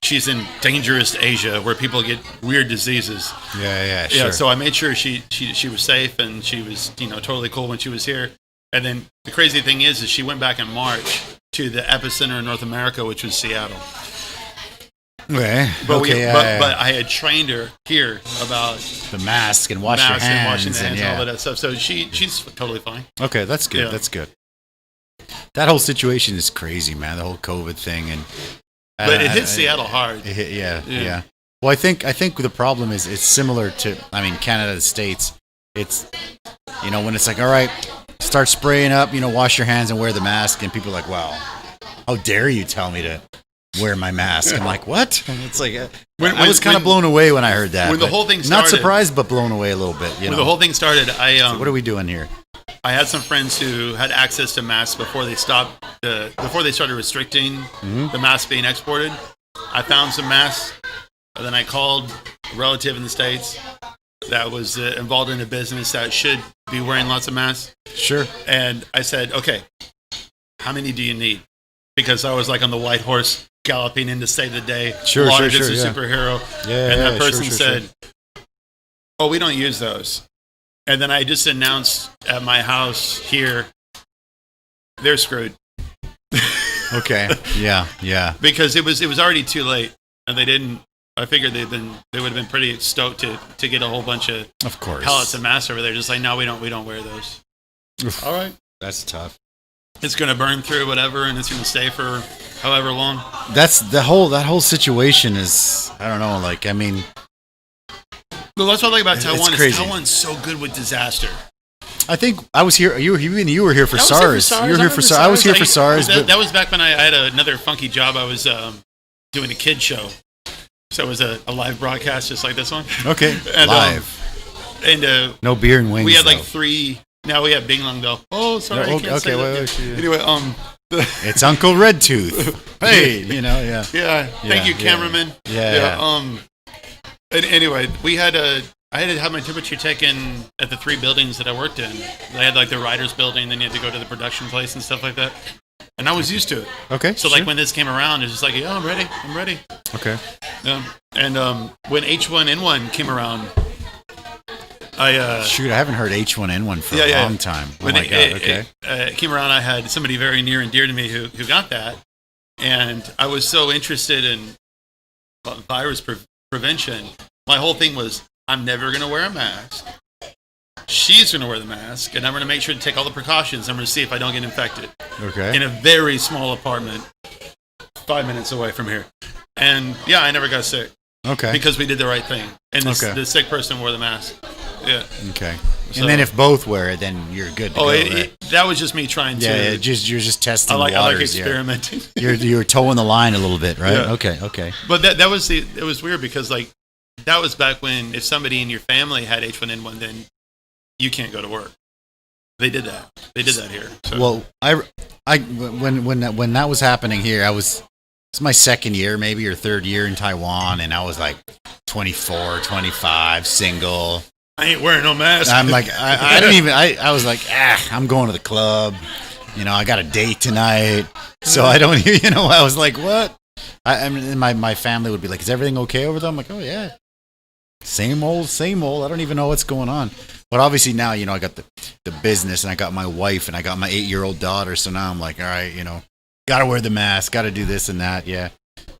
She's in dangerous Asia where people get weird diseases. Yeah, sure. Yeah, so I made sure she was safe, and she was totally cool when she was here. And then the crazy thing is she went back in March to the epicenter in North America, which was Seattle. Okay. But I had trained her here about the mask and washing your hands and washing hands and all that stuff. So she's totally fine. Okay, that's good. Yeah. That's good. That whole situation is crazy, man. The whole COVID thing, and but it hit Seattle hard. It hit, yeah. Well, I think the problem is it's similar to Canada, the States. It's when it's like, all right, start spraying up, wash your hands and wear the mask, and people are like, wow, how dare you tell me to wear my mask? I'm like, what? And it's like I was kind of blown away when I heard that. When the whole thing started, not surprised, but blown away a little bit. When the whole thing started, so what are we doing here? I had some friends who had access to masks before they started restricting the masks being exported. I found some masks, and then I called a relative in the States that was involved in a business that should be wearing lots of masks. Sure. And I said, okay, how many do you need? Because I was like on the white horse galloping in to save the day. Sure, a superhero. Yeah, and that person said, oh, we don't use those. And then I just announced at my house here, they're screwed. Okay. Yeah. Because it was already too late, and they didn't. I figured they would have been pretty stoked to get a whole bunch of course, pallets of masks over there. Just like, no, we don't wear those. All right, that's tough. It's going to burn through whatever, and it's going to stay for however long. That's that whole situation is, I don't know. Like, well, that's what I like about Taiwan. Crazy. Taiwan's so good with disaster. I think I was here. You were here for SARS. You were here for SARS. I was here for SARS. That was back when I had another funky job. I was doing a kid show, so it was a live broadcast just like this one. Okay, and, live. And no beer and wings. We had like 3. Now we have Bing Long though. Oh, sorry. I can't say that. Anyway, it's Uncle Red Tooth. Hey, yeah. Yeah. Thank you, cameraman. Yeah. And anyway, I had to have my temperature taken at the 3 buildings that I worked in. I had like the writer's building, then you had to go to the production place and stuff like that. And I was used to it. Okay. So like when this came around, it's just like, yeah, I'm ready. Okay. And when H1N1 came around, I haven't heard H1N1 for a long time. Oh my God. Okay. It came around. I had somebody very near and dear to me who got that, and I was so interested in virus prevention. My whole thing was, I'm never going to wear a mask. She's going to wear the mask, and I'm going to make sure to take all the precautions. I'm going to see if I don't get infected. Okay. In a very small apartment, 5 minutes away from here, and I never got sick. Okay. Because we did the right thing, and the sick person wore the mask. Yeah. Okay. So, and then if both wear it, then you're good to go, right? That was just me trying to. Yeah, you're just testing the waters. I like experimenting. Yeah. You're towing the line a little bit, right? Yeah. Okay. But it was weird because like that was back when if somebody in your family had H1N1, then you can't go to work. They did that. They did that here. So. Well, when that was happening here, it's my second year, maybe, or third year in Taiwan, and I was like 24, 25, single. I ain't wearing no mask. I'm like, I didn't even, I was like, I'm going to the club. I got a date tonight. So I don't, I was like, what? My family would be like, is everything okay over there? I'm like, oh yeah. Same old. I don't even know what's going on. But obviously now, I got the business, and I got my wife, and I got my 8-year-old daughter. So now I'm like, all right, got to wear the mask, got to do this and that. Yeah.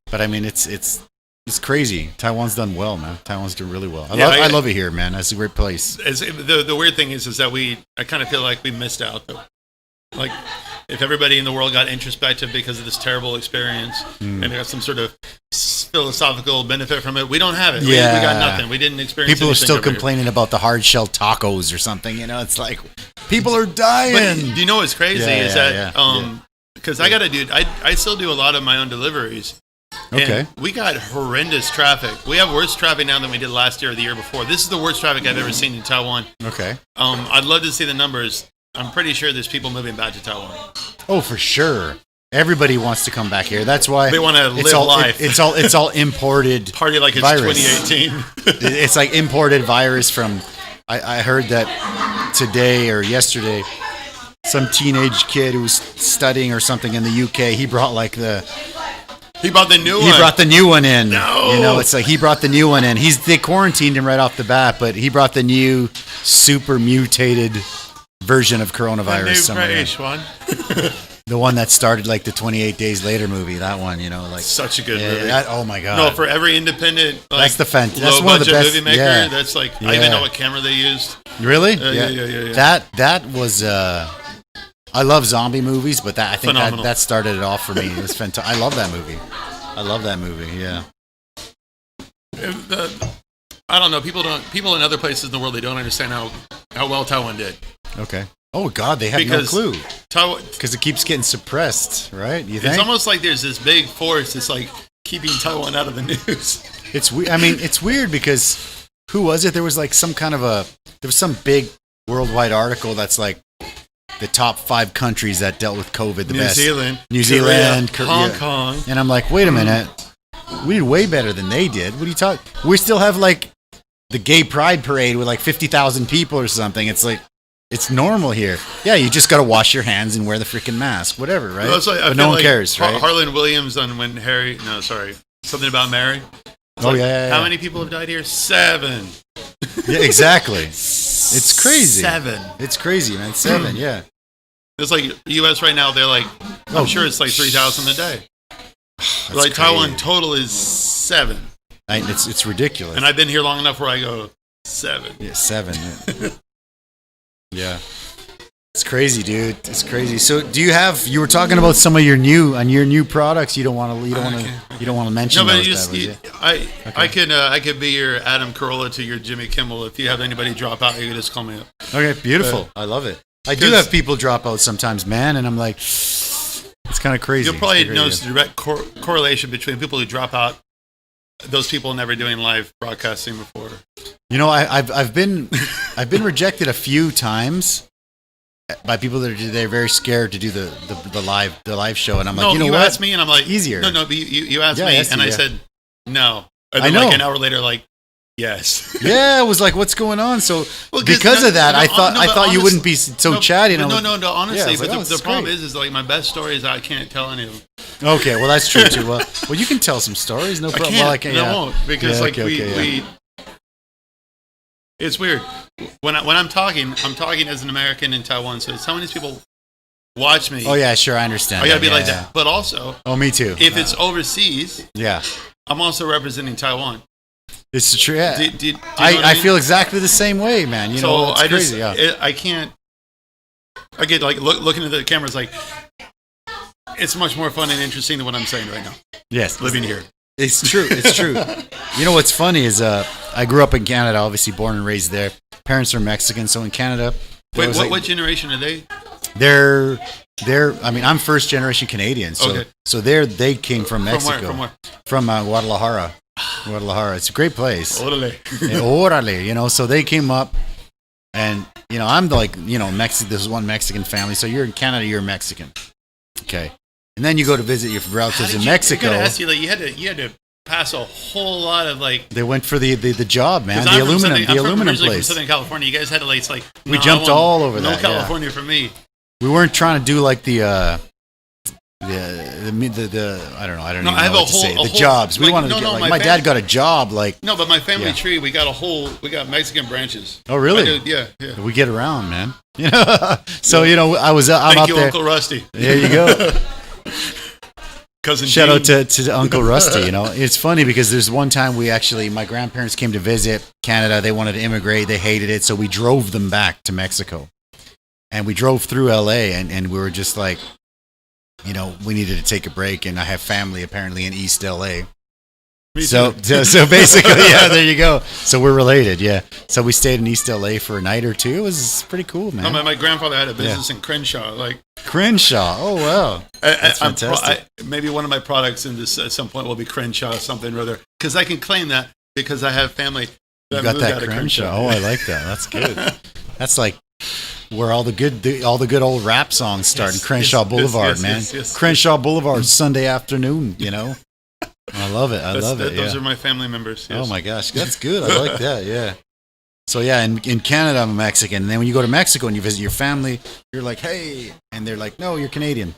But it's crazy. Taiwan's done well, man. Taiwan's doing really well. I love it here, man. It's a great place. The weird thing is that I kind of feel like we missed out. Like, if everybody in the world got introspective because of this terrible experience and got some sort of philosophical benefit from it. We don't have it. Yeah. We got nothing. We didn't experience. People are still complaining about the hard shell tacos or something. You know, it's like people are dying. But do you know what's crazy is that because I I still do a lot of my own deliveries. Okay. And we got horrendous traffic. We have worse traffic now than we did last year or the year before. This is the worst traffic I've ever seen in Taiwan. Okay. I'd love to see the numbers. I'm pretty sure there's people moving back to Taiwan. Oh, for sure. Everybody wants to come back here. That's why they want to live life. It's all imported. Party like it's virus. 2018. It's like imported virus from. I heard that today or yesterday, some teenage kid who was studying or something in the UK. He brought He brought the new one. He brought the new one in. No. You know, it's like he brought the new one in. They quarantined him right off the bat, but he brought the new super mutated version of coronavirus. The new British one. The one that started like the 28 Days Later movie. That one, you know, like such a good movie. Oh my god! No, for every independent, like, that's low one of the best movie maker. Yeah. That's like I even know what camera they used. Really? Yeah. That was. I love zombie movies, but I think that started it off for me. It was fantastic. I love that movie. Yeah. I don't know. People in other places in the world, they don't understand how well Taiwan did. Okay. Oh God, they have no clue. Because it keeps getting suppressed, right? You think? It's almost like there's this big force that's like keeping Taiwan out of the news. It's weird because who was it? There was like some big worldwide article that's like the top 5 countries that dealt with COVID the best. New Zealand, Korea, Hong Kong. And I'm like, wait a minute. We did way better than they did. What are you talking? We still have like the gay pride parade with like 50,000 people or something. It's like, it's normal here. Yeah, you just got to wash your hands and wear the freaking mask, whatever, right? Well, but no one cares, right? Harlan Williams on something about Mary. Yeah. How many people have died here? 7. Yeah, exactly. It's crazy. 7. It's crazy, man. 7, yeah. It's like U.S. right now, they're like, I'm sure it's like 3,000 a day. Like crazy. Taiwan total is 7. It's ridiculous. And I've been here long enough where I go, 7. Yeah, 7. Yeah. It's crazy, dude. It's crazy. So, you were talking about some of your new products. You don't want to mention those. I could be your Adam Carolla to your Jimmy Kimmel. If you have anybody drop out, you can just call me up. Okay, beautiful. I love it. I do have people drop out sometimes, man, and I'm like, it's kind of crazy. You'll probably notice a direct correlation between people who drop out, those people never doing live broadcasting before. You know, I've been rejected a few times by people that they're very scared to do the live show, and I'm like, you asked me, and I'm like, easier. No, but you asked me, and I said no. And then I know. Like an hour later, like, yes. Yeah, it was like, what's going on? So because of that, I thought you wouldn't be so chatty. No, honestly, but the problem is like my best stories I can't tell any of them. Okay, well that's true too. Well, you can tell some stories, no problem. I won't because we. It's weird when I'm talking as an American in Taiwan. So some of these people watch me. Oh yeah, sure, I understand. I gotta be like that, but also. Oh, me too. If it's overseas. Yeah. I'm also representing Taiwan. It's true. Yeah. I feel exactly the same way, man. You know, it's crazy. I can't. I get like looking at the cameras like. It's much more fun and interesting than what I'm saying right now. Yes. Living here. It's true. It's true. You know what's funny is I grew up in Canada, obviously born and raised there. Parents are Mexican, so in Canada. Wait, what generation are they? They're. I mean, I'm first generation Canadian, so okay. So they came from Mexico. From where? From Guadalajara. Guadalajara. It's a great place. Orale. Orale. You know, so they came up, and you know, I'm like, you know, Mexican. This is one Mexican family. So you're in Canada, you're Mexican. Okay. And then you go to visit your relatives in Mexico. I gotta ask you, like, you had to pass a whole lot of like. They went for the job, man. The aluminum place. From Southern California. You guys had to like. It's like we jumped all over that. No California for me. We weren't trying to do like the I don't know. I don't know what to say. The jobs. We wanted to get like my dad got a job like. No, but my family tree, we got Mexican branches. Oh really? Yeah. We get around, man. You know. So you know, I'm Thank out you, there. Uncle Rusty. There you go. Cousin Shout Dean. out to Uncle Rusty. You know, it's funny because there's one time my grandparents came to visit Canada. They wanted to immigrate. They hated it, so we drove them back to Mexico, and we drove through LA, and we were just like, you know, we needed to take a break, and I have family apparently in East LA, So basically, yeah, there you go. So we're related, yeah. So we stayed in East LA for a night or two. It was pretty cool, man. My grandfather had a business in Crenshaw. Crenshaw. Oh, wow. That's fantastic. Maybe one of my products in this at some point will be Crenshaw something or other. Because I can claim that because I have family that moved out of Crenshaw. Oh, I like that. That's good. That's like where all the good old rap songs start in Crenshaw Boulevard, man. Yes. Crenshaw Boulevard, Sunday afternoon, you know. I love it. Those are my family members. Yes. Oh my gosh, that's good. I like that. Yeah. So yeah, in Canada I'm a Mexican, and then when you go to Mexico and you visit your family, you're like, hey, and they're like, no, you're Canadian.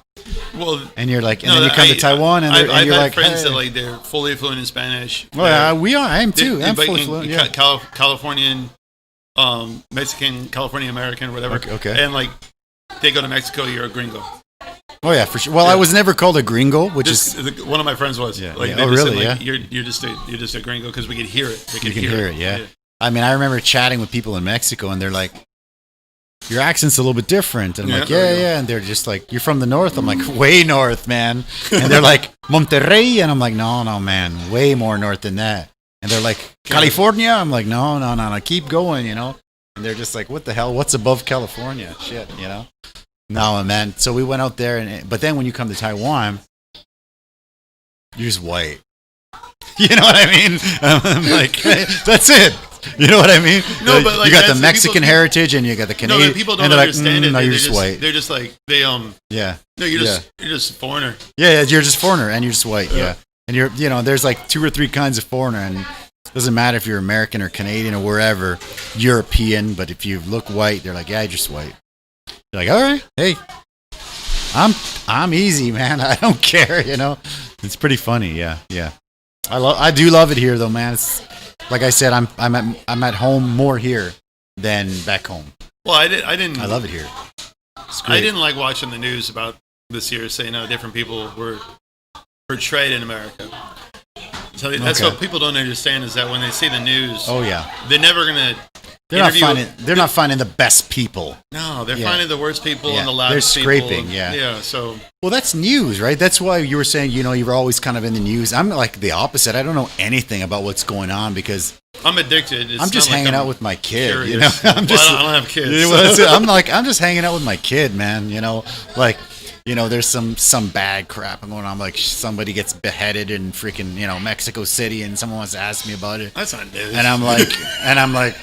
Well, and you're like, and then you come to Taiwan, and you're like, friends hey. that they're fully fluent in Spanish. Oh yeah, we are. I am too. I'm fully fluent. Yeah. Californian, Mexican, California American, whatever. Okay. And they go to Mexico, you're a gringo. Oh yeah, for sure. Well, I was never called a gringo, which is one of my friends was. Yeah. They really? Said, you're just a gringo because we could hear it. They could hear it. Yeah. I mean, I remember chatting with people in Mexico, and they're like, "Your accent's a little bit different." And I'm like, "Yeah," and they're just like, "You're from the north." I'm like, "Way north, man." And they're like, "Monterrey," and I'm like, "No, man, way more north than that." And they're like, "California." I'm like, "No, keep going," you know. And they're just like, "What the hell? What's above California?" Shit, you know. No, man. So we went out there, but then when you come to Taiwan, you're just white. You know what I mean? I'm like, that's it. You know what I mean? No, but you got the Mexican heritage and you got the Canadian. No, people don't understand it. No, you're just white. They're just like Yeah. No, you're just a foreigner. Yeah, you're just foreigner and you're just white. Yeah, and there's like 2 or 3 kinds of foreigner, and it doesn't matter if you're American or Canadian or wherever, European. But if you look white, they're like, yeah, you're just white. You're like, all right, hey, I'm easy, man. I don't care, you know. It's pretty funny, yeah. I do love it here, though, man. It's, like I said, I'm at home more here than back home. Well, I didn't. I love it here. I didn't like watching the news about this year saying how different people were portrayed in America. So that's what people don't understand is that when they see the news, they're never gonna. They're not finding the best people. No, they're finding the worst people and the loudest people. They're scraping, So. Well, that's news, right? That's why you were saying, you were always kind of in the news. I'm like the opposite. I don't know anything about what's going on because I'm addicted. I'm just hanging out with my kid. Curious. You know, I don't have kids. I'm just hanging out with my kid, man. You know, like. There's some bad crap going on. Like somebody gets beheaded in freaking, Mexico City, and someone wants to ask me about it. That's not news. And I'm like,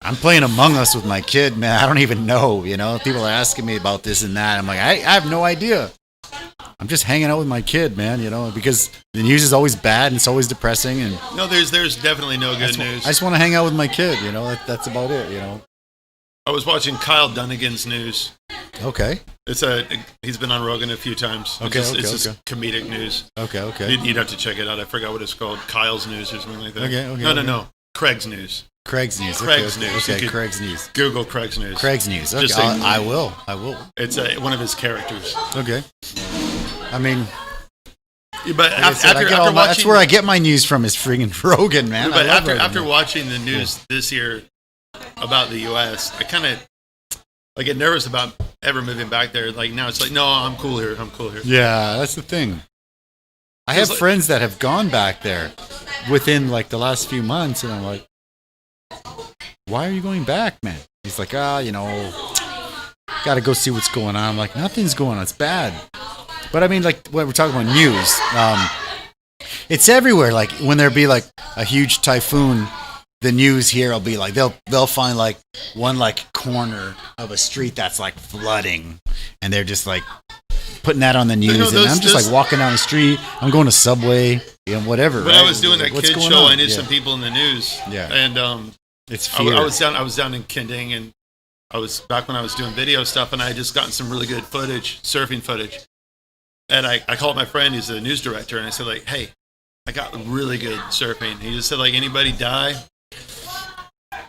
I'm playing Among Us with my kid, man. I don't even know. People are asking me about this and that. I'm like, I have no idea. I'm just hanging out with my kid, man. Because the news is always bad and it's always depressing. And no, there's definitely no good news. I just want to hang out with my kid. That's about it. I was watching Kyle Dunnigan's news. Okay. He's been on Rogan a few times. It's just comedic news. Okay. You'd have to check it out. I forgot what it's called. Kyle's News or something like that. Okay. No. Craig's News. Craig's News. Okay, Craig's News. Google Craig's News. Craig's News. Okay. I will. It's one of his characters. Okay. I mean, but after watching, that's where I get my news from is friggin' Rogan, man. But after watching the news this year about the U.S., I kind of get nervous about ever moving back there. Like now, it's like, no, I'm cool here. Yeah, that's the thing. I have friends that have gone back there within the last few months, and I'm like, why are you going back, man? He's like, got to go see what's going on. I'm like, nothing's going on. It's bad. But I mean, when we're talking about news, it's everywhere. Like when there be a huge typhoon, the news here will be they'll find one corner of a street that's flooding, and they're just putting that on the news. And I'm just walking down the street. I'm going to Subway, whatever. When I was doing that kid show, I knew some people in the news. Yeah, and it's fear. I was down in Kending, and I was back when I was doing video stuff, and I had just gotten some really good surfing footage. And I called my friend, he's the news director, and I said hey, I got really good surfing. He just said anybody die?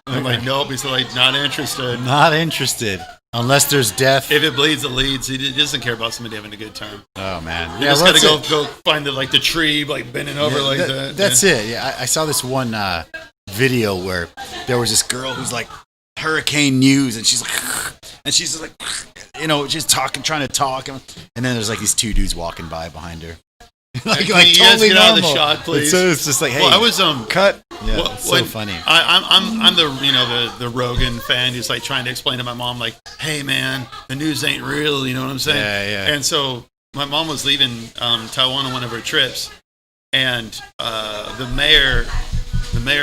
I'm like, nope. He said not interested. Not interested. Unless there's death. If it bleeds, it leads. He doesn't care about somebody having a good time. Oh, man. You just got to go find the tree, bending over that. That's it. Yeah, I saw this one video where there was this girl who's hurricane news, and she's just talking, trying to talk. And then there's these 2 dudes walking by behind her. like you guys totally get normal. out of the shot, please? It's just like, hey, well, I was cut. Yeah, so funny. I'm the Rogan fan who's like trying to explain to my mom like, hey man, the news ain't real. You know what I'm saying? Yeah. And so my mom was leaving Taiwan on one of her trips, and the mayor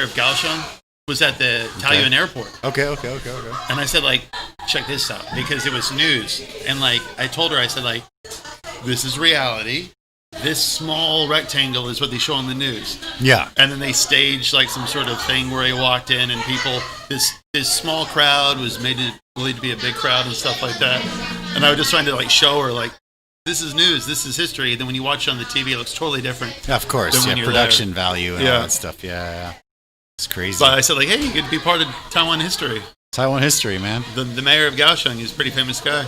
of Kaohsiung was at the Taoyuan airport. Okay. And I said, like, check this out, because it was news. And, like, I told her, I said, like, this is reality. This small rectangle is what they show on the news. Yeah. And then they staged, like, some sort of thing where he walked in and people, this small crowd was made to believe to be a big crowd and stuff like that. And I was just trying to, like, show her, like, this is news, this is history. And then when you watch it on the TV, it looks totally different. Yeah, of course. Yeah, production value and all that stuff. Yeah. It's crazy. But I said, like, hey, you could be part of Taiwan history. Taiwan history, man. The mayor of Kaohsiung, he's a pretty famous guy.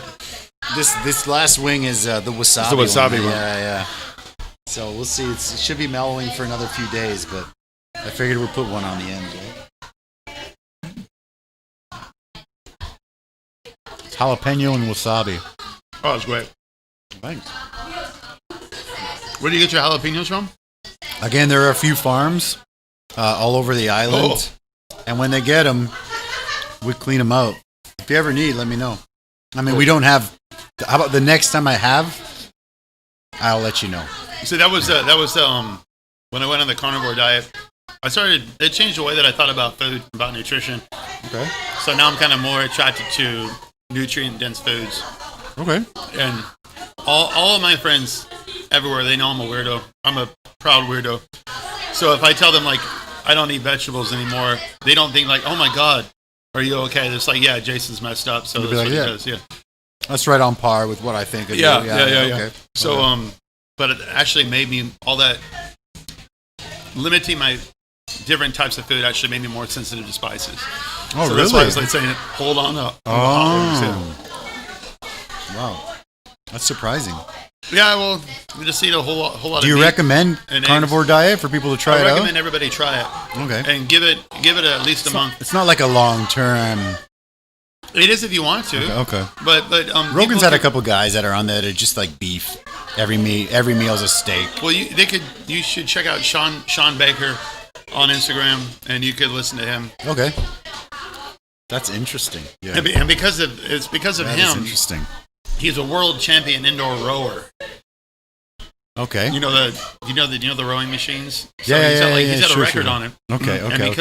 This last wing is the wasabi. It's the wasabi one. Yeah. So we'll see. It should be mellowing for another few days, but I figured we'd put one on the end. Right? It's jalapeno and wasabi. Oh, it's great. Thanks. Where do you get your jalapenos from? Again, there are a few farms all over the island, and when they get them, we clean them out. If you ever need, let me know. I mean, we don't have. How about the next time I have? I'll let you know. So that was when I went on the carnivore diet. It changed the way that I thought about food, about nutrition. Okay. So now I'm kind of more attracted to nutrient-dense foods. Okay. And all of my friends everywhere, they know I'm a weirdo. I'm a proud weirdo. So if I tell them, like, I don't eat vegetables anymore, they don't think, like, oh my God, are you okay? It's like, yeah, Jason's messed up, so that's what he does. Yeah. That's right on par with what I think of you. Yeah. Okay. So, but it actually made me, all that, limiting my different types of food actually made me more sensitive to spices. Oh, so really? That's why I was like saying, hold on up. Wow. That's surprising. Yeah, well, we just eat a whole lot of Do you meat recommend carnivore diet for people to try it out? I recommend everybody try it. Okay. And give it at least a month. It's not like a long-term... It is if you want to. Okay. But Rogan's had a couple guys that are on there that are just like beef. Every meal's a steak. Well, you should check out Sean Baker on Instagram, and you could listen to him. Okay. That's interesting. Yeah. And because of him. That's interesting. He's a world champion indoor rower. Okay. You know the rowing machines. So he's got a record on it. Okay. And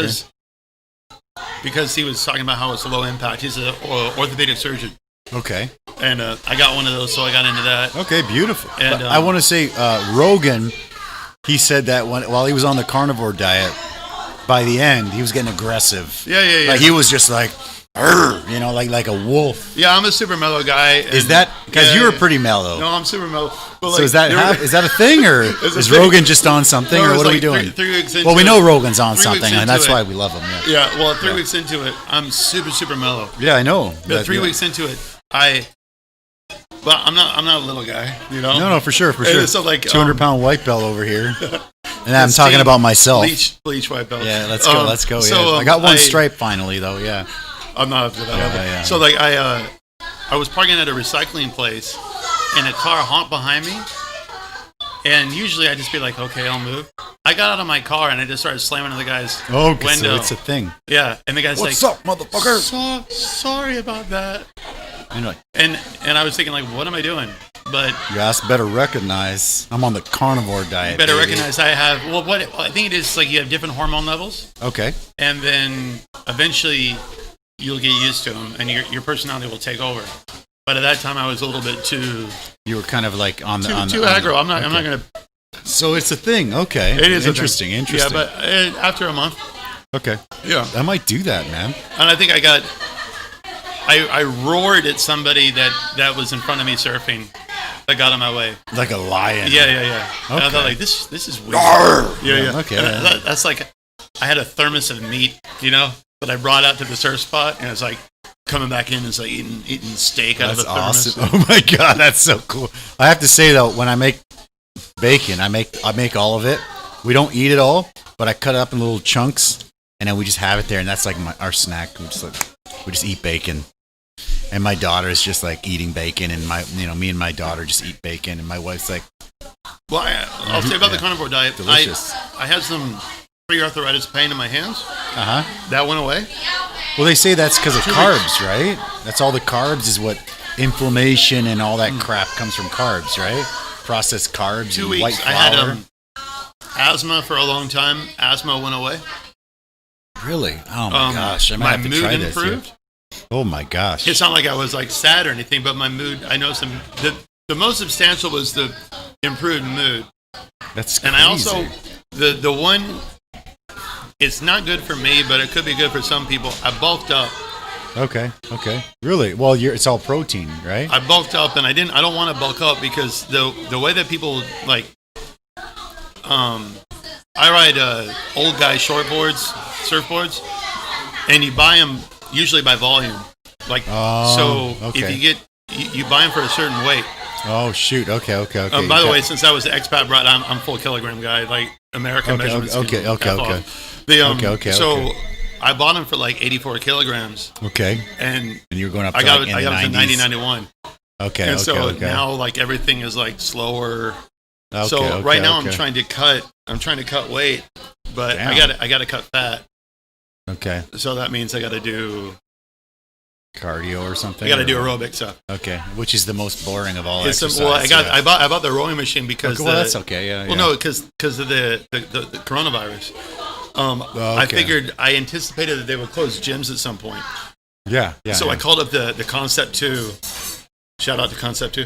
because he was talking about how it's low impact, he's an orthopedic surgeon. Okay. And I got one of those, so I got into that. Okay, beautiful. And I want to say Rogan, he said that while he was on the carnivore diet, by the end he was getting aggressive. Yeah. Like he was just like, like a wolf. Yeah, I'm a super mellow guy. Is that because you were pretty mellow? No, I'm super mellow. But so is that a thing, or is Rogan just on something, or what are we doing? 3 weeks into we know Rogan's on something, and that's why we love him. Yeah. Well, 3 weeks into it, I'm super mellow. Yeah, I know. But 3 weeks into it, but I'm not a little guy, you know. No, for sure. So like 200-pound white belt over here, and I'm talking about myself. Bleach white belt. Yeah, let's go. So, I got one stripe finally, though. Yeah. I'm not up to that. Yeah. So like I was parking at a recycling place, and a car honked behind me, and usually I just be like, okay, I'll move. I got out of my car and I just started slamming on the guy's window. So it's a thing. Yeah, and the guy's What's up, motherfucker? Sorry about that. Like, and I was thinking, like, what am I doing? But your ass better recognize I'm on the carnivore diet. You better recognize I have. Well, I think it is like you have different hormone levels. Okay. And then eventually you'll get used to them, and your personality will take over. But at that time, I was a little bit too. You were kind of like too aggro. I'm not gonna. So it's a thing. Okay. It is interesting. Yeah, but after a month. Okay. Yeah. I might do that, man. And I think I roared at somebody that was in front of me surfing, that got in my way. Like a lion. Yeah. Okay. And I thought, like, this is weird. Yeah. Okay. That's like, I had a thermos of meat, that I brought out to the surf spot, and it's like coming back in, it's like eating steak out of a thermos. Awesome. Oh my God, that's so cool. I have to say though, when I make bacon, I make all of it. We don't eat it all, but I cut it up in little chunks, and then we just have it there, and that's like our snack. We just eat bacon. And my daughter's just like eating bacon, and me and my daughter just eat bacon, and my wife's like, well, I'll say about the carnivore diet. Delicious. I had some pre-arthritis pain in my hands. That went away. Well, they say that's because of carbs, right? That's all the carbs is what inflammation and all that crap comes from carbs, right? Processed carbs 2 and weeks. white flour. I had asthma for a long time. Asthma went away. Really? Oh my gosh! I might have to try this. My mood improved. Oh my gosh! It's not like I was like sad or anything, but my mood. I know the most substantial was the improved mood. That's crazy. And I also the one. It's not good for me, but it could be good for some people. I bulked up. Okay. Really? Well, it's all protein, right? I bulked up, and I don't want to bulk up because the way that people like, I ride old guy surfboards, and you buy them usually by volume. Like, if you get you buy them for a certain weight. Oh shoot! Okay. By the way, since I was the expat brat, I'm full kilogram guy, like American measurements. Okay. So I bought them for like 84 kilograms. Okay. And you were going up to I got like it to 90-91. Okay. And so now like everything is like slower. Okay, so right now I'm trying to cut weight, but Damn. I got to cut fat. Okay. So that means I got to do cardio or something. I got to do aerobic stuff. Okay, which is the most boring of all exercise. Well, I bought the rowing machine because that's okay. Yeah. Well, no, because of the coronavirus. I figured I anticipated that they would close gyms at some point. Yeah. So I called up the Concept 2. Shout out to Concept 2.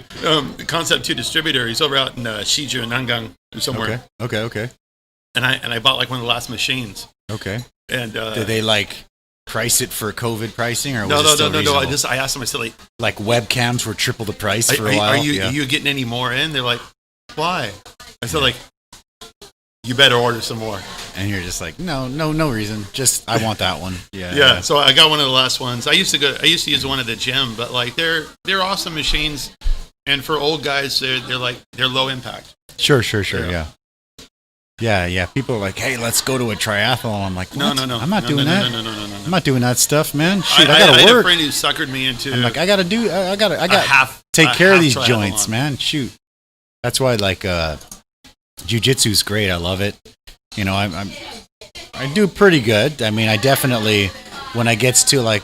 The Concept 2 distributor. He's over out in Shiju and Nangang or somewhere. Okay. And I bought like one of the last machines. Okay. And did they like price it for COVID pricing, or no? Reasonable? I asked them. I said like webcams were triple the price for a while. Are you getting any more in? They're like, why? I said like, you better order some more. And you're just like, no reason. Just I want that one. Yeah. So I got one of the last ones. I used to use one at the gym, but like they're awesome machines, and for old guys, they're low impact. Sure. Yeah. People are like, hey, let's go to a triathlon. I'm like, what? No. I'm not doing that. No. I'm not doing that stuff, man. Shoot, I gotta work. I had a friend who suckered me into. I'm like, I gotta take care of these joints, man. Shoot. That's why like jiu-jitsu's great. I love it. You know, I do pretty good. I mean, I definitely, when I gets to like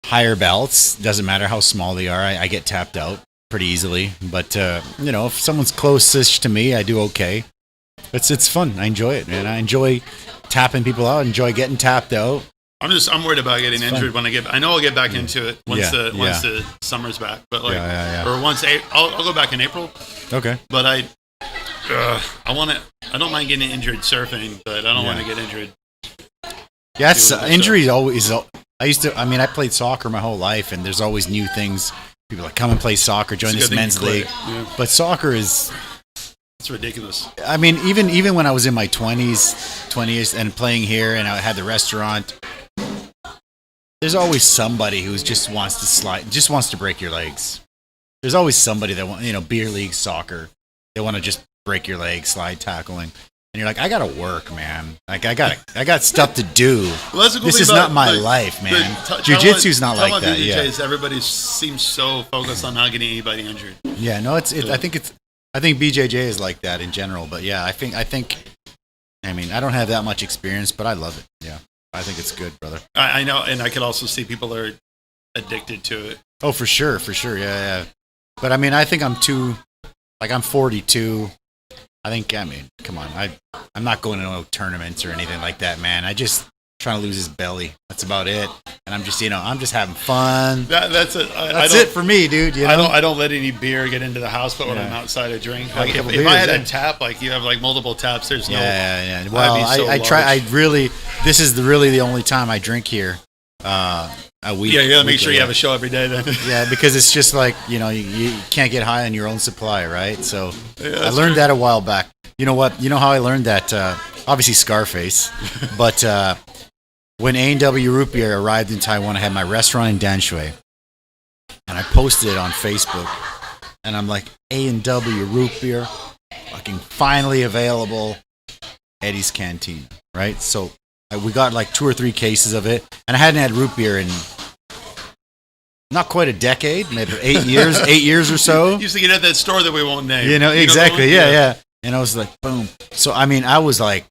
higher belts, doesn't matter how small they are, I get tapped out pretty easily. But if someone's closest to me, I do okay. It's fun. I enjoy it, man. I enjoy tapping people out. I enjoy getting tapped out. I'm worried about getting injured when I know I'll get back into it once the summer's back. But like, or once I'll go back in April. Okay. But I don't mind getting injured surfing, but I don't want to get injured. Yes, injury always. I played soccer my whole life, and there's always new things. People are like, come and play soccer, join this men's league. Yeah. But soccer is. It's ridiculous. I mean, even when I was in my 20s and playing here, and I had the restaurant, there's always somebody who just wants to break your legs. There's always somebody that beer league soccer. They want to just break your legs, slide tackling, and you're like, I gotta work, man. Like I got stuff to do. Well, this is not my life, man. Jiu-jitsu's not like that. BJJ's, everybody seems so focused on not getting anybody injured. Yeah, no, I think BJJ is like that in general, but yeah, I think. I mean, I don't have that much experience, but I love it. Yeah, I think it's good, brother. I know, and I could also see people are addicted to it. Oh, for sure, yeah. But I mean, I think I'm 42. Come on, I'm not going to no tournaments or anything like that, man. I just trying to lose his belly. That's about it. And I'm just having fun. That's it. That's it for me, dude. I don't let any beer get into the house, but when I'm outside, I drink. Like if I had a tap, like you have like multiple taps, there's no. Yeah. Well, I try. This is really the only time I drink here. A week. Yeah, you gotta make sure you have a show every day then. Yeah, because it's just like, you can't get high on your own supply, right? So I learned that a while back. You know what? You know how I learned that? Obviously Scarface, but when A&W Root Beer arrived in Taiwan, I had my restaurant in Danshui, and I posted it on Facebook, and I'm like, A&W Root Beer, fucking finally available, Eddie's Canteen, right? So we got like 2 or 3 cases of it, and I hadn't had root beer in not quite a decade, maybe 8 years, 8 years or so. Used to get at that store that we won't name. Exactly. Yeah. And I was like, boom. So, I mean, I was like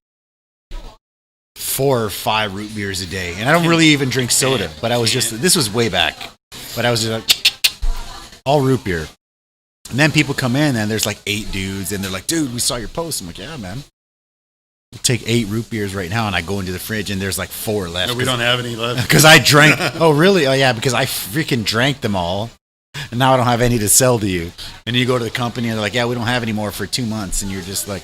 4 or 5 root beers a day. And I don't really even drink soda, but I was this was way back. But I was just like, all root beer. And then people come in and there's like 8 dudes and they're like, dude, we saw your post. I'm like, yeah, man. We'll take 8 root beers right now. And I go into the fridge and there's like 4 left. No, we don't have any left. Because I drank. Oh, really? Oh, yeah, because I freaking drank them all. And now I don't have any to sell to you. And you go to the company and they're like, yeah, we don't have any more for 2 months. And you're just like.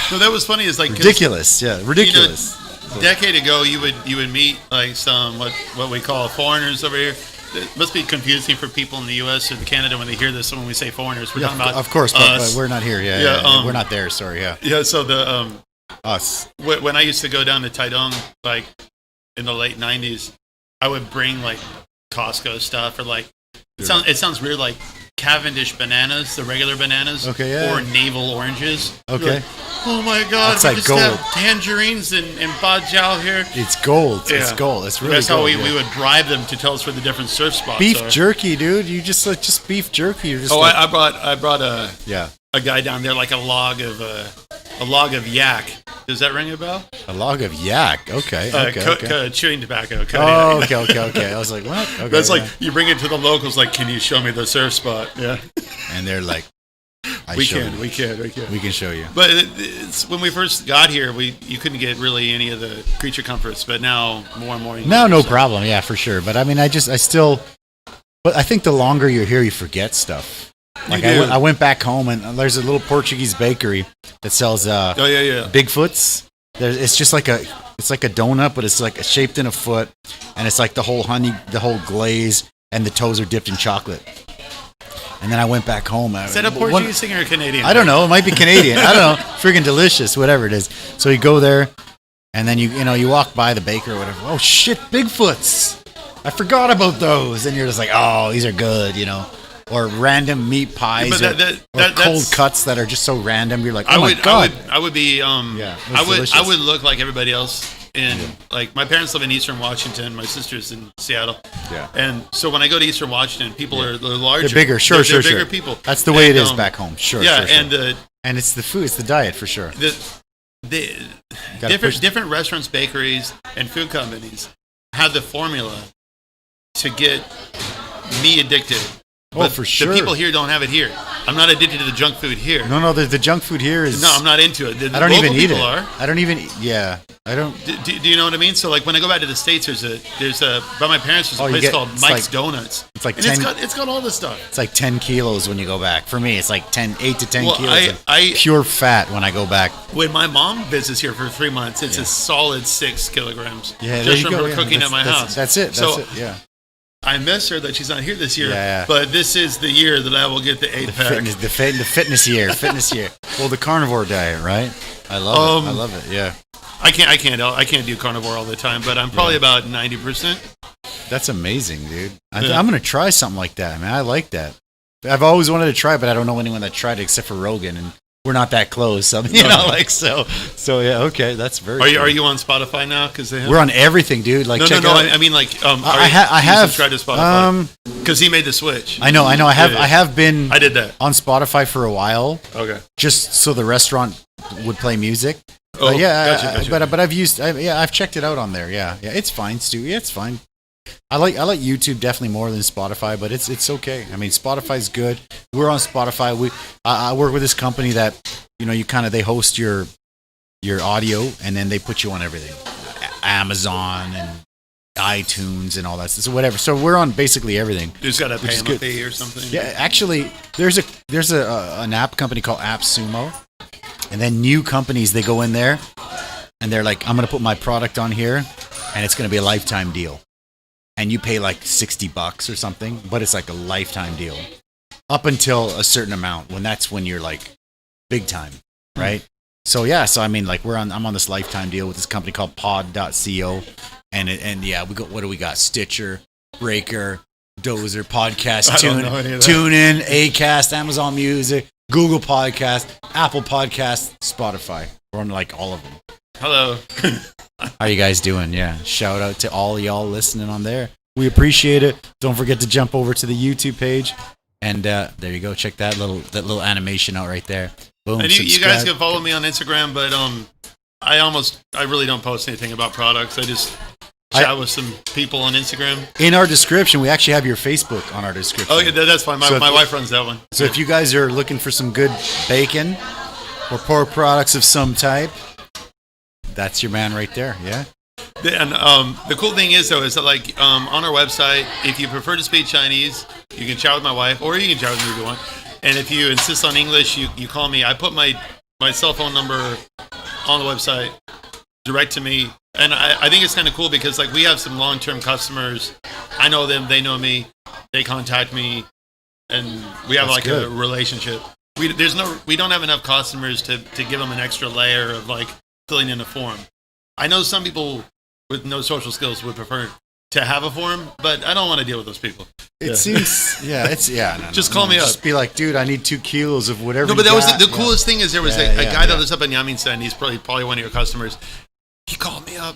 So that was funny. Is like ridiculous. Yeah, ridiculous. A decade ago, you would meet like some what we call foreigners over here. It must be confusing for people in the U.S. or Canada when they hear this. When we say foreigners, we're talking about of course, but we're not here. Yeah, we're not there. Sorry. Yeah. Yeah. So the us. When I used to go down to Taiwan, like in the late '90s, I would bring like Costco stuff or like it sounds weird, like Cavendish bananas, the regular bananas, or navel oranges. Okay. Like, oh my God! It's like just gold. have tangerines and bajao here. It's gold. Yeah. It's gold. It's really. That's gold, how we would bribe them to tell us where the different surf spots beef are. Jerky, dude. You just beef jerky. You're just I brought a guy down there like a log of yak. Does that ring a bell? A log of yak. Okay. Chewing tobacco. Oh, okay. I was like, what? Okay, that's like you bring it to the locals. Like, can you show me the surf spot? Yeah. And they're like, we can show you. But it's, when we first got here, you couldn't get really any of the creature comforts. But now more and more. Now, no problem. Yeah, for sure. But I mean, but I think the longer you're here, you forget stuff. Like I went back home and there's a little Portuguese bakery that sells Bigfoots. It's just like a donut, but it's like shaped in a foot, and it's like the whole glaze, and the toes are dipped in chocolate. And then I went back home. Is that a Portuguese thing or a Canadian? I don't know. It might be Canadian. I don't know. Friggin' delicious, whatever it is. So you go there, and then you walk by the baker or whatever. Oh shit, Bigfoots! I forgot about those. And you're just like, oh, these are good, Or random meat pies, or cold cuts that are just so random. You're like, oh my God. I would be. I would look like everybody else. Like my parents live in Eastern Washington. My sister's in Seattle. Yeah. And so when I go to Eastern Washington, people are larger. They're bigger. Sure. Bigger people. That's the way it is back home. Sure. Yeah. Sure. And it's the food. It's the diet for sure. The different restaurants, bakeries, and food companies have the formula to get me addicted. But for sure. The people here don't have it here. I'm not addicted to the junk food here. No, the junk food here is. No, I'm not into it. I don't even eat it. I don't. Do you know what I mean? So, like, when I go back to the States, by my parents, there's a place called Mike's Donuts. It's like it's got all this stuff. It's like 10 kilos when you go back. For me, it's like 8 to 10 kilos. Pure fat when I go back. When my mom visits here for 3 months, it's a solid 6 kilograms. Yeah, just from her cooking at my house. That's it. Yeah. I miss her that she's not here this year, but this is the year that I will get the 8-pack. The fitness year. Well, the carnivore diet, right? I love it. Yeah. I can't do carnivore all the time, but I'm probably about 90%. That's amazing, dude. I'm gonna try something like that, man. I like that. I've always wanted to try, but I don't know anyone that tried it except for Rogan, and we're not that close. So, so yeah, okay, that's very. Are you on Spotify now? Because we're on everything, dude. Like, no. I mean, like, I have subscribed to Spotify because he made the switch. I know. I have been. I did that on Spotify for a while. Okay. Just so the restaurant would play music. Oh, gotcha. But I've checked it out on there. Yeah, it's fine, Stu. Yeah, it's fine. I like YouTube definitely more than Spotify, but it's okay. I mean, Spotify's good. We're on Spotify. I work with this company that they host your audio and then they put you on everything, Amazon and iTunes and all that. So whatever. So we're on basically everything. You just gotta pay them a fee or something. Yeah, actually, there's an app company called AppSumo, and then new companies they go in there and they're like, I'm gonna put my product on here, and it's gonna be a lifetime deal. And you pay like $60 or something, but it's like a lifetime deal up until a certain amount. That's when you're like big time, right? So I mean, like I'm on this lifetime deal with this company called Pod.co, and we got Stitcher, Breaker, Dozer, Podcast, TuneIn, Acast, Amazon Music, Google Podcast, Apple Podcast, Spotify. We're on like all of them. Hello. How you guys doing? Yeah. Shout out to all y'all listening on there. We appreciate it. Don't forget to jump over to the YouTube page. And there you go. Check that little animation out right there. Boom. And you guys can follow me on Instagram, but I really don't post anything about products. I just chat with some people on Instagram. In our description, we actually have your Facebook on our description. Oh, yeah, that's fine. My wife runs that one. So if you guys are looking for some good bacon or pork products of some type, that's your man right there. Yeah. And the cool thing is, though, is that like on our website, if you prefer to speak Chinese, you can chat with my wife, or you can chat with me if you want. And if you insist on English, you call me. I put my cell phone number on the website, direct to me. And I think it's kind of cool because like we have some long-term customers. I know them, they know me, they contact me, and we have a relationship. We don't have enough customers to give them an extra layer of like filling in a form. I know some people with no social skills would prefer to have a form, but I don't want to deal with those people. It seems, just call me up. Just be like, dude, I need 2 kilos of whatever. No, but that was the coolest thing is there was a guy that lives up in Yangmingshan. He's probably one of your customers. He called me up.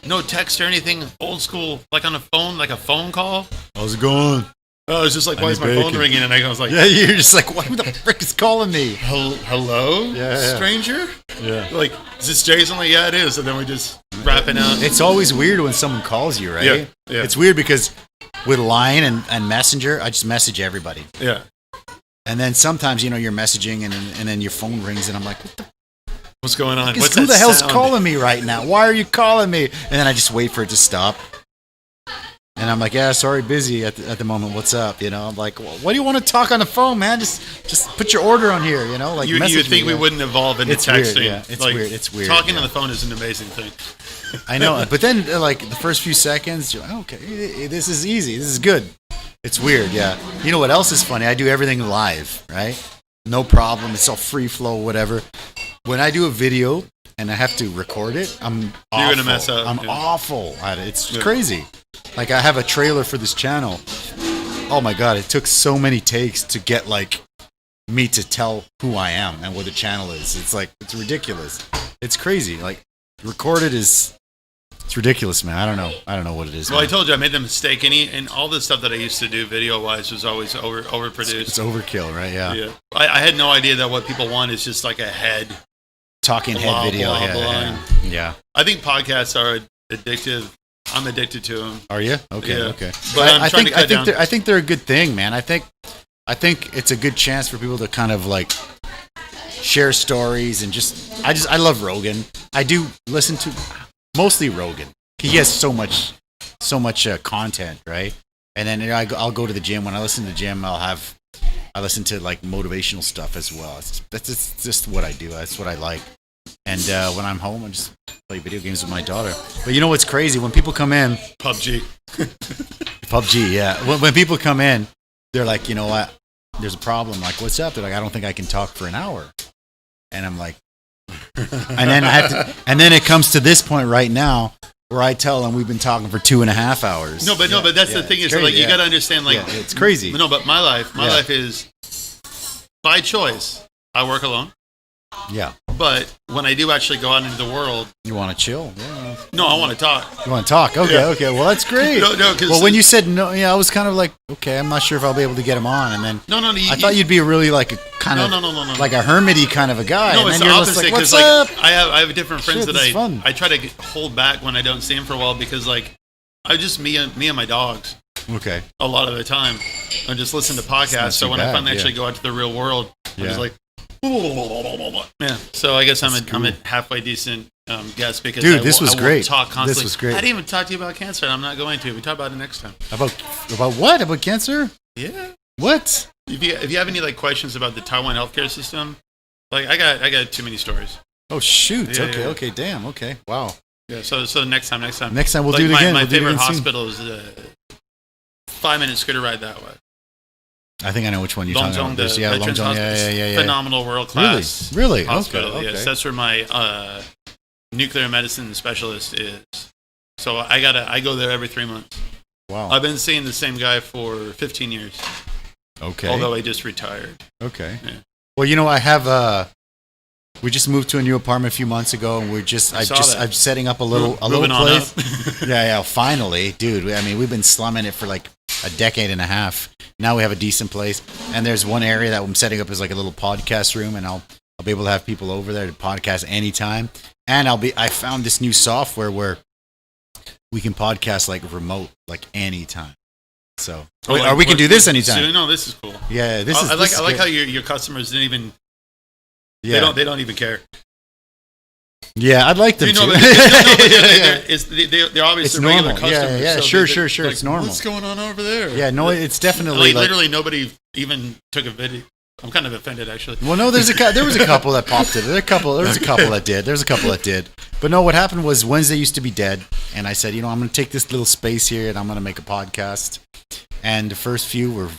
No text or anything. Old school, like on a phone, like a phone call. How's it going? I was just like, why is my phone ringing? And I was like, yeah, you're just like, who the frick is calling me? Hello, stranger? Yeah. Like, is this Jason? Like, yeah, it is. And then we just wrap it out. It's always weird when someone calls you, right? Yeah. It's weird because with Line and Messenger, I just message everybody. Yeah. And then sometimes, you're messaging and then your phone rings and I'm like, what's going on? Who the hell's calling me right now? Why are you calling me? And then I just wait for it to stop. And I'm like, sorry, busy at the moment. What's up? I'm like, well, what do you want to talk on the phone, man? Just put your order on here, like you would think we wouldn't evolve into texting. Weird, yeah. It's weird. Talking on the phone is an amazing thing. I know, but then like the first few seconds, you're like, okay, this is easy. This is good. It's weird, yeah. You know what else is funny? I do everything live, right? No problem. It's all free flow, whatever. When I do a video and I have to record it, I'm awful. You're gonna mess up. I'm awful at it. It's crazy. Like I have a trailer for this channel. Oh my god, it took so many takes to get like me to tell who I am and what the channel is. It's ridiculous. It's crazy. Like recorded it's ridiculous, man. I don't know what it is. Well, man. I told you I made the mistake and all the stuff that I used to do video wise was always overproduced. It's overkill, right? Yeah. I had no idea that what people want is just like a head talking head video. Yeah. I think podcasts are addictive. I'm addicted to them. Are you? Okay. Yeah. Okay. But I think they're a good thing, man. I think it's a good chance for people to kind of like share stories and I love Rogan. I do listen to mostly Rogan. He has so much content, right? And then I'll go to the gym. When I listen to the gym, I listen to like motivational stuff as well. It's just what I do. That's what I like. And when I'm home, I just play video games with my daughter. But you know what's crazy? When people come in... PUBG, yeah. When people come in, they're like, you know what? There's a problem. Like, what's up? They're like, I don't think I can talk for an hour. And I'm like... and then it comes to this point right now where I tell them we've been talking for 2.5 hours. No, but that's the thing is like you got to understand like it's crazy. No, but my life is by choice. I work alone. Yeah. But when I do actually go out into the world, you want to chill. Yeah. No, I want to talk. You want to talk? Okay, yeah. Okay. Well, that's great. Well, when you said no, I was kind of like, okay, I'm not sure if I'll be able to get him on. And then I thought you'd be really like a kind of like a hermity kind of a guy. No, it's the opposite because like I have different friends that I try to hold back when I don't see them for a while because like I just me and my dogs. Okay. A lot of the time, I just listen to podcasts. So when I finally actually go out to the real world, I'm just like. Yeah, so I guess I'm a halfway decent guest because this was great. Talk constantly. This was great. I didn't even talk to you about cancer. I'm not going to. We talk about it next time. About what? About cancer? Yeah. What? If you have any like questions about the Taiwan healthcare system, like I got too many stories. Oh shoot! Yeah, okay. Damn. Okay. Wow. Yeah. So next time we'll do it again. My favorite hospital is a 5-minute scooter ride that way. I think I know which one you're talking about. Longzhong, yeah. Phenomenal, world class. Really? Hospital. Okay. Yes, that's where my nuclear medicine specialist is. So I go there every 3 months. Wow. I've been seeing the same guy for 15 years. Okay. Although I just retired. Okay. Yeah. Well, I have We just moved to a new apartment a few months ago, and I'm setting up a little place. Yeah, finally, dude. I mean, we've been slumming it for like a decade and a half. Now we have a decent place, and there's one area that I'm setting up as like a little podcast room, and I'll be able to have people over there to podcast anytime. And I found this new software where we can podcast like remote, like anytime. So, we can do this anytime. No, this is cool. Yeah, I like how your customers didn't even. Yeah. They don't even care. Yeah, I'd like them to. They're obviously regular customers. Yeah, so sure. Like, it's normal. What's going on over there? Yeah, no, it's definitely literally nobody even took a video. I'm kind of offended, actually. Well, no, there was a couple that popped it. There was a couple that did. But no, what happened was Wednesday used to be dead, and I said, I'm going to take this little space here, and I'm going to make a podcast. And the first few were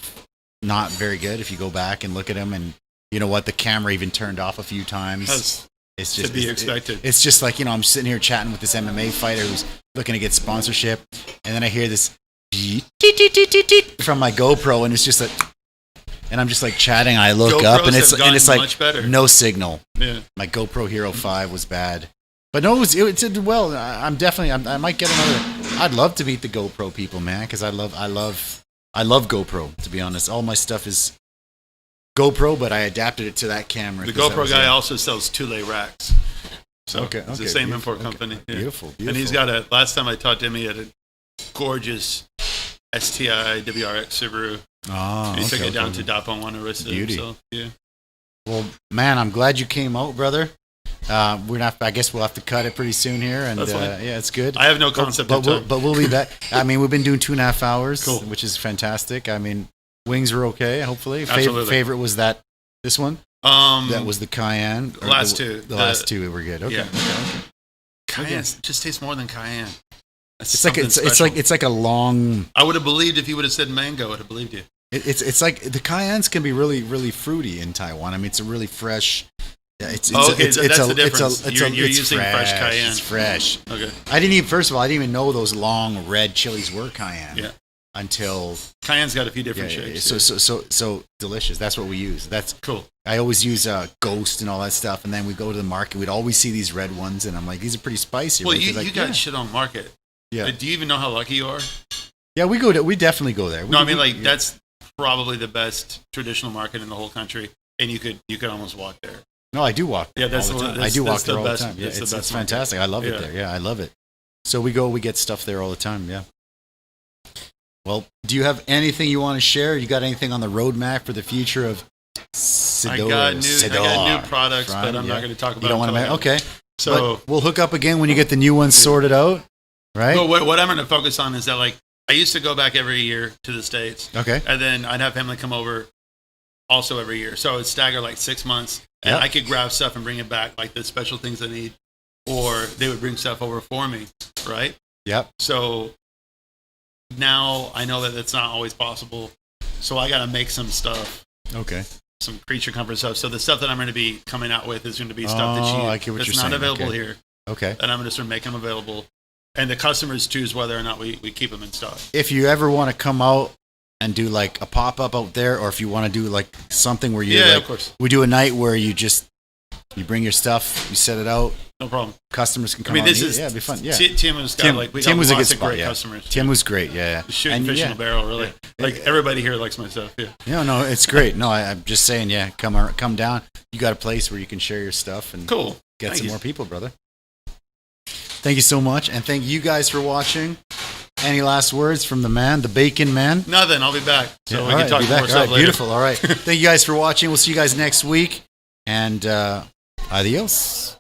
not very good. If you go back and look at them, and you know what, the camera even turned off a few times. It's just to be expected. It's just like, I'm sitting here chatting with this MMA fighter who's looking to get sponsorship, and then I hear this from my GoPro, and it's just like. And I'm just like chatting. I look GoPros up, and it's like no signal. Yeah. My GoPro Hero 5 was bad, but no, it did well. I might get another. I'd love to meet the GoPro people, man, because I love GoPro. To be honest, all my stuff is GoPro, but I adapted it to that camera. The GoPro guy also sells Tule racks. So it's the same import company. Yeah. Beautiful. And he's got last time I talked to him, he had a gorgeous STI WRX Subaru. He took it down to Dapon One Arista. Beauty. So, yeah. Well, man, I'm glad you came out, brother. I guess we'll have to cut it pretty soon here, and yeah, it's good. I have no concept of time. But we'll be back. I mean, we've been doing 2.5 hours, cool. Which is fantastic. I mean, wings were okay, hopefully. Absolutely. Favorite was this one? That was the Cayenne. The last two. The last two were good. Okay. Yeah. Okay. Cayenne just tastes more than Cayenne. It's like a long. I would have believed if you would have said mango. I would have believed you. It's like the Cayennes can be really, really fruity in Taiwan. I mean, it's a really fresh. That's the difference. You're using fresh Cayenne. It's fresh. Okay. First of all, I didn't even know those long red chilies were Cayenne. Yeah. Until Cayenne's got a few different shapes. So delicious. That's what we use. That's cool. I always use Ghost and all that stuff, and then we go to the market. We'd always see these red ones, and I'm like, these are pretty spicy. Well, right? you got shit on market. Yeah. Do you even know how lucky you are? Yeah, we definitely go there. That's probably the best traditional market in the whole country, and you could almost walk there. No, I do walk. Yeah, that's all the time. I do walk there all the best, the time. Yeah, it's market. fantastic. I love it there. Yeah, I love it. So we get stuff there all the time. Yeah. Well, do you have anything you want to share? You got anything on the roadmap for the future of Sedor? I got new products, but I'm not going to talk about. You don't want to? Okay. So but we'll hook up again when you get the new ones sorted out, right? Well, what I'm going to focus on is that, like, I used to go back every year to the States. Okay. And then I'd have family come over also every year. So it's staggered like 6 months. And I could grab stuff and bring it back, like the special things I need. Or they would bring stuff over for me, right? Yep. So now I know that that's not always possible. So I got to make some stuff. Okay. Some creature comfort stuff. So the stuff that I'm going to be coming out with is going to be stuff that's not available here. Okay. And I'm going to start making them available. And the customers choose whether or not we keep them in stock. If you ever want to come out and do like a pop-up out there, or if you want to do like something where of course. We do a night where you bring your stuff, you set it out. No problem. Customers can come out. It'd be fun. Yeah. Tiamu's got we got Tiamu's lots of great customers. Tiamu's great. Yeah. Shooting fish in a barrel, really. Yeah. Like everybody here likes my stuff. Yeah. No, it's great. No, I'm just saying. Yeah, come down. You got a place where you can share your stuff and get some more people, brother. Thank you so much, and thank you guys for watching. Any last words from the man, the bacon man? Nothing. I'll be back. So we can talk more stuff later. Beautiful. All right. Thank you guys for watching. We'll see you guys next week, and adios.